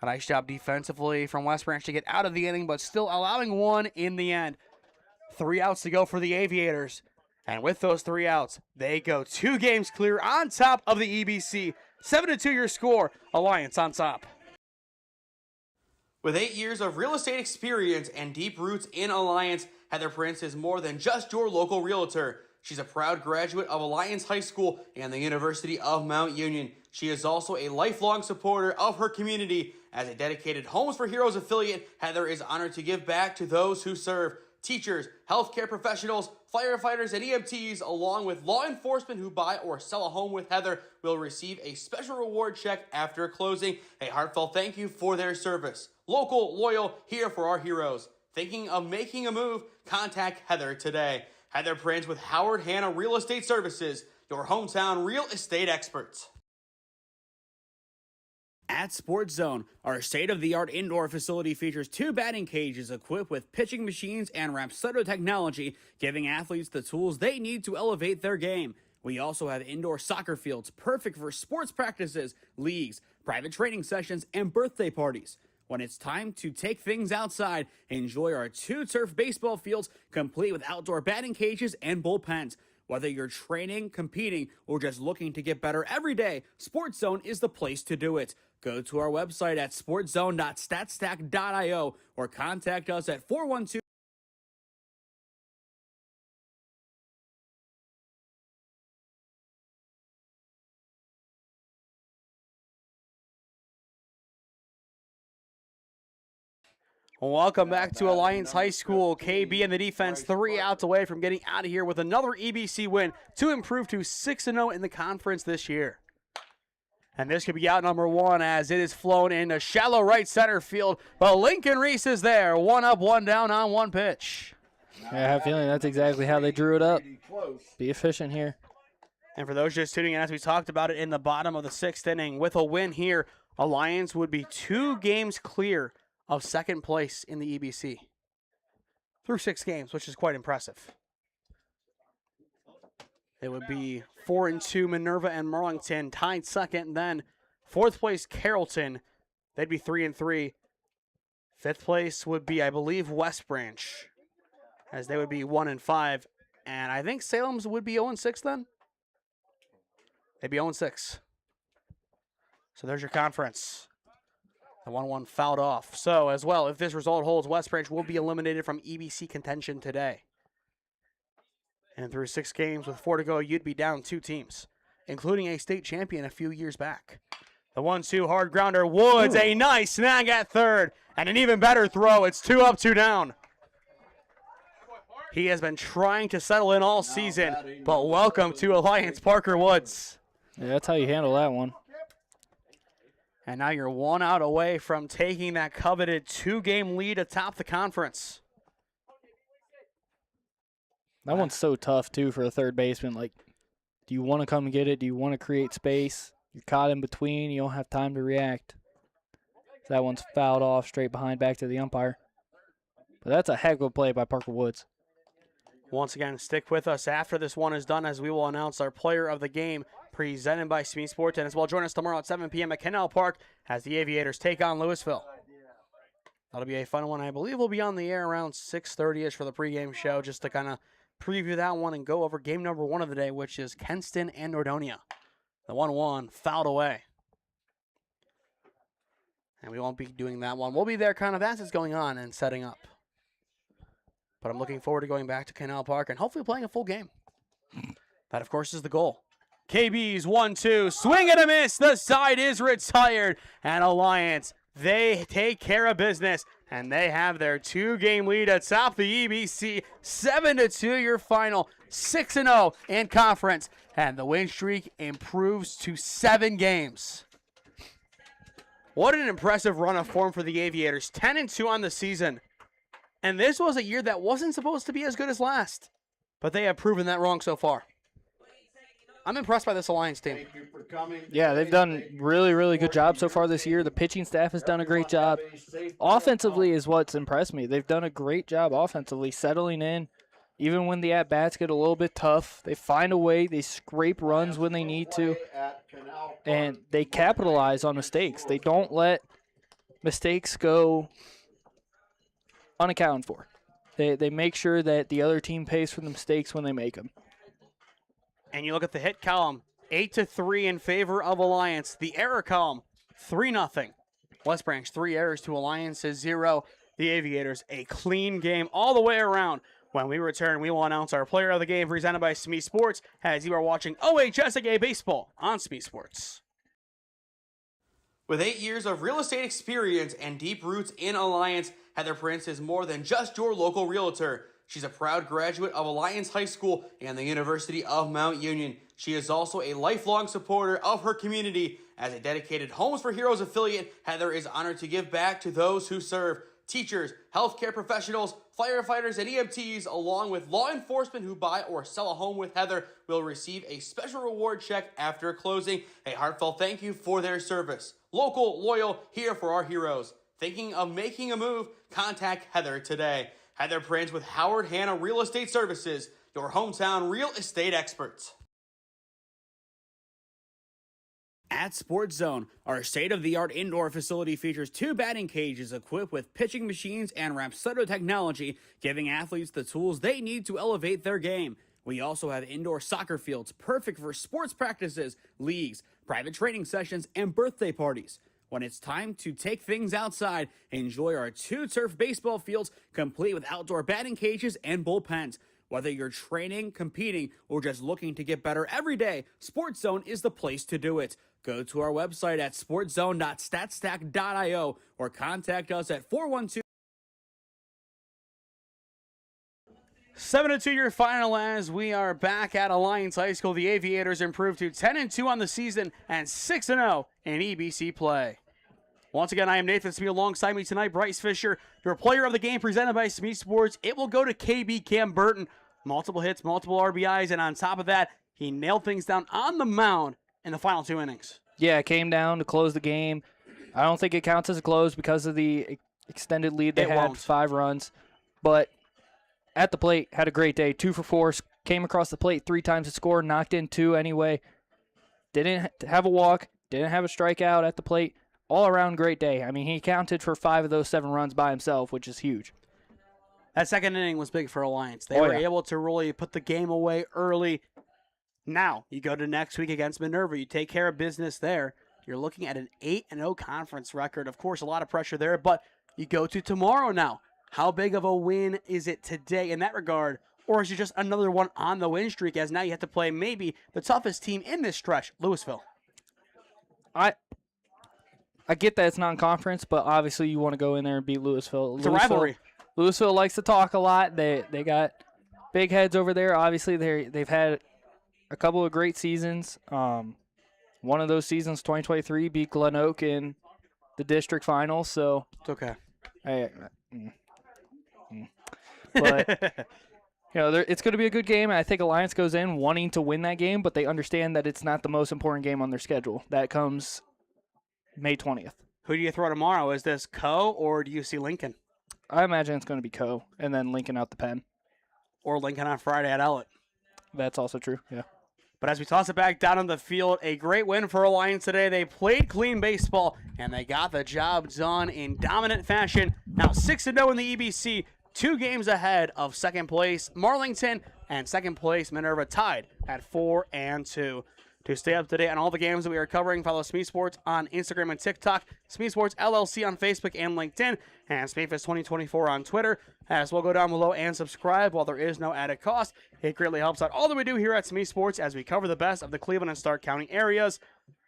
A nice job defensively from West Branch to get out of the inning, but still allowing 1 in the end. 3 outs to go for the Aviators, and with those 3 outs, they go 2 games clear on top of the EBC 7-2 your score. Alliance on top. With 8 years of real estate experience and deep roots in Alliance, Heather Prince is more than just your local realtor. She's a proud graduate of Alliance High School and the University of Mount Union. She is also a lifelong supporter of her community. As a dedicated Homes for Heroes affiliate, Heather is honored to give back to those who serve. Teachers, healthcare professionals, firefighters, and EMTs, along with law enforcement who buy or sell a home with Heather, will receive a special reward check after closing. A heartfelt thank you for their service. Local, loyal, here for our heroes. Thinking of making a move? Contact Heather today. Heather Prince with Howard Hanna Real Estate Services, your hometown real estate experts. At Sports Zone, our state-of-the-art indoor facility features 2 batting cages equipped with pitching machines and Rapsodo technology, giving athletes the tools they need to elevate their game. We also have indoor soccer fields perfect for sports practices, leagues, private training sessions, and birthday parties. When it's time to take things outside, enjoy our 2 turf baseball fields complete with outdoor batting cages and bullpens. Whether you're training, competing, or just looking to get better every day, Sports Zone is the place to do it. Go to our website at sportszone.statstack.io or contact us at 412. Welcome back to Alliance High School. KB and the defense 3 outs away from getting out of here with another EBC win to improve to 6-0 in the conference this year. And this could be out number 1 as it is flown into shallow right center field. But Lincoln Reese is there. 1 up, 1 down on 1 pitch. Yeah, I have a feeling that's exactly how they drew it up. Be efficient here. And for those just tuning in, as we talked about it in the bottom of the 6th inning, with a win here, Alliance would be 2 games clear of 2nd place in the EBC through 6 games, which is quite impressive. It would be 4-2 Minerva and Marlington tied 2nd. Then 4th place Carrollton, they'd be 3-3. 5th place would be, I believe, West Branch, as they would be 1-5. And I think Salem's would be 0-6 then. They'd be 0-6. So there's your conference. The 1-1 fouled off. So, as well, if this result holds, West Branch will be eliminated from EBC contention today. And through 6 games with 4 to go, you'd be down 2 teams, including a state champion a few years back. The 1-2 hard grounder. Woods, a nice snag at 3rd, and an even better throw. It's 2 up, 2 down. He has been trying to settle in all season, but welcome to Alliance Parker Woods. Yeah, that's how you handle that one. And now you're 1 out away from taking that coveted 2-game lead atop the conference. That one's so tough, too, for a third baseman. Like, do you want to come and get it? Do you want to create space? You're caught in between. You don't have time to react. That one's fouled off straight behind back to the umpire. But that's a heck of a play by Parker Woods. Once again, stick with us after this one is done as we will announce our player of the game presented by SmeeSports. And as well, join us tomorrow at 7 p.m. at Canal Park as the Aviators take on Louisville. That'll be a fun one. I believe we'll be on the air around 6:30ish for the pregame show just to kind of preview that one and go over game number 1 of the day, which is Kenston and Nordonia. The 1-1 fouled away. And we won't be doing that one. We'll be there kind of as it's going on and setting up. But I'm looking forward to going back to Canal Park and hopefully playing a full game. That, of course, is the goal. KB's 1-2. Swing and a miss. The side is retired. And Alliance, they take care of business. And they have their 2-game lead atop the EBC. 7-2 your final. 6-0 in conference. And the win streak improves to 7 games. What an impressive run of form for the Aviators. 10-2 on the season. And this was a year that wasn't supposed to be as good as last. But they have proven that wrong so far. I'm impressed by this Alliance team. Thank you for coming. Yeah, they've done really, really good job so far this year. The pitching staff has done a great job. Offensively is what's impressed me. They've done a great job offensively, settling in. Even when the at-bats get a little bit tough, they find a way. They scrape runs when they need to. And they capitalize on mistakes. They don't let mistakes go unaccounted for. They make sure that the other team pays for the mistakes when they make them. And you look at the hit column, 8-3 in favor of Alliance. The error column, 3-0. West Branch, 3 errors to Alliance's 0. The Aviators, a clean game all the way around. When we return, we will announce our player of the game presented by SmeeSports as you are watching OHSAA Baseball on SmeeSports. With 8 years of real estate experience and deep roots in Alliance, Heather Prince is more than just your local realtor. She's a proud graduate of Alliance High School and the University of Mount Union. She is also a lifelong supporter of her community. As a dedicated Homes for Heroes affiliate, Heather is honored to give back to those who serve. Teachers, healthcare professionals, firefighters, and EMTs, along with law enforcement who buy or sell a home with Heather, will receive a special reward check after closing. A heartfelt thank you for their service. Local, loyal, here for our heroes. Thinking of making a move? Contact Heather today. Heather Prince with Howard Hanna Real Estate Services, your hometown real estate experts. At Sports Zone, our state-of-the-art indoor facility features 2 batting cages equipped with pitching machines and Rapsodo technology, giving athletes the tools they need to elevate their game. We also have indoor soccer fields perfect for sports practices, leagues, private training sessions, and birthday parties. When it's time to take things outside, enjoy our 2 turf baseball fields complete with outdoor batting cages and bullpens. Whether you're training, competing, or just looking to get better every day, Sports Zone is the place to do it. Go to our website at sportzone.statstack.io or contact us at 412. 7-2 your final as we are back at Alliance High School. The Aviators improved to 10-2 on the season and 6-0 in EBC play. Once again, I am Nathan Smee. Alongside me tonight, Bryce Fisher, your player of the game presented by SmeeSports. It will go to KB Cam Burton. Multiple hits, multiple RBIs, and on top of that, he nailed things down on the mound in the final 2 innings. Yeah, it came down to close the game. I don't think it counts as a close because of the extended lead they had, 5 runs. But at the plate, had a great day. 2 for 4, came across the plate 3 times to score, knocked in 2 anyway. Didn't have a walk, didn't have a strikeout at the plate. All around great day. I mean, he accounted for 5 of those 7 runs by himself, which is huge. That second inning was big for Alliance. They were able to really put the game away early. Now, you go to next week against Minerva. You take care of business there. You're looking at an 8-0 conference record. Of course, a lot of pressure there, but you go to tomorrow now. How big of a win is it today in that regard? Or is it just another one on the win streak as now you have to play maybe the toughest team in this stretch, Louisville? I get that it's non-conference, but obviously you want to go in there and beat Louisville. It's a rivalry. Louisville likes to talk a lot. They got big heads over there. Obviously, they've had a couple of great seasons. One of those seasons, 2023, beat Glen Oak in the district finals. So it's okay. But it's going to be a good game. I think Alliance goes in wanting to win that game, but they understand that it's not the most important game on their schedule. That comes May 20th. Who do you throw tomorrow? Is this Co or do you see Lincoln? I imagine it's going to be Co and then Lincoln out the pen. Or Lincoln on Friday at Ellett. That's also true, yeah. But as we toss it back down on the field, a great win for Alliance today. They played clean baseball, and they got the job done in dominant fashion. Now 6-0 in the EBC, 2 games ahead of second place Marlington, and second place Minerva tied at 4-2. To stay up to date on all the games that we are covering, follow SmeeSports on Instagram and TikTok, SmeeSports LLC on Facebook and LinkedIn, and SmeeFest 2024 on Twitter. As well, go down below and subscribe while there is no added cost. It greatly helps out all that we do here at SmeeSports as we cover the best of the Cleveland and Stark County areas.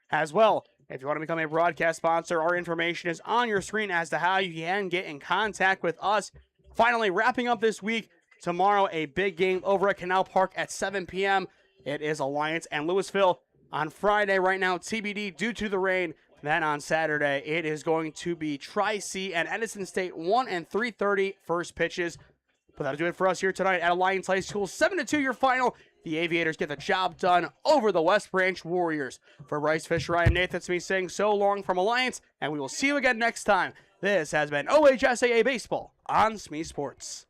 As well, if you want to become a broadcast sponsor, our information is on your screen as to how you can get in contact with us. Finally, wrapping up this week, tomorrow a big game over at Canal Park at 7 p.m. It is Alliance and Louisville. On Friday, right now, TBD due to the rain. Then on Saturday, it is going to be Tri-C and Edison State 1 and 3:30 first pitches. But that'll do it for us here tonight at Alliance High School. 7-2 your final. The Aviators get the job done over the West Branch Warriors. For Bryce Fisher, I am Nathan Smee saying so long from Alliance, and we will see you again next time. This has been OHSAA Baseball on SmeeSports.